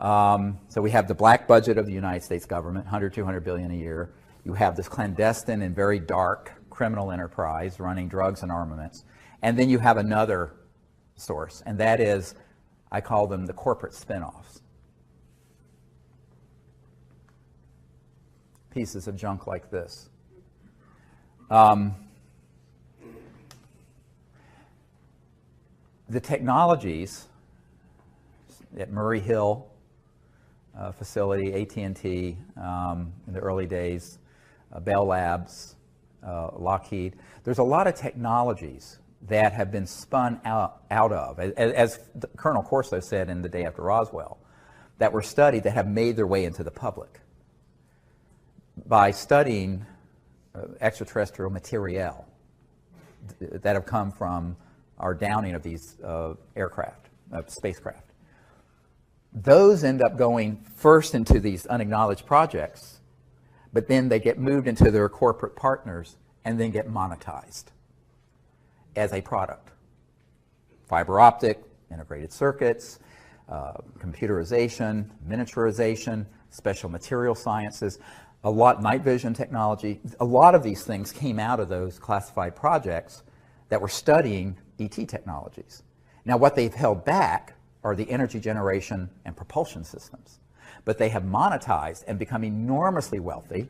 So we have the black budget of the United States government, 100, 200 billion a year. You have this clandestine and very dark criminal enterprise running drugs and armaments. And then you have another source, and that is, I call them the corporate spin-offs. Pieces of junk like this. The technologies at Murray Hill facility, AT&T in the early days, Bell Labs, Lockheed, there's a lot of technologies that have been spun out of, as Colonel Corso said in The Day After Roswell, that were studied that have made their way into the public by studying extraterrestrial materiel that have come from our downing of these spacecraft. Those end up going first into these unacknowledged projects, but then they get moved into their corporate partners and then get monetized as a product. Fiber optic, integrated circuits, computerization, miniaturization, special material sciences, a lot, night vision technology. A lot of these things came out of those classified projects that were studying ET technologies. Now, what they've held back are the energy generation and propulsion systems, but they have monetized and become enormously wealthy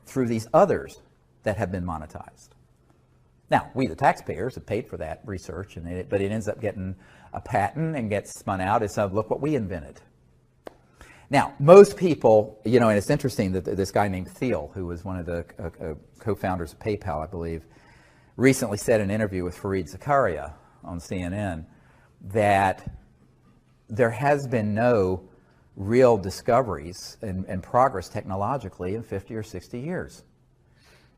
through these others that have been monetized. Now, we, the taxpayers, have paid for that research, but it ends up getting a patent and gets spun out as, look what we invented. Now, most people, you know, and it's interesting that this guy named Thiel, who was one of the co-founders of PayPal, I believe, recently said in an interview with Fareed Zakaria on CNN that there has been no real discoveries and progress technologically in 50 or 60 years.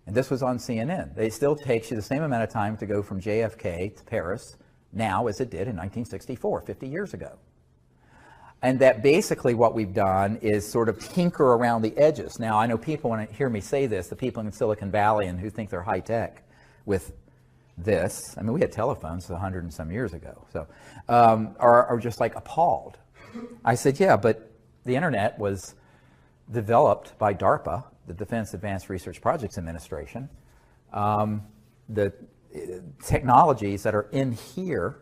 And this was on CNN. It still takes you the same amount of time to go from JFK to Paris now as it did in 1964, 50 years ago. And that basically what we've done is sort of tinker around the edges. Now, I know people, when they hear me say this, the people in Silicon Valley and who think they're high tech with this, I mean, we had telephones 100 and some years ago, so are just like appalled. I said, yeah, but the internet was developed by DARPA, the Defense Advanced Research Projects Administration. The technologies that are in here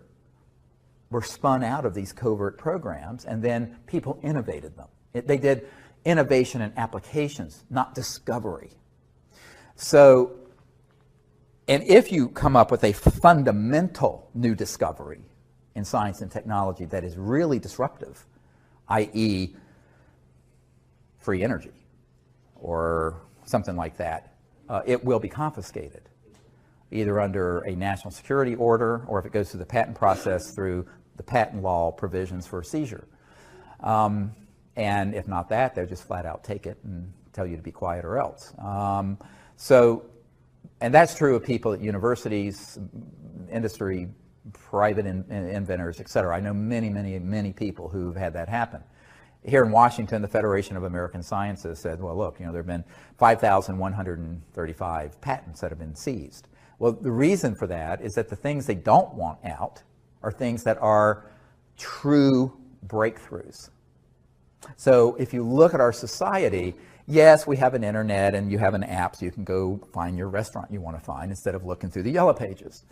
were spun out of these covert programs, and then people innovated them. They did innovation and applications, not discovery. So, and if you come up with a fundamental new discovery in science and technology that is really disruptive, i.e. free energy or something like that, it will be confiscated, either under a national security order or if it goes through the patent process through the patent law provisions for seizure. And if not that, they'll just flat out take it and tell you to be quiet or else. And that's true of people at universities, industry, private inventors, et cetera. I know many, many, many people who've had that happen. Here in Washington, the Federation of American Sciences said, well, look, you know, there have been 5,135 patents that have been seized. Well, the reason for that is that the things they don't want out are things that are true breakthroughs. So if you look at our society, yes, we have an internet and you have an app so you can go find your restaurant you want to find instead of looking through the yellow pages.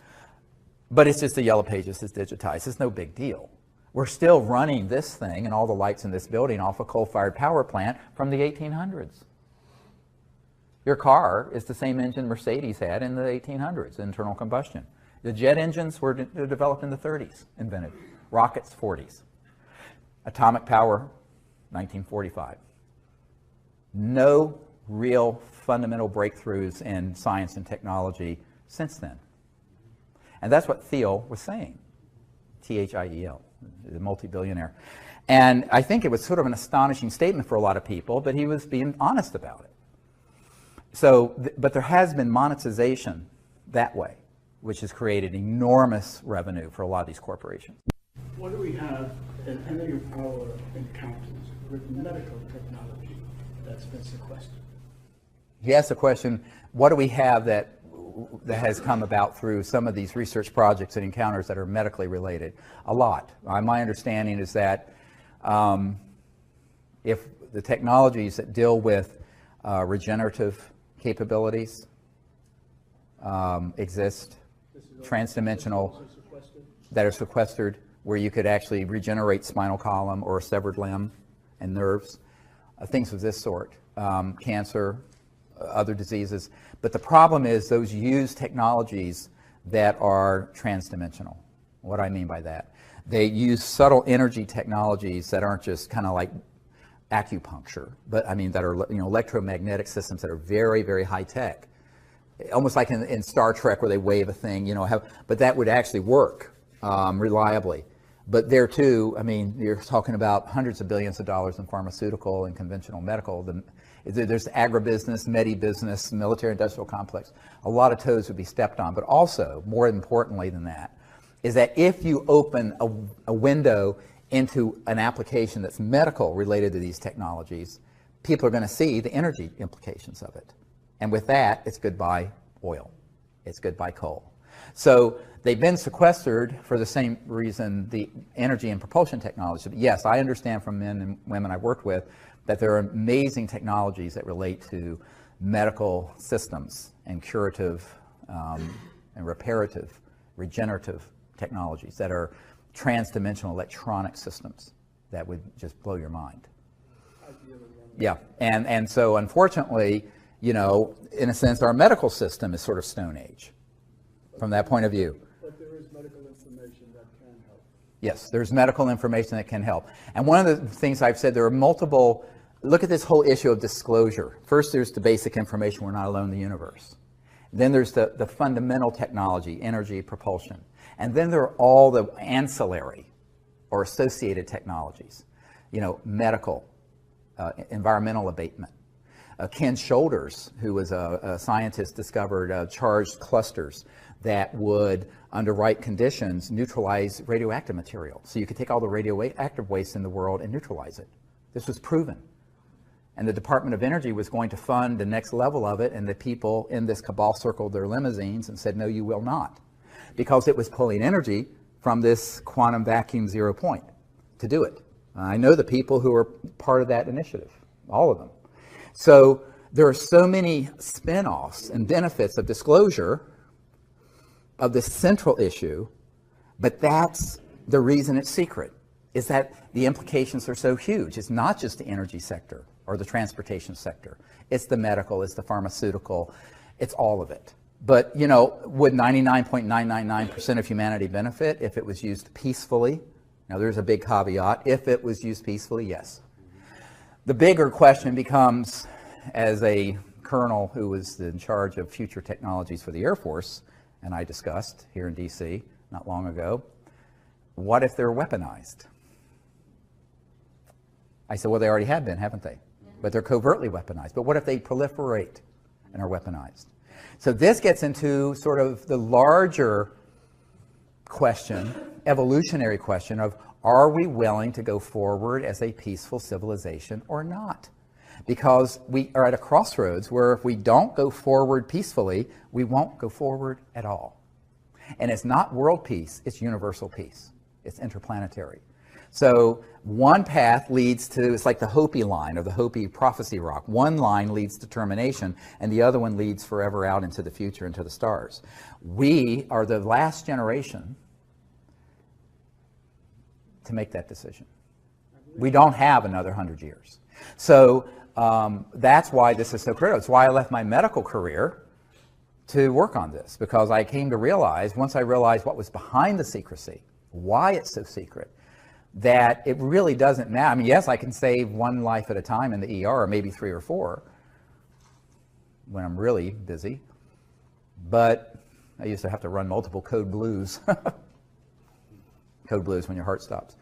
But it's just the yellow pages is digitized. It's no big deal. We're still running this thing and all the lights in this building off a coal-fired power plant from the 1800s. Your car is the same engine Mercedes had in the 1800s, internal combustion. The jet engines were developed in the 30s, invented. Rockets, 40s. Atomic power, 1945. No real fundamental breakthroughs in science and technology since then. And that's what Thiel was saying, T-H-I-E-L, the multi-billionaire. And I think it was sort of an astonishing statement for a lot of people, but he was being honest about it. So, but there has been monetization that way, which has created enormous revenue for a lot of these corporations. What do we have in any of our encounters with medical technology that's been sequestered? He asked the question, what do we have that has come about through some of these research projects and encounters that are medically related? A lot. My understanding is that if the technologies that deal with regenerative capabilities exist, transdimensional, that are sequestered, where you could actually regenerate spinal column or a severed limb and nerves, things of this sort, cancer, other diseases. But the problem is those use technologies that are transdimensional. What do I mean by that? They use subtle energy technologies that aren't just kind of like acupuncture, but I mean that are, you know, electromagnetic systems that are very, very high tech. Almost like in Star Trek where they wave a thing, you know, but that would actually work reliably. But there too, I mean, you're talking about hundreds of billions of dollars in pharmaceutical and conventional medical. There's agribusiness, medi-business, military-industrial complex. A lot of toes would be stepped on. But also, more importantly than that, is that if you open a window into an application that's medical related to these technologies, people are going to see the energy implications of it. And with that, it's goodbye oil. It's goodbye coal. So they've been sequestered for the same reason the energy and propulsion technology. But yes, I understand from men and women I've worked with that there are amazing technologies that relate to medical systems and curative and reparative, regenerative technologies that are trans-dimensional electronic systems that would just blow your mind. Yeah, and so unfortunately, you know, in a sense, our medical system is sort of Stone Age from that point of view. But there is medical information that can help. Yes, there's medical information that can help. And one of the things I've said, there are multiple, look at this whole issue of disclosure. First, there's the basic information, we're not alone in the universe. Then there's the fundamental technology, energy, propulsion. And then there are all the ancillary or associated technologies, you know, medical, environmental abatement. Ken Shoulders, who was a scientist, discovered charged clusters that would, under right conditions, neutralize radioactive material. So you could take all the radioactive waste in the world and neutralize it. This was proven. And the Department of Energy was going to fund the next level of it, and the people in this cabal circled their limousines and said, no, you will not. Because it was pulling energy from this quantum vacuum 0 point to do it. I know the people who are part of that initiative, all of them. So there are so many spin-offs and benefits of disclosure of this central issue, but that's the reason it's secret, is that the implications are so huge. It's not just the energy sector or the transportation sector. It's the medical, it's the pharmaceutical, it's all of it. But, you know, would 99.999% of humanity benefit if it was used peacefully? Now, there's a big caveat. If it was used peacefully, yes. The bigger question becomes, as a colonel who was in charge of future technologies for the Air Force, and I discussed here in D.C. not long ago, what if they're weaponized? I said, well, they already have been, haven't they? But they're covertly weaponized. But what if they proliferate and are weaponized? So this gets into sort of the larger question, evolutionary question of, are we willing to go forward as a peaceful civilization or not? Because we are at a crossroads where if we don't go forward peacefully, we won't go forward at all. And it's not world peace, it's universal peace. It's interplanetary. So one path leads to, it's like the Hopi line or the Hopi prophecy rock. One line leads to termination and the other one leads forever out into the future, into the stars. We are the last generation to make that decision. We don't have another 100 years. So that's why this is so critical. It's why I left my medical career to work on this, because I came to realize, once I realized what was behind the secrecy, why it's so secret, that it really doesn't matter. I mean, yes, I can save one life at a time in the ER, or maybe 3 or 4 when I'm really busy, but I used to have to run multiple code blues. Code blues when your heart stops.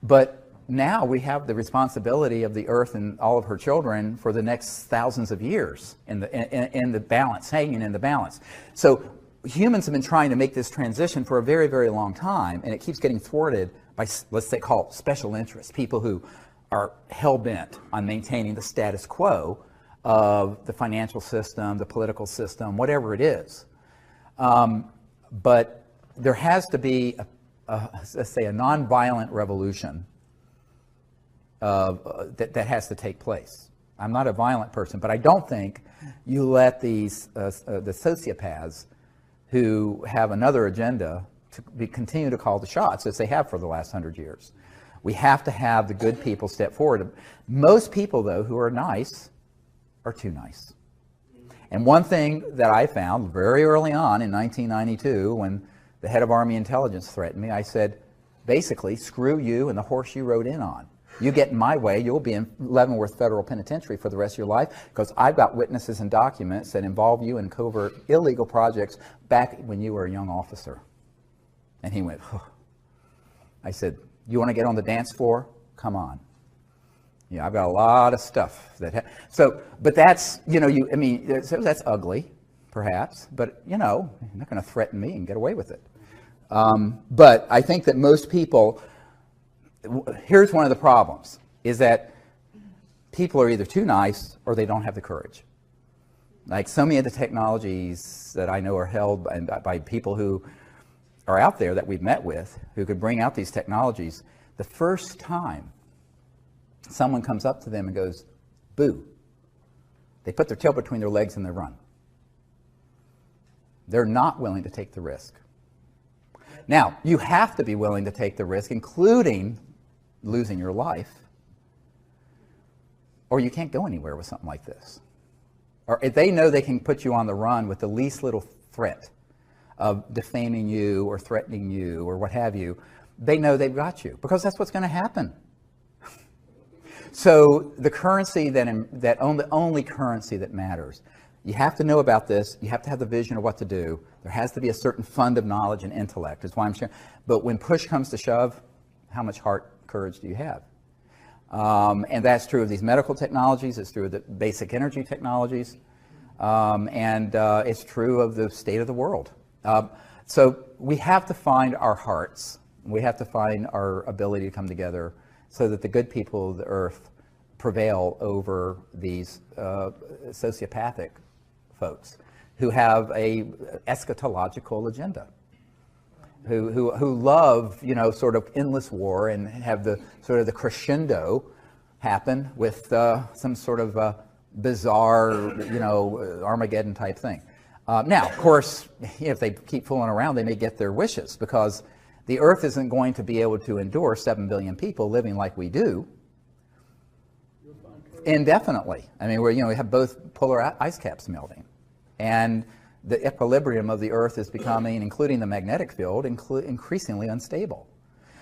But now we have the responsibility of the earth and all of her children for the next thousands of years in the balance, hanging in the balance. So humans have been trying to make this transition for a very, very long time, and it keeps getting thwarted by, let's say, called special interests, people who are hell-bent on maintaining the status quo of the financial system, the political system, whatever it is. But there has to be, let's say, a nonviolent revolution that has to take place. I'm not a violent person, but I don't think you let these the sociopaths who have another agenda to continue to call the shots as they have for the last 100 years. We have to have the good people step forward. Most people, though, who are nice are too nice. And one thing that I found very early on in 1992, when the head of Army intelligence threatened me, I said, basically, screw you and the horse you rode in on. You get in my way, you'll be in Leavenworth Federal Penitentiary for the rest of your life, because I've got witnesses and documents that involve you in covert illegal projects back when you were a young officer. And he went, oh. I said, you want to get on the dance floor? Come on. Yeah, I've got a lot of stuff that but that's, you know, so that's ugly, perhaps, but, you know, you're not going to threaten me and get away with it. But I think that most people, here's one of the problems, is that people are either too nice or they don't have the courage. Like so many of the technologies that I know are held by people who are out there that we've met with, who could bring out these technologies, the first time someone comes up to them and goes, boo, they put their tail between their legs and they run. They're not willing to take the risk. Now, you have to be willing to take the risk, including losing your life, or you can't go anywhere with something like this. Or if they know they can put you on the run with the least little threat of defaming you or threatening you or what have you, they know they've got you, because that's what's going to happen. So the currency the only currency that matters, you have to know about this, you have to have the vision of what to do, there has to be a certain fund of knowledge and intellect, is why I'm sharing. But when push comes to shove, how much heart, courage do you have? And that's true of these medical technologies, it's true of the basic energy technologies, and it's true of the state of the world. So we have to find our hearts, we have to find our ability to come together so that the good people of the earth prevail over these sociopathic folks who have a eschatological agenda, who love, you know, sort of endless war and have the sort of the crescendo happen with some sort of bizarre, you know, Armageddon type thing. Now, of course, if they keep fooling around, they may get their wishes, because the Earth isn't going to be able to endure 7 billion people living like we do indefinitely. I mean, we have both polar ice caps melting, and the equilibrium of the Earth is becoming, including the magnetic field, increasingly unstable.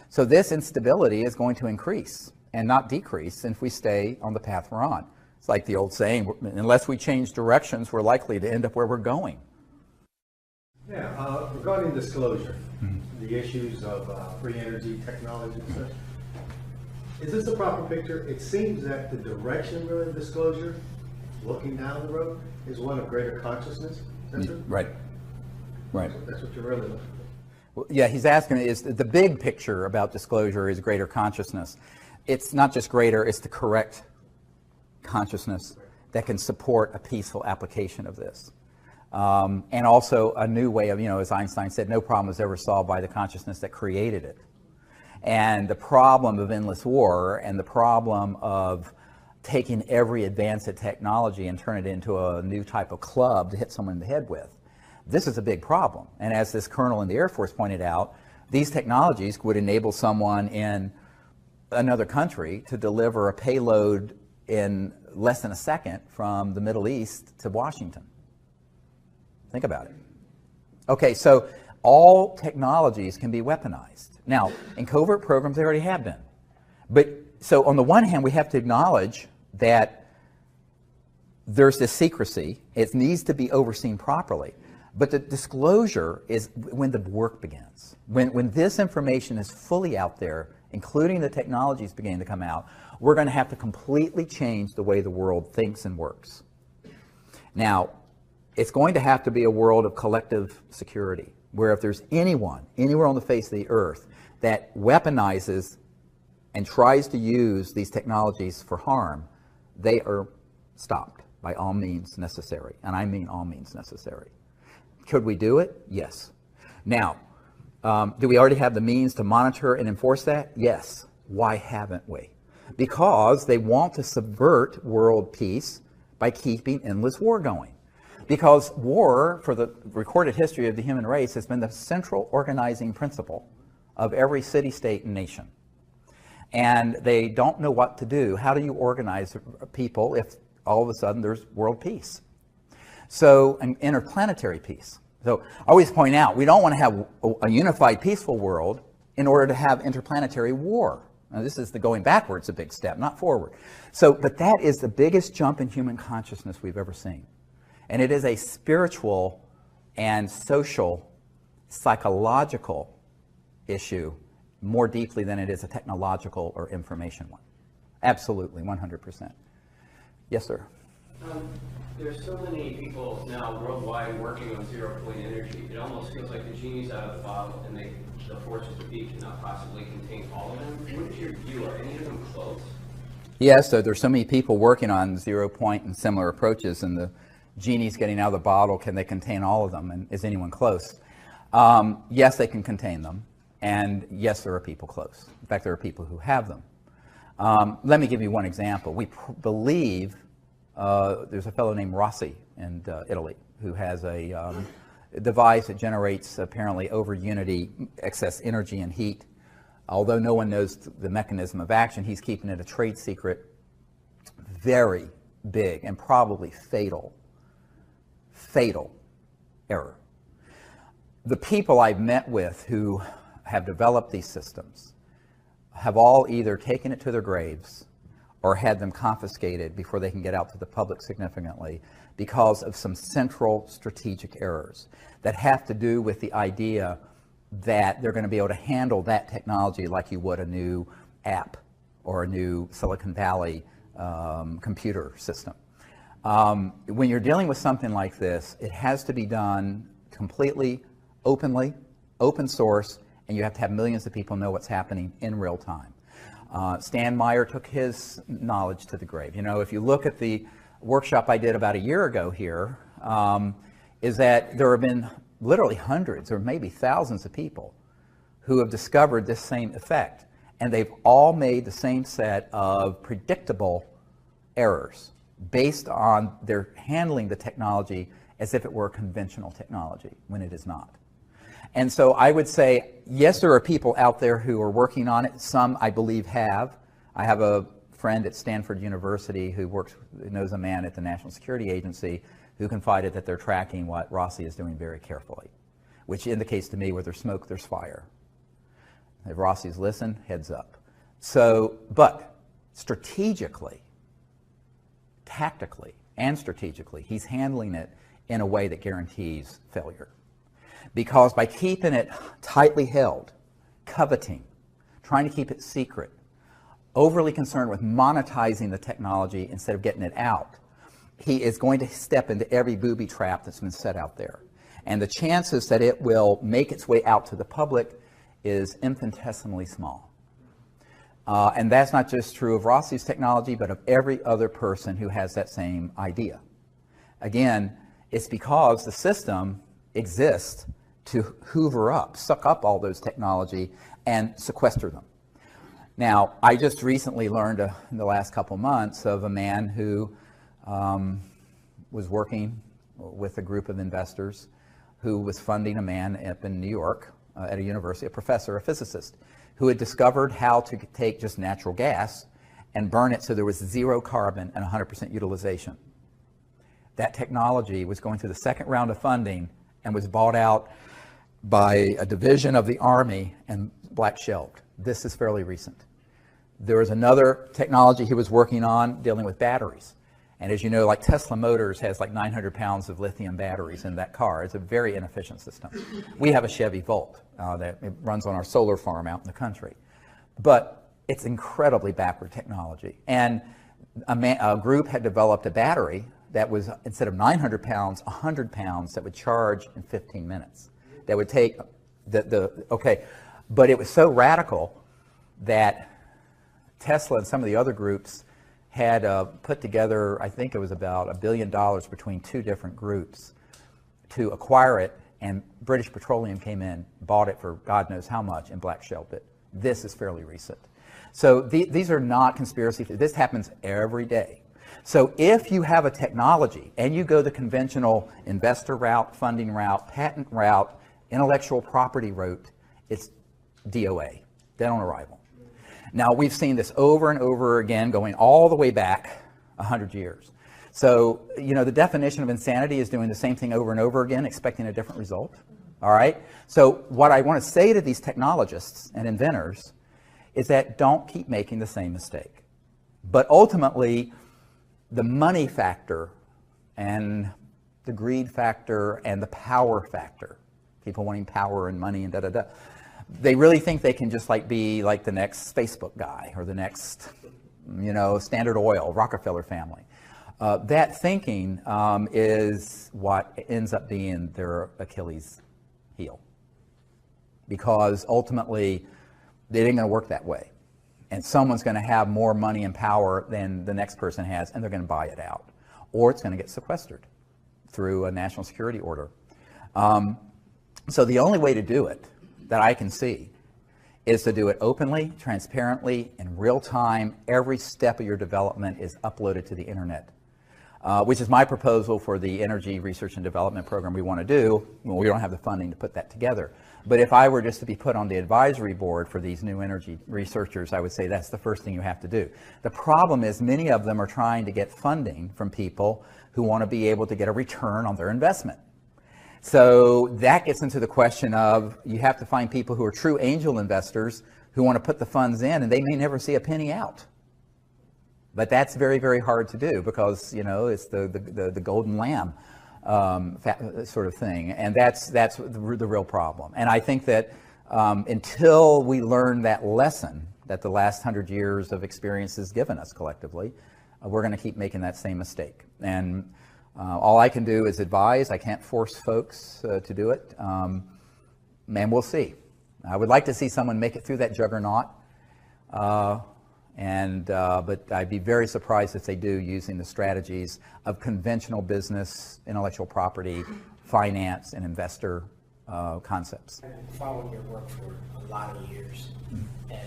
So this instability is going to increase and not decrease if we stay on the path we're on. It's like the old saying, unless we change directions, we're likely to end up where we're going. Yeah, regarding disclosure, the issues of free energy technology and such, is this a proper picture? It seems that the direction really of disclosure, looking down the road, is one of greater consciousness. Is that true? Right. Right. That's what you're really looking for. Well, yeah, he's asking, is the big picture about disclosure is greater consciousness. It's not just greater, it's the correct consciousness that can support a peaceful application of this. And also a new way of, as Einstein said, no problem is ever solved by the consciousness that created it. And the problem of endless war and the problem of taking every advance of technology and turn it into a new type of club to hit someone in the head with, this is a big problem. And as this colonel in the Air Force pointed out, these technologies would enable someone in another country to deliver a payload in less than a second from the Middle East to Washington. Think about it. Okay, so all technologies can be weaponized. Now, in covert programs, they already have been. But so on the one hand, we have to acknowledge that there's this secrecy. It needs to be overseen properly. But the disclosure is when the work begins. When this information is fully out there, including the technologies beginning to come out, we're going to have to completely change the way the world thinks and works. Now, it's going to have to be a world of collective security, where if there's anyone, anywhere on the face of the earth, that weaponizes and tries to use these technologies for harm, they are stopped by all means necessary. And I mean all means necessary. Could we do it? Yes. Now, do we already have the means to monitor and enforce that? Yes. Why haven't we? Because they want to subvert world peace by keeping endless war going. Because war, for the recorded history of the human race, has been the central organizing principle of every city, state, and nation. And they don't know what to do. How do you organize people if all of a sudden there's world peace. So, an interplanetary peace. So I always point out, we don't want to have a unified, peaceful world in order to have interplanetary war. Now, this is the going backwards a big step, not forward. So, but that is the biggest jump in human consciousness we've ever seen. And it is a spiritual and social, psychological issue more deeply than it is a technological or information one. Absolutely, 100%. Yes, sir. There's so many people now worldwide working on zero-point energy. It almost feels like the genie's out of the bottle, and the forces of be cannot possibly contain all of them. What is your view? Are any of them close? Yes, so there's so many people working on zero-point and similar approaches, and the genie's getting out of the bottle. Can they contain all of them? And is anyone close? Yes, they can contain them, and yes, there are people close. In fact, there are people who have them. Let me give you one example. We believe there's a fellow named Rossi in Italy who has a device that generates apparently over unity excess energy and heat. Although no one knows the mechanism of action, he's keeping it a trade secret. Very big and probably fatal error. The people I've met with who have developed these systems have all either taken it to their graves or had them confiscated before they can get out to the public significantly because of some central strategic errors that have to do with the idea that they're going to be able to handle that technology like you would a new app or a new Silicon Valley computer system. When you're dealing with something like this, it has to be done completely openly, open source, and you have to have millions of people know what's happening in real time. Stan Meyer took his knowledge to the grave. You know, if you look at the workshop I did about a year ago here, is that there have been literally hundreds or maybe thousands of people who have discovered this same effect, and they've all made the same set of predictable errors based on their handling the technology as if it were conventional technology when it is not. And so I would say, yes, there are people out there who are working on it. Some, I believe, have. I have a friend at Stanford University who knows a man at the National Security Agency who confided that they're tracking what Rossi is doing very carefully, which indicates to me where there's smoke, there's fire. If Rossi's listen, heads up. So, but strategically, tactically, and strategically, he's handling it in a way that guarantees failure. Because by keeping it tightly held, coveting, trying to keep it secret, overly concerned with monetizing the technology instead of getting it out, he is going to step into every booby trap that's been set out there. And the chances that it will make its way out to the public is infinitesimally small. And that's not just true of Rossi's technology, but of every other person who has that same idea. Again, it's because the system exists to hoover up, suck up all those technology and sequester them. Now, I just recently learned in the last couple months of a man who was working with a group of investors who was funding a man up in New York at a university, a professor, a physicist, who had discovered how to take just natural gas and burn it so there was zero carbon and 100% utilization. That technology was going through the second round of funding and was bought out by a division of the Army and black shelved. This is fairly recent. There was another technology he was working on dealing with batteries. And as you know, like Tesla Motors has like 900 pounds of lithium batteries in that car. It's a very inefficient system. We have a Chevy Volt that it runs on our solar farm out in the country. But it's incredibly backward technology. And a group had developed a battery that was, instead of 900 pounds, 100 pounds that would charge in 15 minutes. That would take okay. But it was so radical that Tesla and some of the other groups had put together, I think it was about $1 billion between two different groups to acquire it, and British Petroleum came in, bought it for God knows how much, and black shelved it. This is fairly recent. So these are not conspiracy theories. This happens every day. So if you have a technology and you go the conventional investor route, funding route, patent route, intellectual property route, it's DOA, dead on arrival. Now, we've seen this over and over again, going all the way back 100 years. So, you know, the definition of insanity is doing the same thing over and over again, expecting a different result. All right? So what I want to say to these technologists and inventors is that don't keep making the same mistake. But ultimately, the money factor and the greed factor and the power factor, people wanting power and money and da-da-da, they really think they can just like be like the next Facebook guy or the next, you know, Standard Oil, Rockefeller family. That thinking is what ends up being their Achilles heel. Because ultimately, it ain't going to work that way. And someone's going to have more money and power than the next person has, and they're going to buy it out. Or it's going to get sequestered through a national security order. So the only way to do it that I can see is to do it openly, transparently, in real time. Every step of your development is uploaded to the internet, which is my proposal for the energy research and development program we want to do. Well, we don't have the funding to put that together. But if I were just to be put on the advisory board for these new energy researchers, I would say that's the first thing you have to do. The problem is many of them are trying to get funding from people who want to be able to get a return on their investment. So that gets into the question of you have to find people who are true angel investors who want to put the funds in, and they may never see a penny out. But that's very, very hard to do because, you know, it's the golden lamb sort of thing. And that's the real problem. And I think that until we learn that lesson that the last 100 years of experience has given us collectively, we're going to keep making that same mistake. And all I can do is advise. I can't force folks to do it. And we'll see. I would like to see someone make it through that juggernaut. But I'd be very surprised if they do using the strategies of conventional business, intellectual property, finance, and investor concepts. I've been following your work for a lot of years, and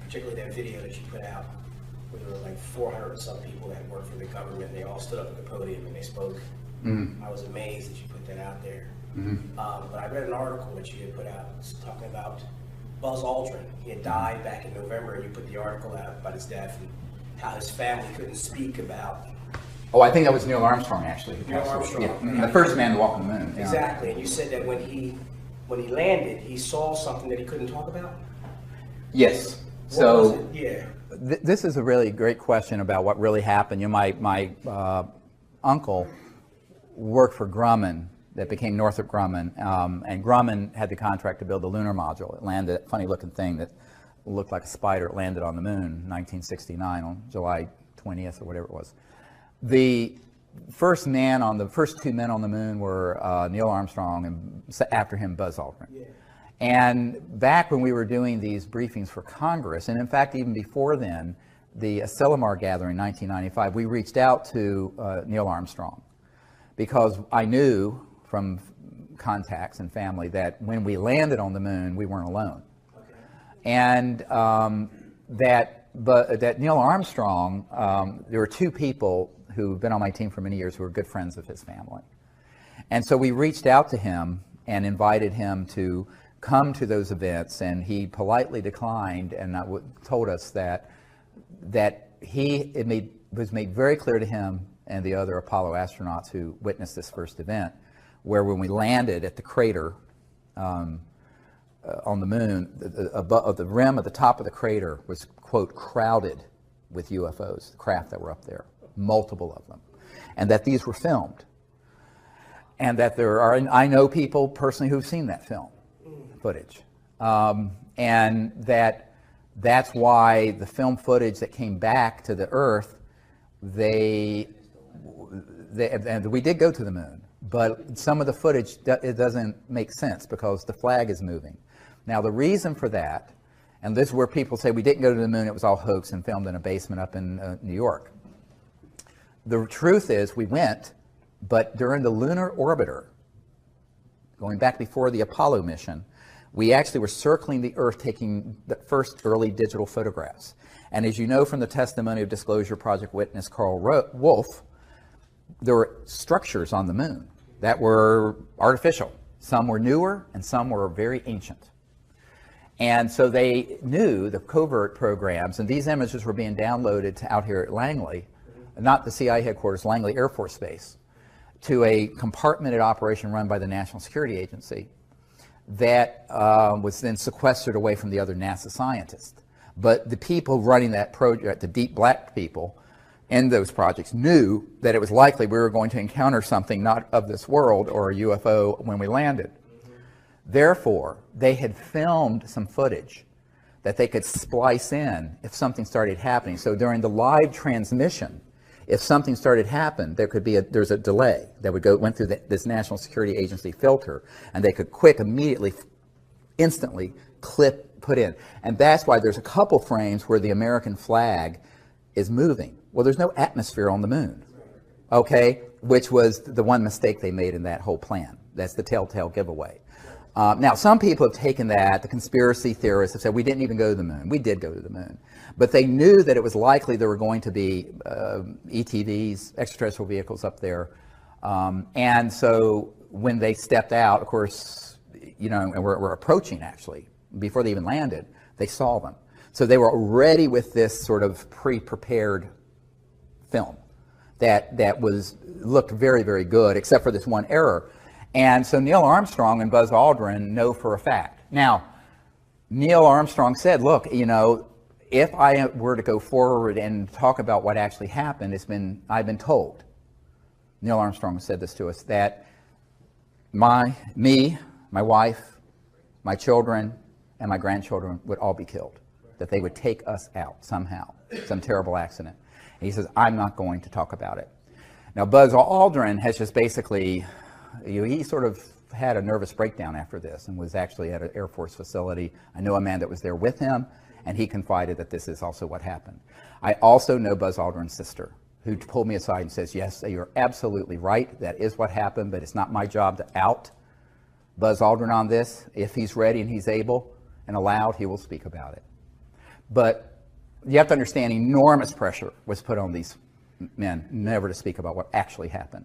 particularly that video that you put out where there were like 400 or some people that worked for the government, and they all stood up at the podium and they spoke. I was amazed that you put that out there. But I read an article that you had put out talking about Buzz Aldrin. He had died back in November, and you put the article out about his death and how his family couldn't speak about. Oh, I think that was Neil Armstrong, actually. Neil Armstrong. Yeah. The first man to walk on the moon. Yeah. Exactly, and you said that when he landed, he saw something that he couldn't talk about? Yes. What was it? Yeah. This is a really great question about what really happened. You know, my uncle worked for Grumman, that became Northrop Grumman, and Grumman had the contract to build the lunar module. It landed, a funny-looking thing that looked like a spider. It landed on the moon in 1969 on July 20th or whatever it was. The first two men on the moon were Neil Armstrong, and after him, Buzz Aldrin. Yeah. And back when we were doing these briefings for Congress, and in fact, even before then, the Asilomar gathering in 1995, we reached out to Neil Armstrong because I knew from contacts and family that when we landed on the moon, we weren't alone. Okay. And that Neil Armstrong, there were two people who've been on my team for many years who were good friends of his family. And so we reached out to him and invited him to come to those events, and he politely declined and told us that it was made very clear to him and the other Apollo astronauts who witnessed this first event, where when we landed at the crater on the moon, the rim of the top of the crater was, quote, crowded with UFOs, the craft that were up there, multiple of them, and that these were filmed. And that I know people personally who've seen that film footage. And that's why the film footage that came back to the Earth, and we did go to the moon, but some of the footage, it doesn't make sense because the flag is moving. Now the reason for that, and this is where people say we didn't go to the moon, it was all hoax and filmed in a basement up in New York. The truth is we went, but during the lunar orbiter, going back before the Apollo mission, we actually were circling the Earth taking the first early digital photographs. And as you know from the testimony of Disclosure Project witness Carl Wolf, there were structures on the moon that were artificial. Some were newer and some were very ancient. And so they knew the covert programs, and these images were being downloaded to out here at Langley not the CIA headquarters, Langley Air Force Base, to a compartmented operation run by the National Security Agency that was then sequestered away from the other NASA scientists. But the people running that project, the deep black people in those projects, knew that it was likely we were going to encounter something not of this world or a UFO when we landed. Therefore, they had filmed some footage that they could splice in if something started happening. So during the live transmission, if something started happening, there's a delay that went through this National Security Agency filter, and they could immediately, instantly put in. And that's why there's a couple frames where the American flag is moving. Well, there's no atmosphere on the moon, okay, which was the one mistake they made in that whole plan. That's the telltale giveaway. Now, some people have taken that, the conspiracy theorists have said, we didn't even go to the moon. We did go to the moon. But they knew that it was likely there were going to be ETVs, extraterrestrial vehicles up there. And so when they stepped out, of course, you know, and we're approaching actually, before they even landed, they saw them. So they were already with this sort of pre-prepared film that looked very, very good, except for this one error. And so Neil Armstrong and Buzz Aldrin know for a fact. Now, Neil Armstrong said, look, you know, if I were to go forward and talk about what actually happened, I've been told, Neil Armstrong said this to us, that me, my wife, my children, and my grandchildren would all be killed, that they would take us out somehow, some terrible accident. And he says, I'm not going to talk about it. Now, Buzz Aldrin has just basically, he sort of had a nervous breakdown after this and was actually at an Air Force facility. I know a man that was there with him, and he confided that this is also what happened. I also know Buzz Aldrin's sister, who pulled me aside and says, yes, you're absolutely right. That is what happened, but it's not my job to out Buzz Aldrin on this. If he's ready and he's able and allowed, he will speak about it. But you have to understand, enormous pressure was put on these men never to speak about what actually happened.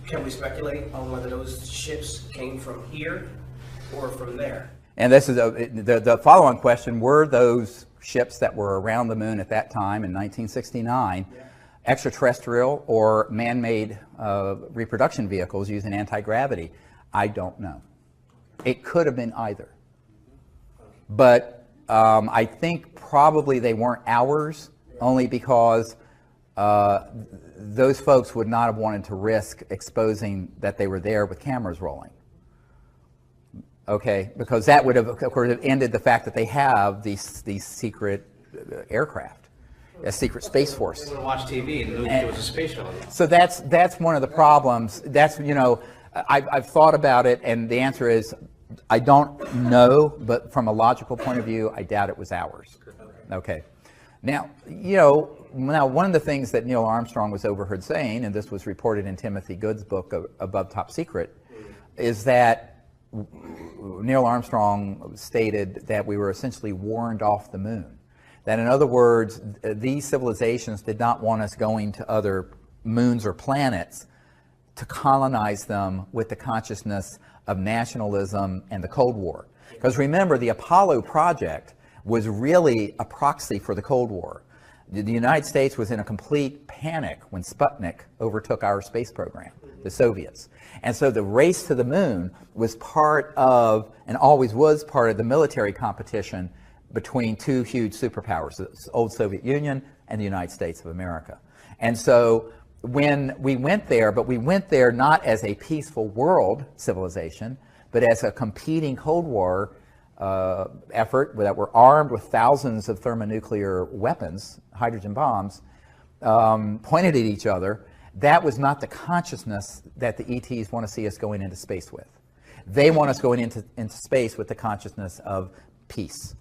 Can we speculate on whether those ships came from here or from there? And this is the follow-on question: were those ships that were around the moon at that time in 1969 extraterrestrial or man-made reproduction vehicles using anti-gravity? I don't know. It could have been either. But I think probably they weren't ours, only because those folks would not have wanted to risk exposing that they were there with cameras rolling. Okay, because that would have, of course, ended the fact that they have these secret aircraft, a secret space force. They would have watched TV and knew it was a space shuttle. So that's one of the problems. That's, you know, I've thought about it, and the answer is I don't know, but from a logical point of view, I doubt it was ours. Okay. Now, you know, one of the things that Neil Armstrong was overheard saying, and this was reported in Timothy Goode's book, Above Top Secret, is that Neil Armstrong stated that we were essentially warned off the moon. That, in other words, these civilizations did not want us going to other moons or planets to colonize them with the consciousness of nationalism and the Cold War. Because remember, the Apollo project was really a proxy for the Cold War. The United States was in a complete panic when Sputnik overtook our space program, the Soviets. And so the race to the moon was part of, and always was part of, the military competition between two huge superpowers, the old Soviet Union and the United States of America. And so when we went there, but we went there not as a peaceful world civilization, but as a competing Cold War effort that were armed with thousands of thermonuclear weapons, hydrogen bombs, pointed at each other. That was not the consciousness that the ETs want to see us going into space with. They want us going into space with the consciousness of peace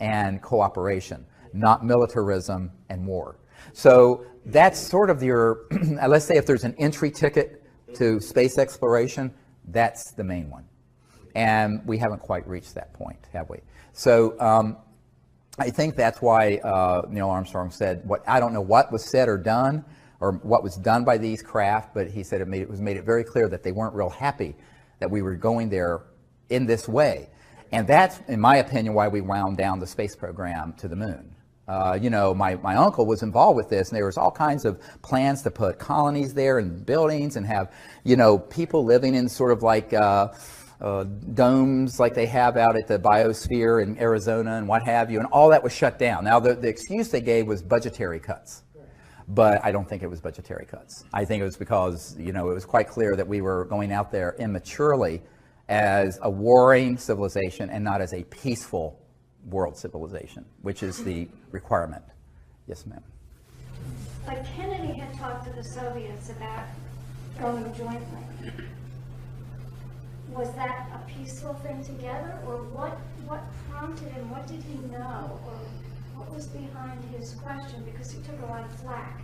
and cooperation, not militarism and war. So that's sort of your, let's say if there's an entry ticket to space exploration, that's the main one. And we haven't quite reached that point, have we? So I think that's why Neil Armstrong said, I don't know what was said or done, or what was done by these craft, but he said it made it very clear that they weren't real happy that we were going there in this way. And that's, in my opinion, why we wound down the space program to the moon. You know, my uncle was involved with this, and there was all kinds of plans to put colonies there and buildings and have, you know, people living in sort of like domes like they have out at the biosphere in Arizona and what have you, and all that was shut down. Now, the excuse they gave was budgetary cuts, but I don't think it was budgetary cuts. I think it was because, you know, it was quite clear that we were going out there immaturely as a warring civilization and not as a peaceful world civilization, which is the requirement. Yes, ma'am. But Kennedy had talked to the Soviets about going jointly. Was that a peaceful thing together, or what prompted him? What did he know, or what was behind his question? Because he took a lot of flack.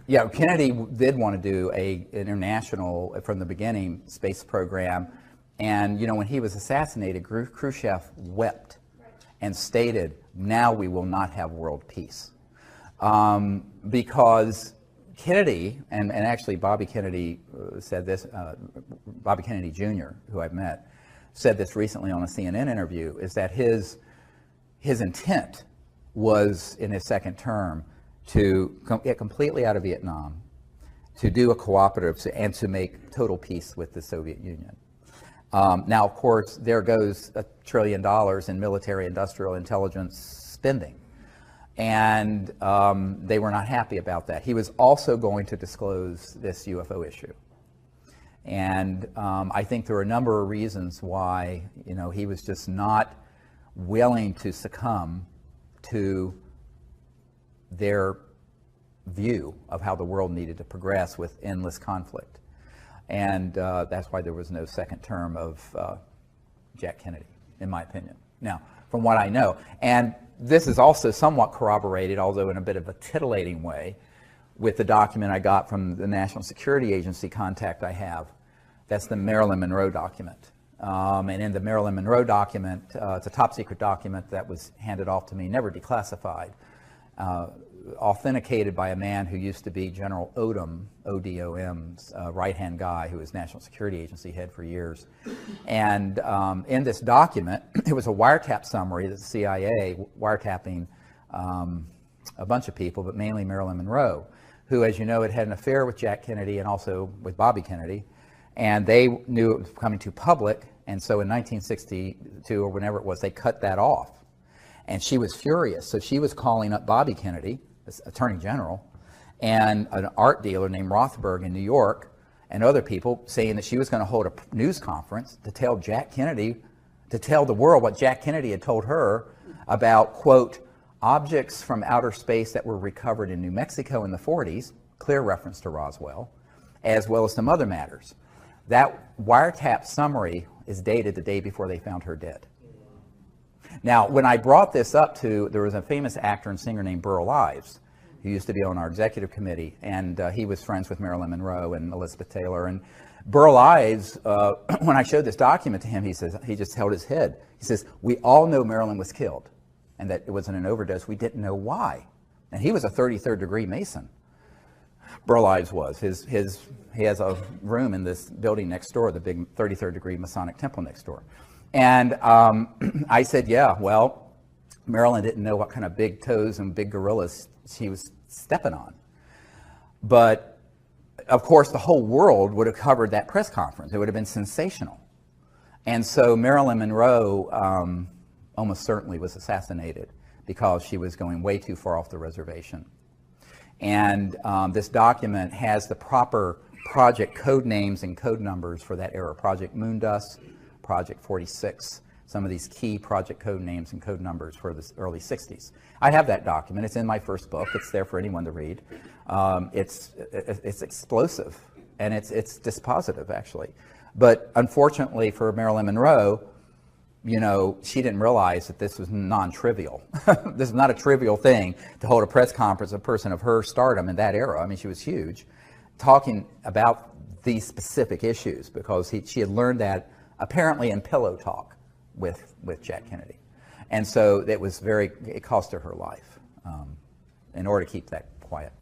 Yeah, Kennedy did want to do an international, from the beginning, space program. And, you know, when he was assassinated, Khrushchev wept and stated, now we will not have world peace. Because Kennedy, and actually Bobby Kennedy said this, Bobby Kennedy Jr., who I've met, said this recently on a CNN interview, is that his intent was, in his second term, to get completely out of Vietnam, to do a cooperative, and to make total peace with the Soviet Union. Now, of course, there goes $1 trillion in military industrial intelligence spending. And they were not happy about that. He was also going to disclose this UFO issue. And I think there were a number of reasons why, you know, he was just not willing to succumb to their view of how the world needed to progress with endless conflict. And that's why there was no second term of Jack Kennedy, in my opinion. Now, from what I know, and this is also somewhat corroborated, although in a bit of a titillating way, with the document I got from the National Security Agency contact I have. That's the Marilyn Monroe document. And in the Marilyn Monroe document, it's a top secret document that was handed off to me, never declassified, authenticated by a man who used to be General Odom, O-D-O-M's right-hand guy, who was National Security Agency head for years. And in this document, it was a wiretap summary that the CIA wiretapping a bunch of people, but mainly Marilyn Monroe, who, as you know, had an affair with Jack Kennedy and also with Bobby Kennedy. And they knew it was coming too public, and so in 1962, or whenever it was, they cut that off. And she was furious, so she was calling up Bobby Kennedy, Attorney General, and an art dealer named Rothberg in New York, and other people, saying that she was going to hold a news conference to tell Jack Kennedy, to tell the world what Jack Kennedy had told her about, quote, objects from outer space that were recovered in New Mexico in the 40s, clear reference to Roswell, as well as some other matters. That wiretap summary is dated the day before they found her dead. Now, when I brought this up to, there was a famous actor and singer named Burl Ives, who used to be on our executive committee, and he was friends with Marilyn Monroe and Elizabeth Taylor. And Burl Ives, when I showed this document to him, he says, he just held his head. He says, we all know Marilyn was killed and that it wasn't an overdose. We didn't know why. And he was a 33rd degree Mason. Burl Ives was. He has a room in this building next door, the big 33rd degree Masonic temple next door. And I said, yeah, well, Marilyn didn't know what kind of big toes and big gorillas she was stepping on. But, of course, the whole world would have covered that press conference. It would have been sensational. And so Marilyn Monroe almost certainly was assassinated because she was going way too far off the reservation. And this document has the proper project code names and code numbers for that era. Project Moondust, Project 46, some of these key project code names and code numbers for the early 60s. I have that document. It's in my first book. It's there for anyone to read. It's explosive, and it's dispositive, actually. But unfortunately for Marilyn Monroe, you know, she didn't realize that this was non-trivial. This is not a trivial thing to hold a press conference, a person of her stardom in that era. I mean, she was huge, talking about these specific issues, because she had learned that apparently in pillow talk with Jack Kennedy. And so it cost her her life in order to keep that quiet.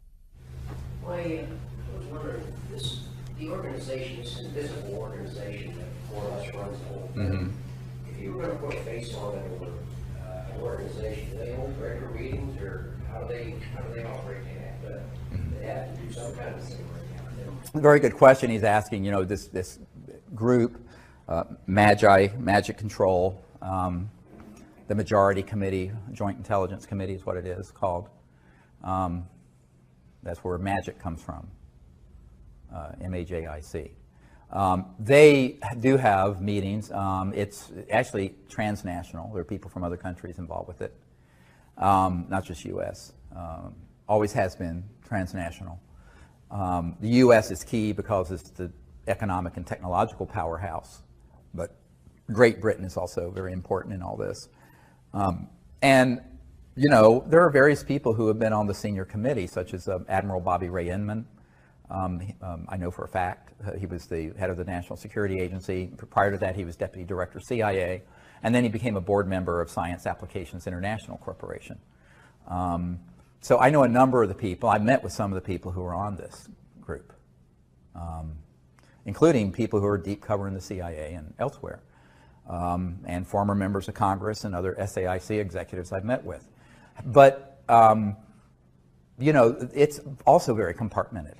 Well, I was wondering, the organization, this invisible organization that more or less runs the whole thing, if you were going to put a face on it or organization? Do they hold regular meetings, or how do they operate? They have to do some kind of thing right now. Very good question he's asking. You know, this group, Magic Control, the Majority Committee, Joint Intelligence Committee is what it is called. That's where MAGIC comes from, MAJIC. They do have meetings. It's actually transnational. There are people from other countries involved with it, not just U.S. Always has been transnational. The U.S. is key because it's the economic and technological powerhouse, but Great Britain is also very important in all this. And, you know, there are various people who have been on the senior committee, such as Admiral Bobby Ray Inman. I know for a fact he was the head of the National Security Agency. Prior to that, he was Deputy Director CIA, and then he became a board member of Science Applications International Corporation. So I know a number of the people. I met with some of the people who are on this group, including people who are deep covering the CIA and elsewhere, and former members of Congress and other SAIC executives I've met with. But, you know, it's also very compartmented.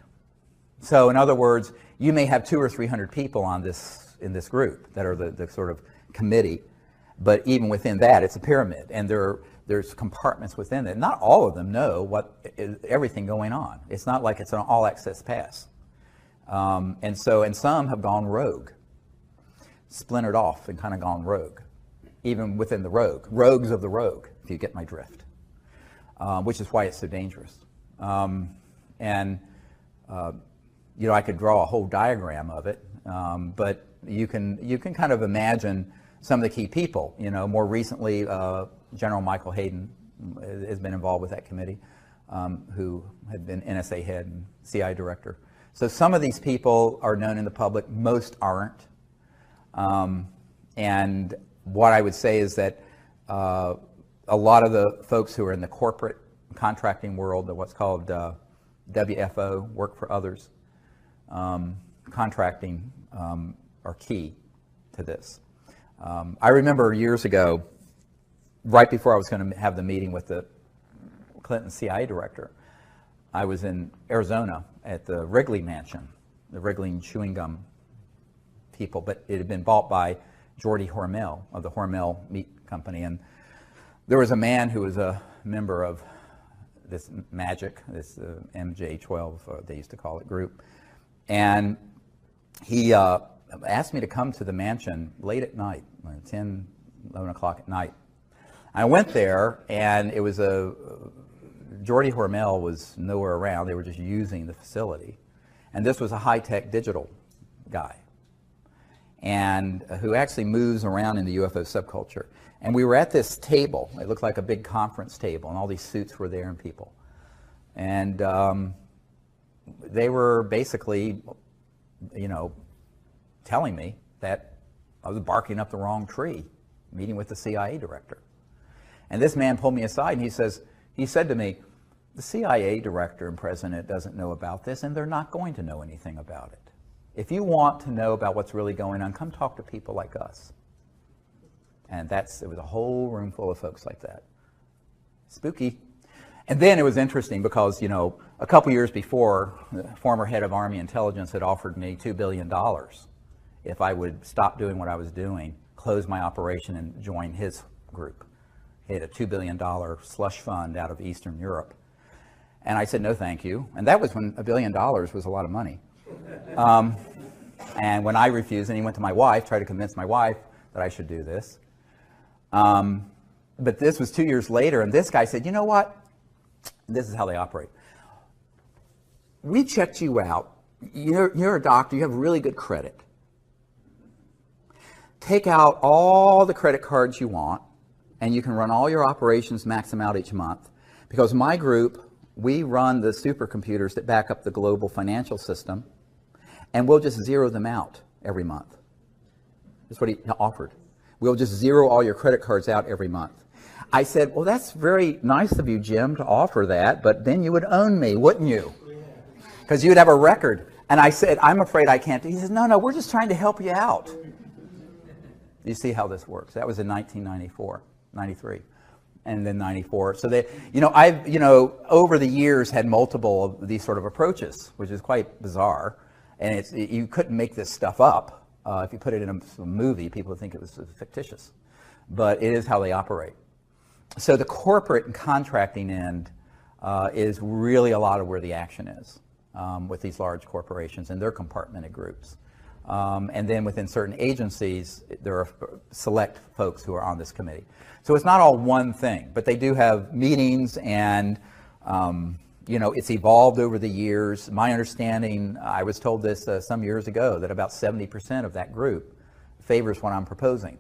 So in other words, you may have 200 or 300 people on this, in this group that are the sort of committee, but even within that, it's a pyramid, and there's compartments within it. Not all of them know everything going on. It's not like it's an all-access pass. And some have gone rogue, splintered off and kind of gone rogue, even within the rogue. Rogues of the rogue, if you get my drift, which is why it's so dangerous. You know, I could draw a whole diagram of it, but you can kind of imagine some of the key people. You know, more recently, General Michael Hayden has been involved with that committee, who had been NSA head and CIA director. So some of these people are known in the public, most aren't. And what I would say is that a lot of the folks who are in the corporate contracting world, what's called WFO, work for others, contracting are key to this. I remember years ago, right before I was going to have the meeting with the Clinton CIA director, I was in Arizona at the Wrigley Mansion, the Wrigley and chewing gum people, but it had been bought by Jordy Hormel of the Hormel Meat Company. And there was a man who was a member of this MAGIC, this MJ12, they used to call it, group. And he asked me to come to the mansion late at night, 10, 11 o'clock at night. I went there, and it was Jordy Hormel was nowhere around. They were just using the facility. And this was a high-tech digital guy, and who actually moves around in the UFO subculture. And we were at this table. It looked like a big conference table, and all these suits were there and people. And they were basically, you know, telling me that I was barking up the wrong tree, meeting with the CIA director. And this man pulled me aside, and he said to me, the CIA director and president doesn't know about this, and they're not going to know anything about it. If you want to know about what's really going on, come talk to people like us. And it was a whole room full of folks like that. Spooky. And then it was interesting because, you know, a couple years before, the former head of Army Intelligence had offered me $2 billion if I would stop doing what I was doing, close my operation, and join his group. He had a $2 billion slush fund out of Eastern Europe. And I said, no, thank you. And that was when $1 billion was a lot of money. And when I refused, and he went to my wife, tried to convince my wife that I should do this. But this was 2 years later, and this guy said, you know what? This is how they operate. We checked you out. You're a doctor. You have really good credit. Take out all the credit cards you want, and you can run all your operations, max them out each month. Because my group, we run the supercomputers that back up the global financial system, and we'll just zero them out every month. That's what he offered. We'll just zero all your credit cards out every month. I said, well, that's very nice of you, Jim, to offer that, but then you would own me, wouldn't you? Because you'd have a record. And I said, I'm afraid I can't. He says, no, we're just trying to help you out. You see how this works. That was in 1994, 93. and then 94. So they, I've, over the years had multiple of these sort of approaches, which is quite bizarre. And you couldn't make this stuff up. If you put it in a movie, people would think it was fictitious. But it is how they operate. So the corporate and contracting end is really a lot of where the action is with these large corporations and their compartmented groups. And then within certain agencies, there are select folks who are on this committee. So it's not all one thing, but they do have meetings, and it's evolved over the years. My understanding, I was told this some years ago, that about 70% of that group favors what I'm proposing.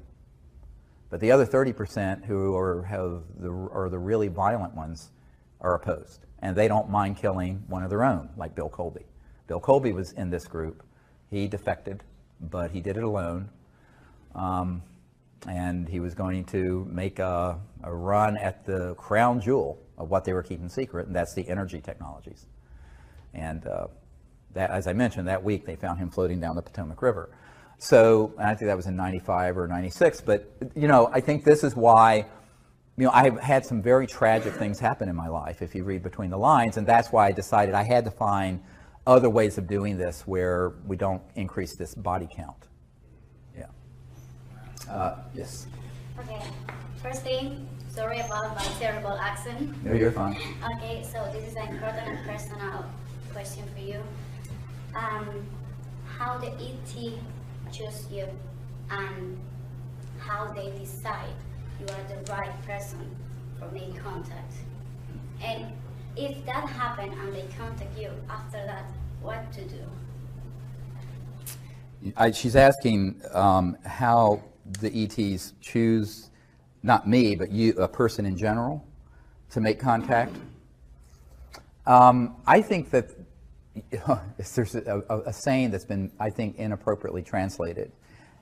But the other 30% who are the really violent ones are opposed. And they don't mind killing one of their own, like Bill Colby. Bill Colby was in this group. He defected, but he did it alone. And he was going to make a run at the crown jewel of what they were keeping secret, and that's the energy technologies. And that, as I mentioned, that week they found him floating down the Potomac River. So, and I think that was in 95 or 96, but, I think this is why, I've had some very tragic things happen in my life, if you read between the lines, and that's why I decided I had to find other ways of doing this where we don't increase this body count. Yeah. Yes. Okay. First thing, sorry about my terrible accent. No, you're fine. Okay, so this is an important and personal question for you. How the ET choose you, and how they decide you are the right person for making contact. And if that happened and they contact you after that, what to do? She's asking how the ETs choose, not me, but you, a person in general, to make contact. I think that there's a saying that's been, I think, inappropriately translated.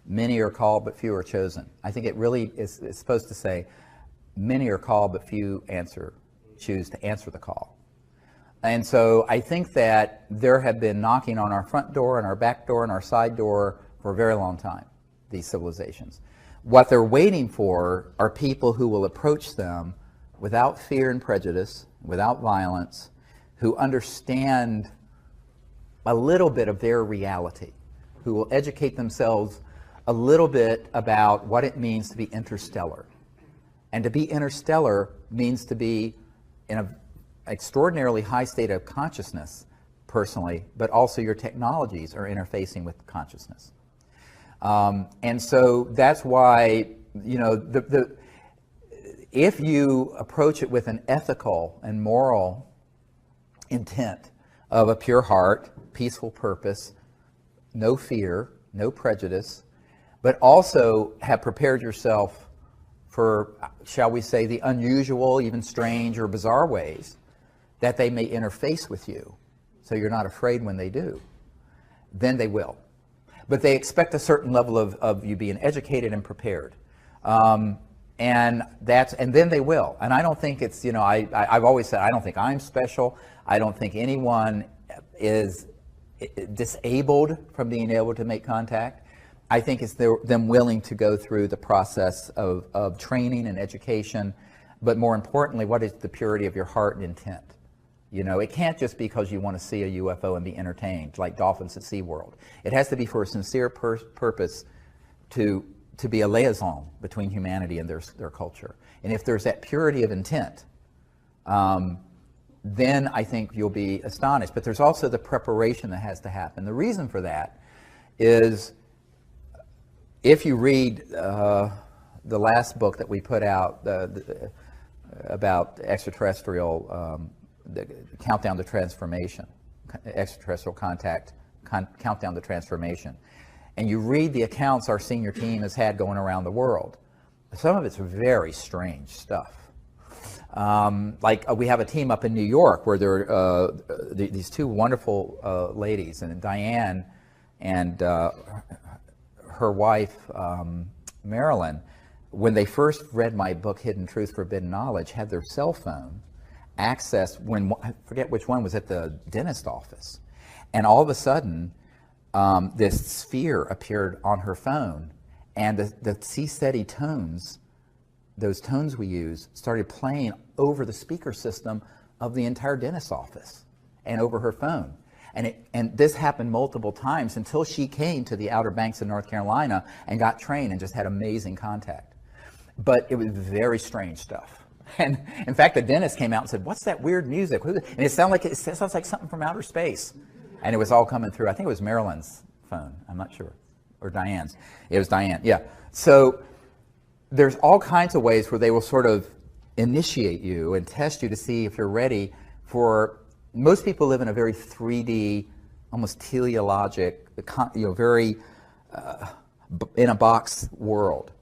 Many are called, but few are chosen. I think it really is supposed to say, many are called, but few choose to answer the call. And so I think that there have been knocking on our front door and our back door and our side door for a very long time, these civilizations. What they're waiting for are people who will approach them without fear and prejudice, without violence, who understand a little bit of their reality, who will educate themselves a little bit about what it means to be interstellar. And to be interstellar means to be in an extraordinarily high state of consciousness, personally, but also your technologies are interfacing with consciousness. And so that's why, if you approach it with an ethical and moral intent of a pure heart, peaceful purpose, no fear, no prejudice, but also have prepared yourself for, shall we say, the unusual, even strange or bizarre ways that they may interface with you, so you're not afraid when they do, then they will. But they expect a certain level of you being educated and prepared. And then they will. And I don't think it's, I've always said, I don't think I'm special. I don't think anyone is disabled from being able to make contact. I think it's them willing to go through the process of training and education, but more importantly, what is the purity of your heart and intent? It can't just be because you want to see a UFO and be entertained, like dolphins at SeaWorld. It has to be for a sincere purpose to be a liaison between humanity and their culture. And if there's that purity of intent, then I think you'll be astonished. But there's also the preparation that has to happen. The reason for that is, if you read the last book that we put out about extraterrestrial, the Countdown to Transformation, extraterrestrial contact, Countdown to Transformation, and you read the accounts our senior team has had going around the world, some of it's very strange stuff. Like we have a team up in New York where there are these two wonderful ladies, and Diane and her wife, Marilyn, when they first read my book, Hidden Truth, Forbidden Knowledge, had their cell phone access when, I forget which one, was at the dentist office. And all of a sudden, this sphere appeared on her phone, and the sea steady tones those tones we use started playing over the speaker system of the entire dentist's office and over her phone. And this happened multiple times until she came to the Outer Banks of North Carolina and got trained and just had amazing contact. But it was very strange stuff. And in fact, the dentist came out and said, "What's that weird music?" And it sounds like something from outer space. And it was all coming through. I think it was Marilyn's phone. I'm not sure. Or Diane's. It was Diane, yeah. So there's all kinds of ways where they will sort of initiate you and test you to see if you're ready for. Most people live in a very 3D, almost teleologic, very in a box world.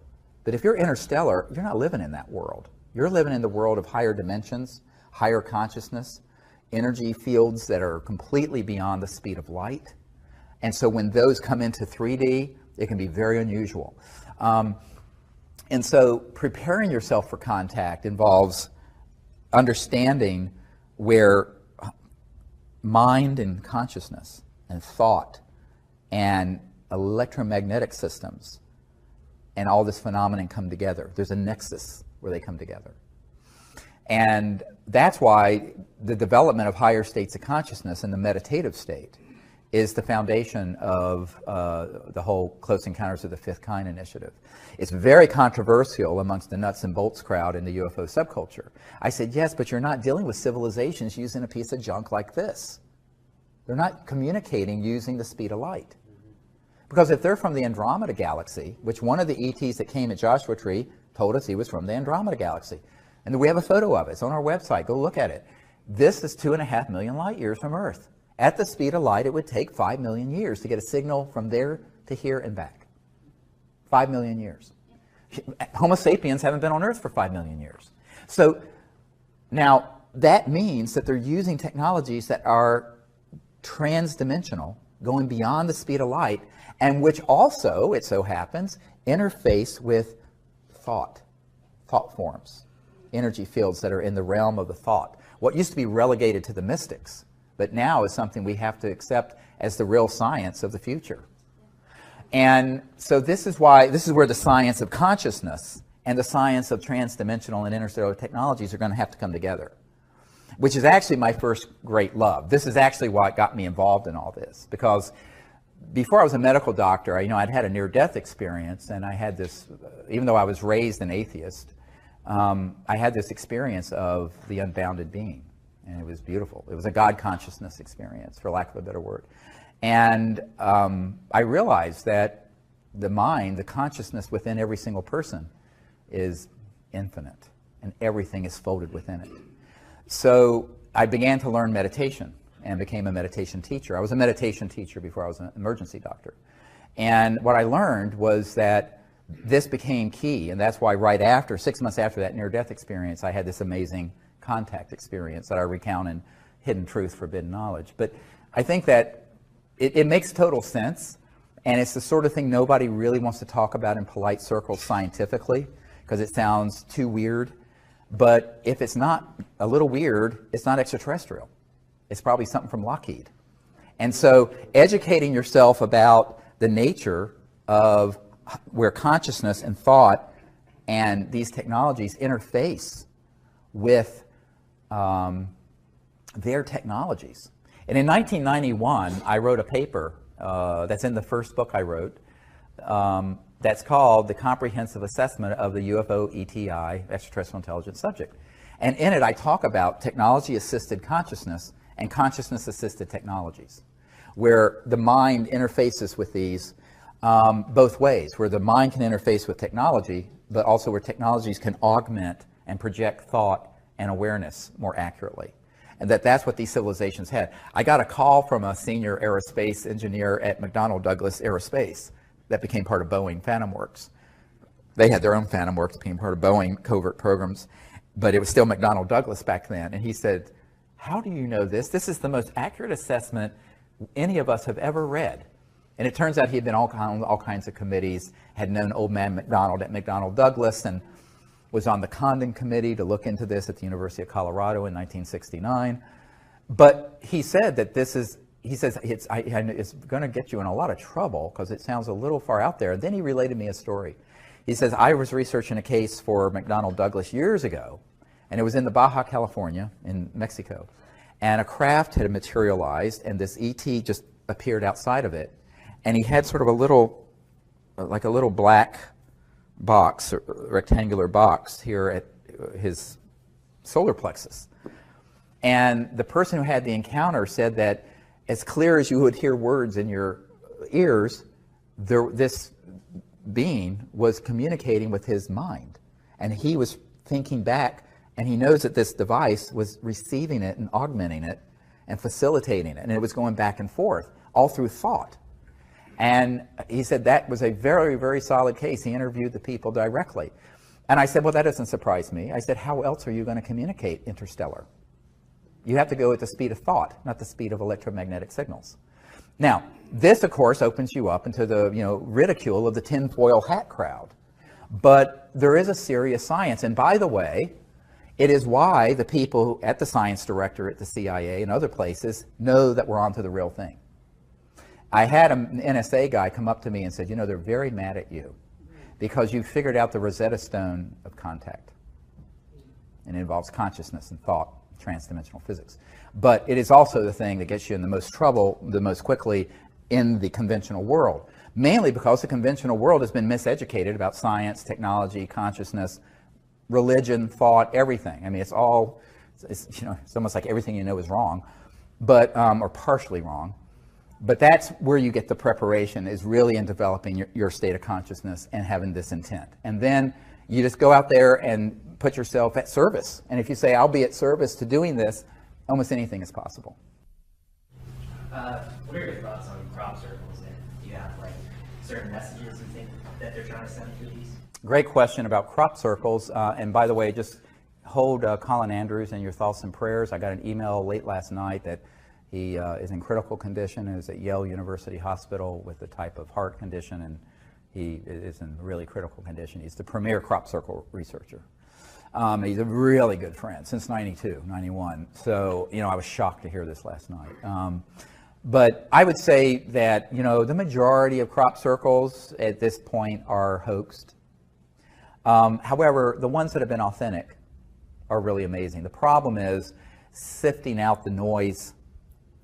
But if you're interstellar, you're not living in that world. You're living in the world of higher dimensions, higher consciousness, energy fields that are completely beyond the speed of light. And so when those come into 3D, it can be very unusual. And so preparing yourself for contact involves understanding where mind and consciousness and thought and electromagnetic systems and all this phenomenon come together. There's a nexus where they come together. And that's why the development of higher states of consciousness in the meditative state is the foundation of the whole Close Encounters of the Fifth Kind initiative. It's very controversial amongst the nuts and bolts crowd in the UFO subculture. I said, yes, but you're not dealing with civilizations using a piece of junk like this. They're not communicating using the speed of light. Because if they're from the Andromeda Galaxy, which one of the ETs that came at Joshua Tree told us he was from the Andromeda Galaxy. And we have a photo of it. It's on our website. Go look at it. This is 2.5 million light years from Earth. At the speed of light, it would take 5 million years to get a signal from there to here and back. 5 million years. Homo sapiens haven't been on Earth for 5 million years. So now that means that they're using technologies that are transdimensional, going beyond the speed of light, and which also, it so happens, interface with thought forms, energy fields that are in the realm of the thought. What used to be relegated to the mystics, but now is something we have to accept as the real science of the future. And so this is where the science of consciousness and the science of transdimensional and interstellar technologies are going to have to come together, which is actually my first great love. This is actually what got me involved in all this, because before I was a medical doctor, I'd had a near-death experience, and I had this, even though I was raised an atheist, I had this experience of the unbounded being. And it was beautiful. It was a God consciousness experience, for lack of a better word. And I realized that the mind, the consciousness within every single person is infinite, and everything is folded within it. So I began to learn meditation and became a meditation teacher. I was a meditation teacher before I was an emergency doctor. And what I learned was that this became key, and that's why right after, 6 months after that near-death experience, I had this amazing contact experience that I recount in Hidden Truth, Forbidden Knowledge. But I think that it makes total sense, and it's the sort of thing nobody really wants to talk about in polite circles scientifically, because it sounds too weird. But if it's not a little weird, it's not extraterrestrial. It's probably something from Lockheed. And so educating yourself about the nature of where consciousness and thought and these technologies interface with their technologies. And in 1991, I wrote a paper that's in the first book I wrote that's called The Comprehensive Assessment of the UFO ETI, Extraterrestrial Intelligence Subject. And in it, I talk about technology-assisted consciousness and consciousness-assisted technologies, where the mind interfaces with these both ways, where the mind can interface with technology, but also where technologies can augment and project thought and awareness more accurately. And that's what these civilizations had. I got a call from a senior aerospace engineer at McDonnell Douglas Aerospace that became part of Boeing Phantom Works. They had their own Phantom Works, became part of Boeing covert programs, but it was still McDonnell Douglas back then. And he said, "How do you know this? This is the most accurate assessment any of us have ever read." And it turns out he had been on all kinds of committees, had known old man McDonald at McDonnell Douglas, and was on the Condon Committee to look into this at the University of Colorado in 1969. But he said that it's going to get you in a lot of trouble because it sounds a little far out there. And then he related me a story. He says, I was researching a case for McDonnell Douglas years ago, and it was in the Baja California in Mexico. And a craft had materialized, and this ET just appeared outside of it. And he had sort of a little, like a little black box, or rectangular box here at his solar plexus. And the person who had the encounter said that as clear as you would hear words in your ears, this being was communicating with his mind. And he was thinking back, and he knows that this device was receiving it and augmenting it and facilitating it. And it was going back and forth, all through thought. And he said that was a very, very solid case. He interviewed the people directly. And I said, well, that doesn't surprise me. I said, how else are you going to communicate interstellar? You have to go at the speed of thought, not the speed of electromagnetic signals. Now, this, of course, opens you up into the ridicule of the tinfoil hat crowd. But there is a serious science. And by the way, it is why the people at the science director at the CIA and other places know that we're onto the real thing. I had an NSA guy come up to me and said, they're very mad at you because you figured out the Rosetta Stone of contact. And it involves consciousness and thought, transdimensional physics. But it is also the thing that gets you in the most trouble the most quickly in the conventional world, mainly because the conventional world has been miseducated about science, technology, consciousness, religion, thought, everything. I mean, it's almost like everything you know is wrong, but or partially wrong. But that's where you get the preparation, is really in developing your state of consciousness and having this intent. And then you just go out there and put yourself at service. And if you say, I'll be at service to doing this, almost anything is possible. What are your thoughts on crop circles? And do you have certain messages you think that they're trying to send through these? Great question about crop circles. And by the way, just hold Colin Andrews in your thoughts and prayers. I got an email late last night that he is in critical condition and is at Yale University Hospital with a type of heart condition, and he is in really critical condition. He's the premier crop circle researcher. He's a really good friend since 92, 91. So, I was shocked to hear this last night. But I would say that, the majority of crop circles at this point are hoaxed. However, the ones that have been authentic are really amazing. The problem is sifting out the noise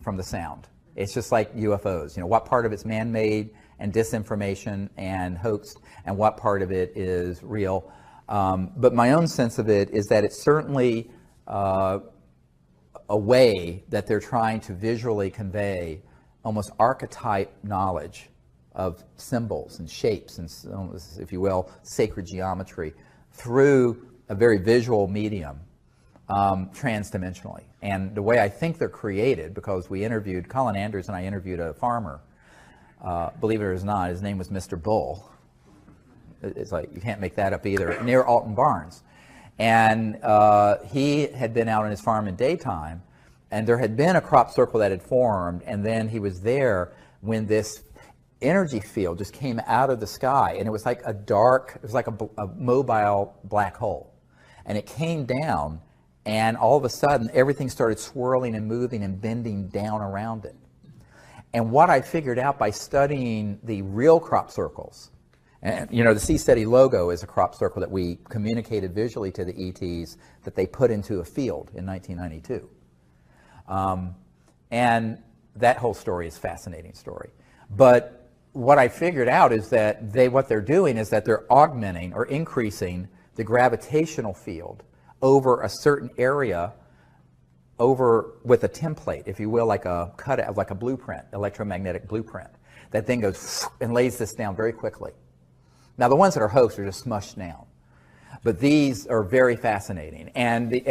from the sound. It's just like UFOs. What part of it's man-made and disinformation and hoaxed, and what part of it is real. But my own sense of it is that it's certainly a way that they're trying to visually convey almost archetype knowledge of symbols and shapes and, if you will, sacred geometry through a very visual medium, transdimensionally. And the way I think they're created, because we interviewed, Colin Andrews and I interviewed a farmer, believe it or not, his name was Mr. Bull. It's like, you can't make that up either, near Alton Barnes. And he had been out on his farm in daytime, and there had been a crop circle that had formed, and then he was there when this energy field just came out of the sky, and it was like a dark, it was like a mobile black hole. And it came down, and all of a sudden, everything started swirling and moving and bending down around it. And what I figured out by studying the real crop circles, and the Seasteady logo is a crop circle that we communicated visually to the ETs that they put into a field in 1992. And that whole story is a fascinating story. But what I figured out is that what they're doing is that they're augmenting or increasing the gravitational field over a certain area, over with a template, if you will, like a cutout, like a blueprint, electromagnetic blueprint, that then goes and lays this down very quickly. Now, the ones that are hoaxed are just smushed down, but these are very fascinating. And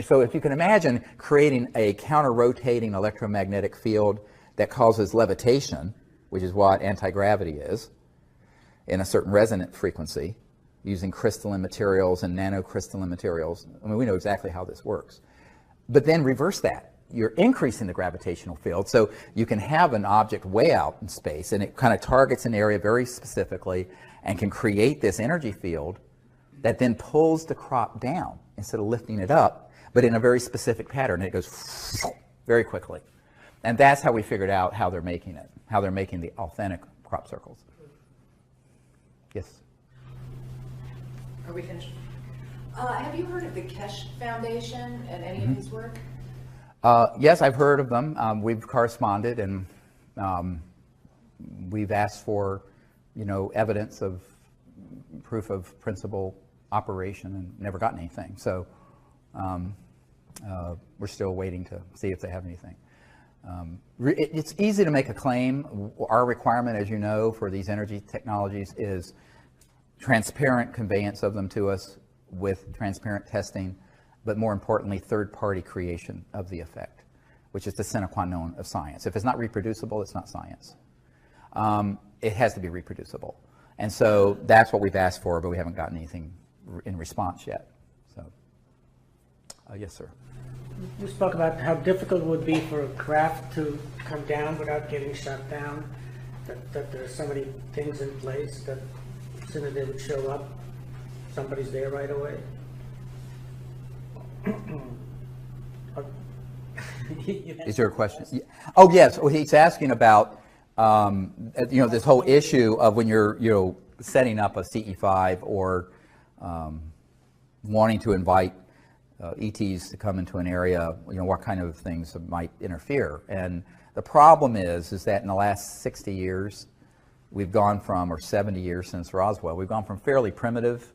so if you can imagine creating a counter-rotating electromagnetic field that causes levitation, which is what anti-gravity is, in a certain resonant frequency, using crystalline materials and nanocrystalline materials. I mean, we know exactly how this works. But then reverse that. You're increasing the gravitational field, so you can have an object way out in space, and it kind of targets an area very specifically and can create this energy field that then pulls the crop down instead of lifting it up, but in a very specific pattern. And it goes very quickly. And that's how we figured out how they're making it, how they're making the authentic crop circles. Yes? Are we finished? Have you heard of the Kesh Foundation and any of his work? Yes, I've heard of them. We've corresponded, and we've asked for, evidence of proof of principal operation and never gotten anything. So we're still waiting to see if they have anything. It's easy to make a claim. Our requirement, as you know, for these energy technologies is transparent conveyance of them to us with transparent testing, but more importantly, third-party creation of the effect, which is the sine qua non of science. If it's not reproducible, it's not science. It has to be reproducible. And so that's what we've asked for, but we haven't gotten anything in response yet. So, yes, sir. You spoke about how difficult it would be for a craft to come down without getting shut down, that there are so many things in place that as soon as they would show up, somebody's there right away. Is there a question? Yeah. Oh, yes. Well, he's asking about, this whole issue of when you're, setting up a CE5 or wanting to invite ETs to come into an area, what kind of things might interfere. And the problem is that in the last 60 years, we've gone from, or 70 years since Roswell, we've gone from fairly primitive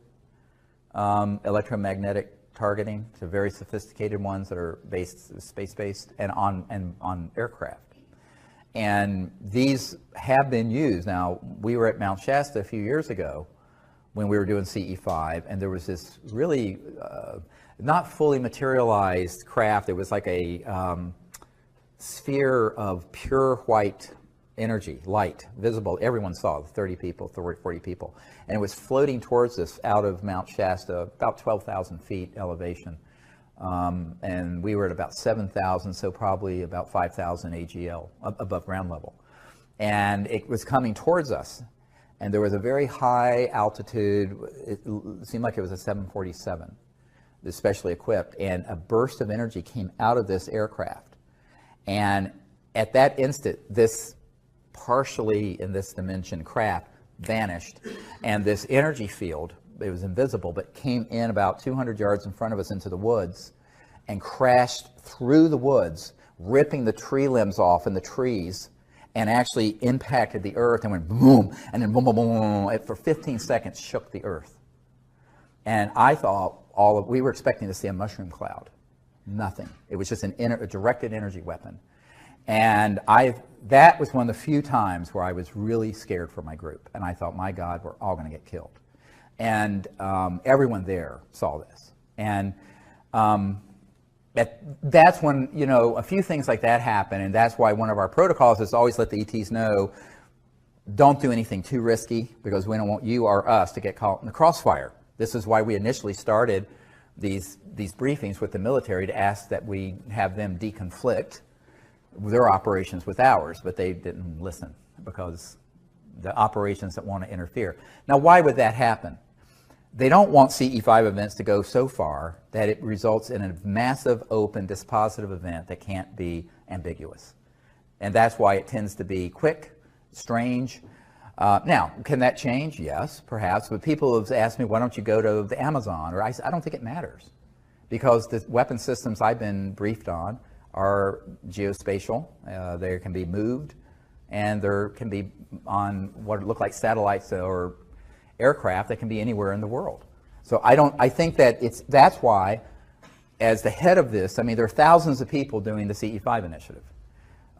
electromagnetic targeting to very sophisticated ones that are space-based and on aircraft. And these have been used. Now, we were at Mount Shasta a few years ago when we were doing CE5, and there was this really not fully materialized craft. It was like a sphere of pure white energy, light, visible. Everyone saw, 30 people, 40 people. And it was floating towards us out of Mount Shasta, about 12,000 feet elevation. And we were at about 7,000, so probably about 5,000 AGL, above ground level. And it was coming towards us. And there was a very high altitude, it seemed like it was a 747, especially equipped, and a burst of energy came out of this aircraft. And at that instant, this partially in this dimension craft vanished, and this energy field, it was invisible, but came in about 200 yards in front of us into the woods and crashed through the woods, ripping the tree limbs off in the trees, and actually impacted the earth and went boom, and then boom, boom, boom, boom. It for 15 seconds shook the earth. And I thought we were expecting to see a mushroom cloud. Nothing. It was just a directed energy weapon. And that was one of the few times where I was really scared for my group. And I thought, my God, we're all going to get killed. And everyone there saw this. And that's when, a few things like that happen. And that's why one of our protocols is to always let the ETs know, don't do anything too risky, because we don't want you or us to get caught in the crossfire. This is why we initially started these briefings with the military, to ask that we have them deconflict their operations with ours, but they didn't listen because the operations that want to interfere. Now, why would that happen? They don't want CE5 events to go so far that it results in a massive, open, dispositive event that can't be ambiguous. And that's why it tends to be quick, strange. Now, can that change? Yes, perhaps. But people have asked me, why don't you go to the Amazon? Or I don't think it matters, because the weapon systems I've been briefed on are geospatial. They can be moved, and there can be on what look like satellites or aircraft that can be anywhere in the world. So I think that that's why, as the head of this, there are thousands of people doing the CE5 initiative.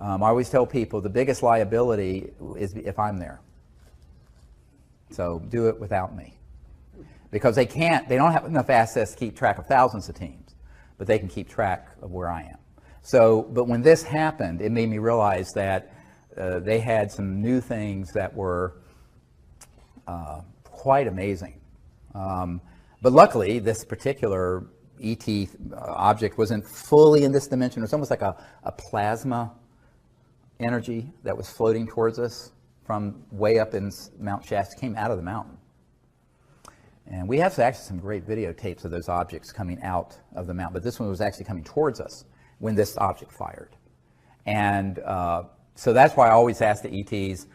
I always tell people the biggest liability is if I'm there. So do it without me. Because they don't have enough access to keep track of thousands of teams, but they can keep track of where I am. So, but when this happened, it made me realize that they had some new things that were quite amazing. But luckily, this particular ET object wasn't fully in this dimension. It was almost like a plasma energy that was floating towards us from way up in Mount Shasta, came out of the mountain. And we have actually some great videotapes of those objects coming out of the mountain, but this one was actually coming towards us when this object fired. And so that's why I always ask the ETs,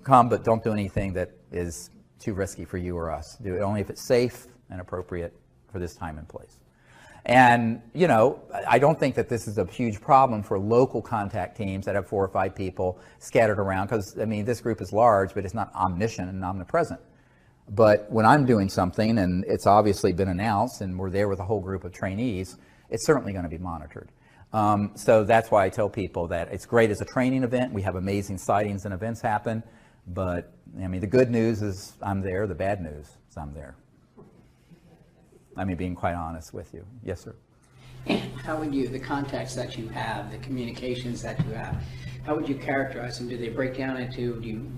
come, but don't do anything that is too risky for you or us. Do it only if it's safe and appropriate for this time and place. And, you know, I don't think that this is a huge problem for local contact teams that have 4 or 5 people scattered around, because, I mean, this group is large, but it's not omniscient and omnipresent. But when I'm doing something and it's obviously been announced and we're there with a whole group of trainees, it's certainly going to be monitored. So that's why I tell people that it's great as a training event. We have amazing sightings and events happen. But, I mean, the good news is I'm there. The bad news is I'm there. I mean, being quite honest with you. Yes, sir. And how would you, the contacts that you have, the communications that you have, how would you characterize them? Do they break down into, do you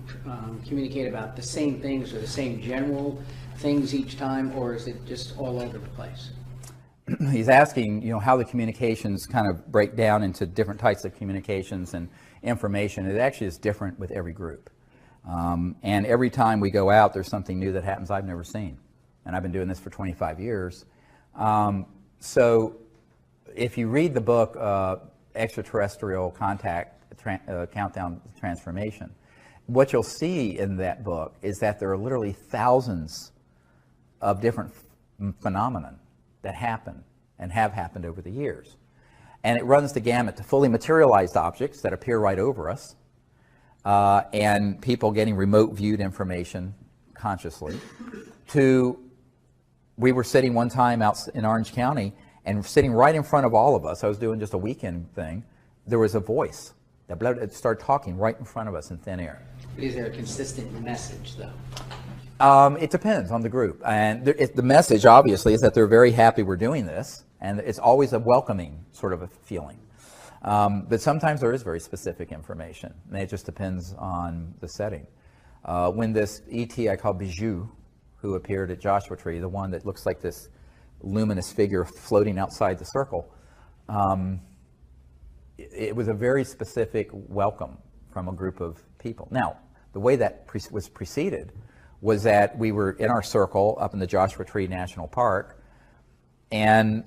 communicate about the same things or the same general things each time, or is it just all over the place? He's asking, you know, how the communications kind of break down into different types of communications and information. It actually is different with every group. And every time we go out, there's something new that happens I've never seen. And I've been doing this for 25 years. So if you read the book, Extraterrestrial Contact Countdown Transformation, what you'll see in that book is that there are literally thousands of different phenomena that happen and have happened over the years. And it runs the gamut to fully materialized objects that appear right over us, and people getting remote viewed information consciously, to we were sitting one time out in Orange County, and sitting right in front of all of us, I was doing just a weekend thing, there was a voice that started talking right in front of us in thin air. Is there a consistent message, though? It depends on the group. And the message, obviously, is that they're very happy we're doing this, and it's always a welcoming sort of a feeling. But sometimes there is very specific information, and it just depends on the setting. When this ET I call Bijou, who appeared at Joshua Tree, the one that looks like this luminous figure floating outside the circle, it was a very specific welcome from a group of people. Now, the way that was preceded was that we were in our circle up in the Joshua Tree National Park, and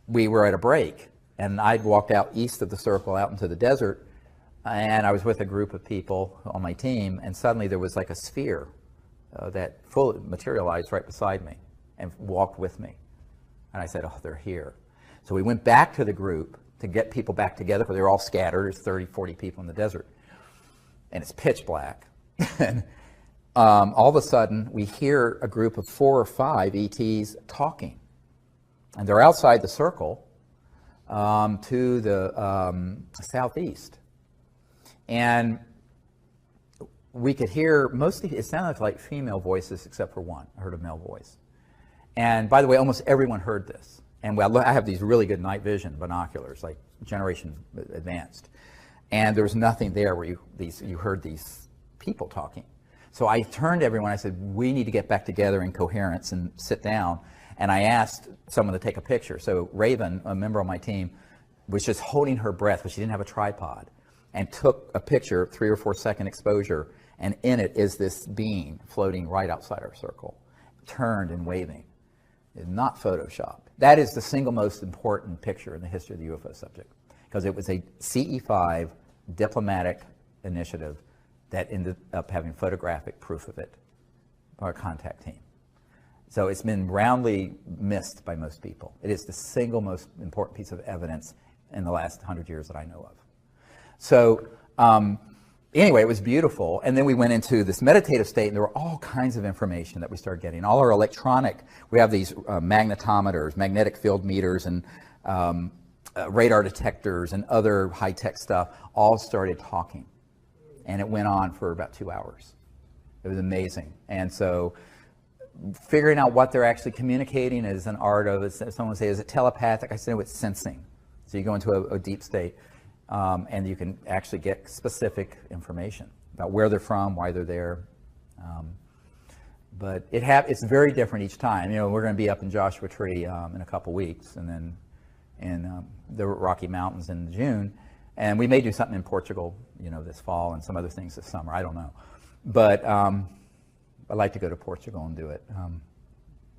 we were at a break, and I'd walked out east of the circle out into the desert, and I was with a group of people on my team, and suddenly there was like a sphere that fully materialized right beside me and walked with me. And I said, oh, they're here. So we went back to the group to get people back together, because they were all scattered. There's 30, 40 people in the desert, and it's pitch black. And all of a sudden, we hear a group of 4 or 5 ETs talking. And they're outside the circle to the southeast. And we could hear mostly, it sounded like female voices except for one. I heard a male voice. And by the way, almost everyone heard this. And I have these really good night vision binoculars, like generation advanced. And there was nothing there where you heard these people talking. So I turned to everyone, I said, we need to get back together in coherence and sit down. And I asked someone to take a picture. So Raven, a member of my team, was just holding her breath, but she didn't have a tripod, and took a picture, 3 or 4 second exposure, and in it is this being floating right outside our circle, turned and waving. It's not Photoshop. That is the single most important picture in the history of the UFO subject, because it was a CE5 diplomatic initiative that ended up having photographic proof of it, our contact team. So it's been roundly missed by most people. It is the single most important piece of evidence in the last 100 years that I know of. So anyway, it was beautiful. And then we went into this meditative state, and there were all kinds of information that we started getting. All our electronic, we have these magnetometers, magnetic field meters, and radar detectors, and other high-tech stuff, all started talking. And it went on for about 2 hours. It was amazing. And so figuring out what they're actually communicating is an art of, someone would say, is it telepathic? I said, no, it's sensing. So you go into a deep state, and you can actually get specific information about where they're from, why they're there. But it's very different each time. You know, we're going to be up in Joshua Tree in a couple weeks, and then in the Rocky Mountains in June. And we may do something in Portugal, you know, this fall, and some other things this summer. I don't know. But I'd like to go to Portugal and do it.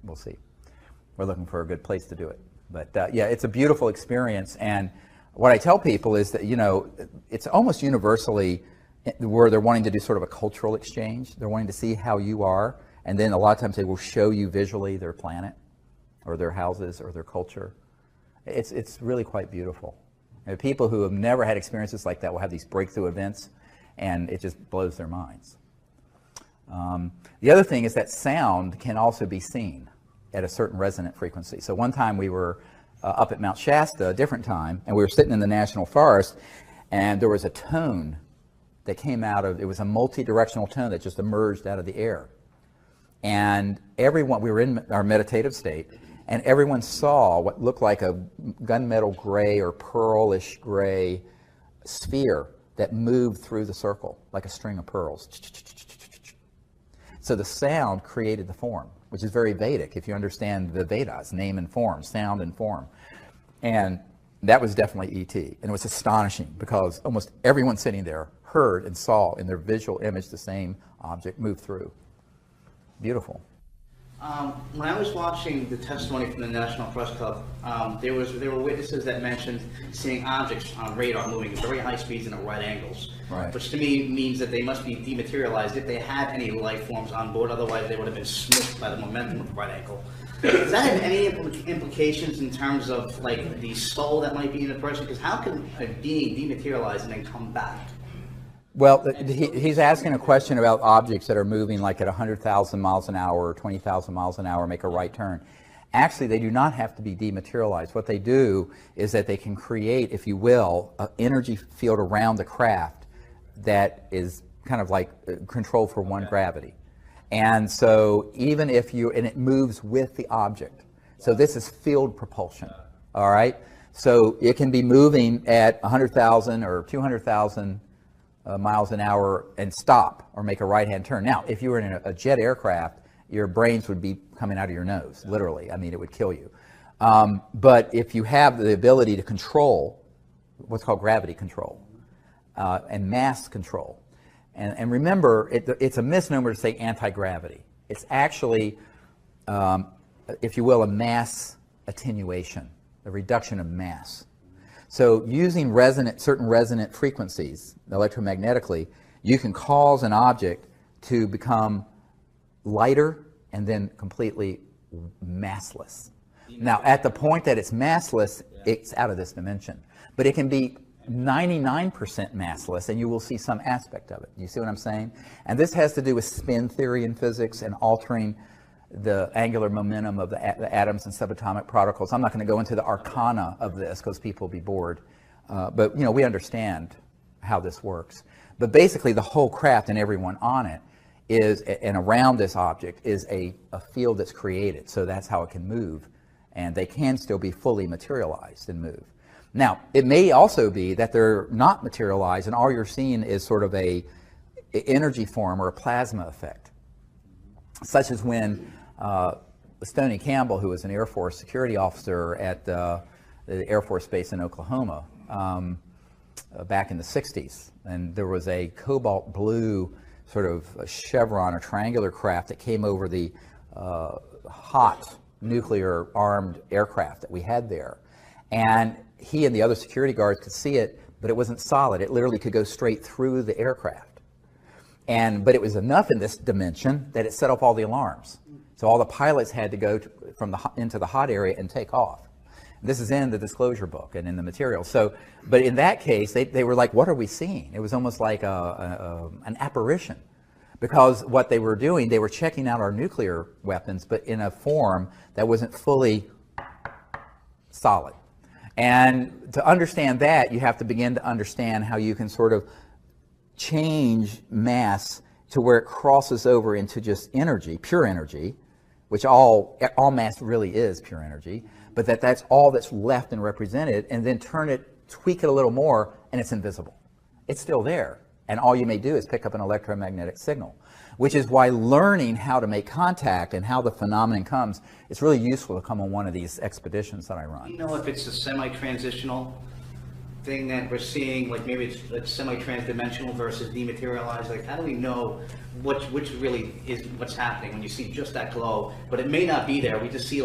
We'll see. We're looking for a good place to do it. But yeah, it's a beautiful experience. And what I tell people is that, you know, it's almost universally where they're wanting to do sort of a cultural exchange. They're wanting to see how you are And then a lot of times they will show you visually their planet or their houses or their culture. It's really quite beautiful. And people who have never had experiences like that will have these breakthrough events, and it just blows their minds. The other thing is that sound can also be seen at a certain resonant frequency. So one time we were up at Mount Shasta, a different time, and we were sitting in the National Forest, and there was a tone that came out of, it was a multi-directional tone that just emerged out of the air. And everyone, we were in our meditative state, and everyone saw what looked like a gunmetal gray or pearlish gray sphere that moved through the circle like a string of pearls. So the sound created the form, which is very Vedic if you understand the Vedas, name and form, sound and form. And that was definitely ET. And it was astonishing because almost everyone sitting there heard and saw in their visual image the same object move through. Beautiful. When I was watching the testimony from the National Press Club, there were witnesses that mentioned seeing objects on radar moving at very high speeds and at right angles, right. Which to me means that they must be dematerialized if they had any life forms on board. Otherwise, they would have been smoothed by the momentum of the right angle. Does that have any implications in terms of like the soul that might be in a person? Because how can a being dematerialize and then come back? Well, he's asking a question about objects that are moving like at 100,000 miles an hour or 20,000 miles an hour, make a right turn. Actually, they do not have to be dematerialized. What they do is that they can create, if you will, an energy field around the craft that is kind of like controlled for one gravity. And so even if and it moves with the object. So this is field propulsion, all right? So it can be moving at 100,000 or 200,000 miles an hour and stop or make a right-hand turn. Now, if you were in a jet aircraft, your brains would be coming out of your nose, literally. I mean, it would kill you. But if you have the ability to control what's called gravity control and mass control, and remember, it's a misnomer to say anti-gravity. It's actually, if you will, a mass attenuation, a reduction of mass. So using certain resonant frequencies electromagnetically, you can cause an object to become lighter and then completely massless. Now, at the point that it's massless, it's out of this dimension. But it can be 99% massless, and you will see some aspect of it. You see what I'm saying? And this has to do with spin theory in physics and altering the angular momentum of the atoms and subatomic particles. I'm not going to go into the arcana of this because people will be bored. But we understand how this works. But basically the whole craft and everyone on it is, and around this object, is a field that's created. So that's how it can move. And they can still be fully materialized and move. Now, it may also be that they're not materialized and all you're seeing is sort of a energy form or a plasma effect. Such as when Stoney Campbell, who was an Air Force security officer at the Air Force Base in Oklahoma back in the 60s, and there was a cobalt blue sort of a chevron or triangular craft that came over the hot nuclear armed aircraft that we had there. And he and the other security guards could see it, but it wasn't solid. It literally could go straight through the aircraft. But it was enough in this dimension that it set off all the alarms. So all the pilots had to go into the hot area and take off. This is in the disclosure book and in the material. So, but in that case, they were like, what are we seeing? It was almost like an apparition. Because what they were doing, they were checking out our nuclear weapons, but in a form that wasn't fully solid. And to understand that, you have to begin to understand how you can sort of change mass to where it crosses over into just energy, pure energy, which all mass really is pure energy, but that's all that's left and represented, and then tweak it a little more, and it's invisible. It's still there, and all you may do is pick up an electromagnetic signal, which is why learning how to make contact and how the phenomenon comes, it's really useful to come on one of these expeditions that I run. Do you know if it's a semi-transitional thing that we're seeing, like maybe it's semi-transdimensional versus dematerialized? Like, how do we know which really is what's happening when you see just that glow, but it may not be there? We just see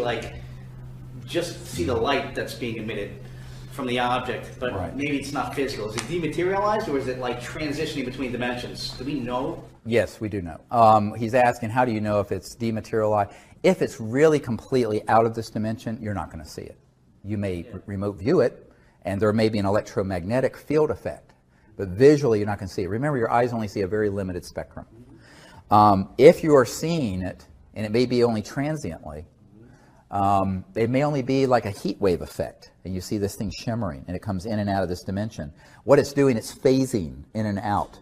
the light that's being emitted from the object, but Right. maybe it's not physical. Is it dematerialized, or is it like transitioning between dimensions? Do we know? Yes, we do know. He's asking, how do you know if it's dematerialized? If it's really completely out of this dimension, you're not going to see it. You may remote view it, and there may be an electromagnetic field effect, but visually you're not going to see it. Remember, your eyes only see a very limited spectrum. If you are seeing it, and it may be only transiently, it may only be like a heat wave effect, and you see this thing shimmering, and it comes in and out of this dimension. What it's doing, it's phasing in and out.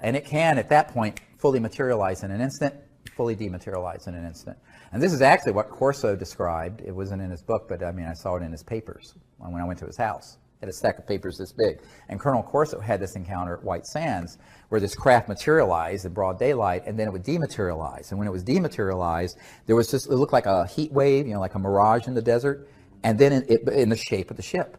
And it can, at that point, fully materialize in an instant, fully dematerialize in an instant. And this is actually what Corso described. It wasn't in his book, but I mean, I saw it in his papers when I went to his house. He had a stack of papers this big. And Colonel Corso had this encounter at White Sands where this craft materialized in broad daylight, and then it would dematerialize. And when it was dematerialized, there was just, it looked like a heat wave, you know, like a mirage in the desert, and then in the shape of the ship.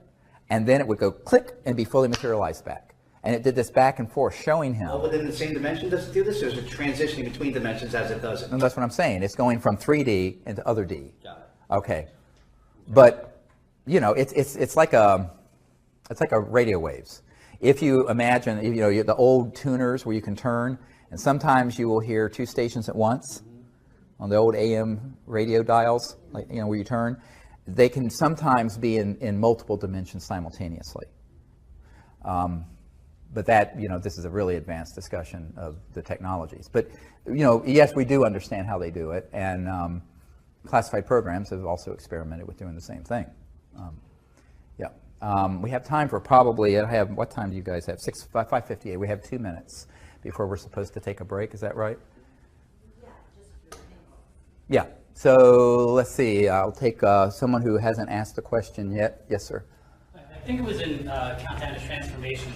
And then it would go click and be fully materialized back. And it did this back and forth, showing him. All within the same dimension does it do this, or is it transitioning between dimensions as it does it? And that's what I'm saying. It's going from 3D into other D. Got it. Okay. But, you know, it's like a radio waves. If you imagine, you know, the old tuners where you can turn, and sometimes you will hear two stations at once on the old AM radio dials, like, you know, where you turn. They can sometimes be in multiple dimensions simultaneously. But that, you know, this is a really advanced discussion of the technologies. But, you know, yes, we do understand how they do it, and classified programs have also experimented with doing the same thing. We have time for probably, what time do you guys have? 5:58. We have 2 minutes before we're supposed to take a break. Is that right? Yeah. So let's see. I'll take someone who hasn't asked a question yet. Yes, sir. I think it was in Countdown to Transformation.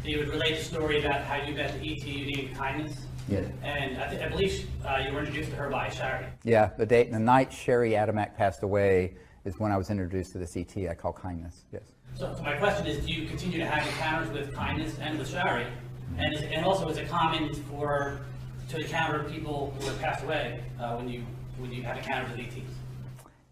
You would relate a story about how you met the ET, you needed kindness. Yeah. And I believe you were introduced to her by Shari. Yeah, the night Sherry Adamak passed away is when I was introduced to this ET I call kindness, yes. So my question is, do you continue to have encounters with kindness and with Shari? And also, is it common to encounter people who have passed away when you have encounters with ETs?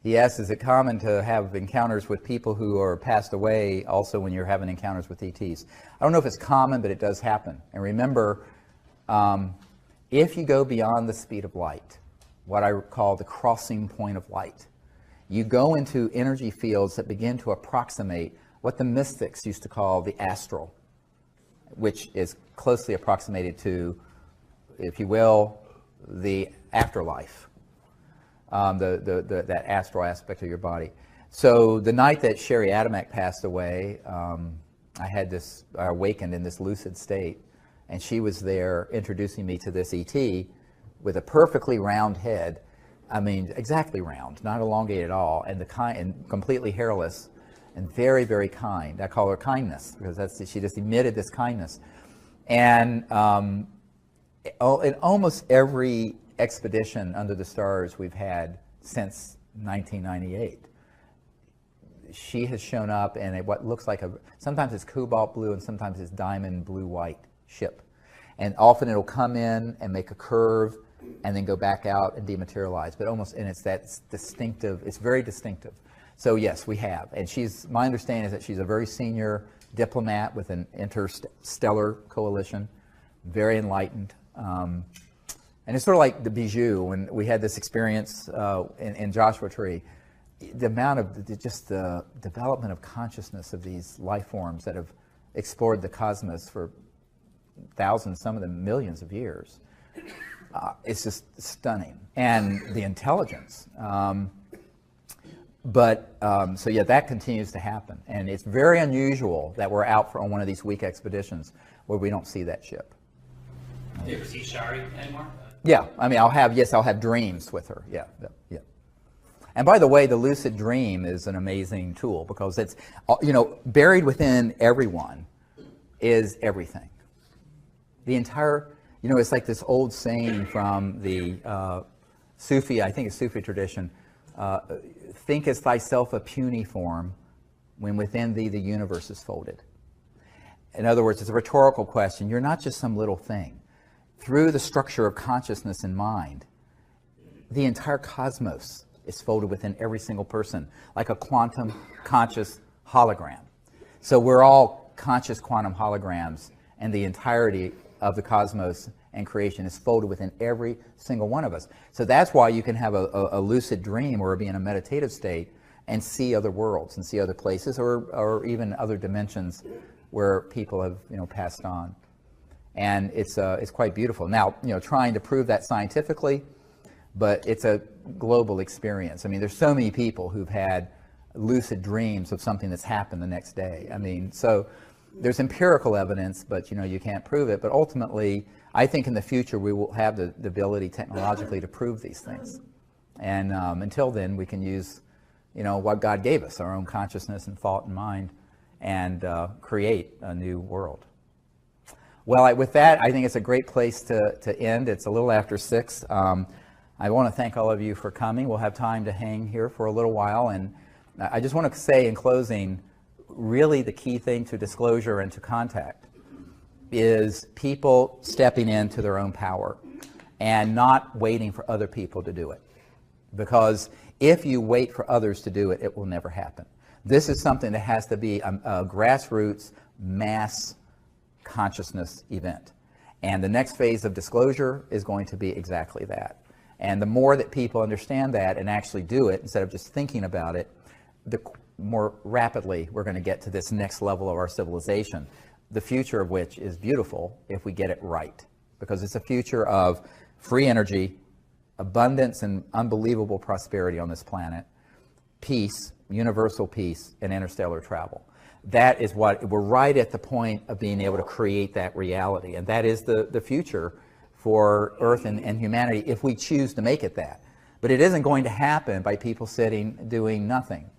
Yes, is it common to have encounters with people who are passed away also when you're having encounters with ETs? I don't know if it's common, but it does happen. And remember, if you go beyond the speed of light, what I call the crossing point of light, you go into energy fields that begin to approximate what the mystics used to call the astral, which is closely approximated to, if you will, the afterlife. That astral aspect of your body. So the night that Sherry Adamak passed away, I awakened in this lucid state, and she was there introducing me to this ET with a perfectly round head. I mean, exactly round, not elongated at all, and completely hairless, and very, very kind. I call her kindness because she just emitted this kindness. And in almost every expedition under the stars we've had since 1998, she has shown up in what looks like sometimes it's cobalt blue and sometimes it's diamond blue white ship, and often it'll come in and make a curve and then go back out and dematerialize, but it's that distinctive, it's very distinctive. So yes, we have, and my understanding is that she's a very senior diplomat with an interstellar coalition, very enlightened. And it's sort of like the Bijou, when we had this experience in Joshua Tree, the amount of the development of consciousness of these life forms that have explored the cosmos for thousands, some of them millions of years, it's just stunning. And the intelligence. So yeah, that continues to happen. And it's very unusual that we're out on one of these week expeditions where we don't see that ship. Do you ever see Shari anymore? Yeah, I mean, I'll have dreams with her. Yeah. And by the way, the lucid dream is an amazing tool because it's, you know, buried within everyone is everything. The entire, you know, it's like this old saying from the Sufi, I think it's Sufi tradition, thinkest thyself a puny form when within thee the universe is folded. In other words, it's a rhetorical question. You're not just some little thing. Through the structure of consciousness and mind, the entire cosmos is folded within every single person, like a quantum conscious hologram. So we're all conscious quantum holograms, and the entirety of the cosmos and creation is folded within every single one of us. So that's why you can have a lucid dream or be in a meditative state and see other worlds and see other places, or even other dimensions where people have, you know, passed on. And it's quite beautiful. Now, you know, trying to prove that scientifically, but it's a global experience. I mean, there's so many people who've had lucid dreams of something that's happened the next day. I mean, so there's empirical evidence, but you know, you can't prove it. But ultimately, I think in the future we will have the ability technologically to prove these things. And until then, we can use, you know, what God gave us, our own consciousness and thought and mind, and create a new world. Well, with that, I think it's a great place to end. It's a little after 6. I want to thank all of you for coming. We'll have time to hang here for a little while. And I just want to say in closing, really the key thing to disclosure and to contact is people stepping into their own power and not waiting for other people to do it. Because if you wait for others to do it, it will never happen. This is something that has to be a grassroots mass consciousness event. And the next phase of disclosure is going to be exactly that. And the more that people understand that and actually do it, instead of just thinking about it, the more rapidly we're going to get to this next level of our civilization, the future of which is beautiful if we get it right. Because it's a future of free energy, abundance and unbelievable prosperity on this planet, peace, universal peace, and interstellar travel. That is what, we're right at the point of being able to create that reality. And that is the future for Earth and humanity if we choose to make it that. But it isn't going to happen by people sitting doing nothing.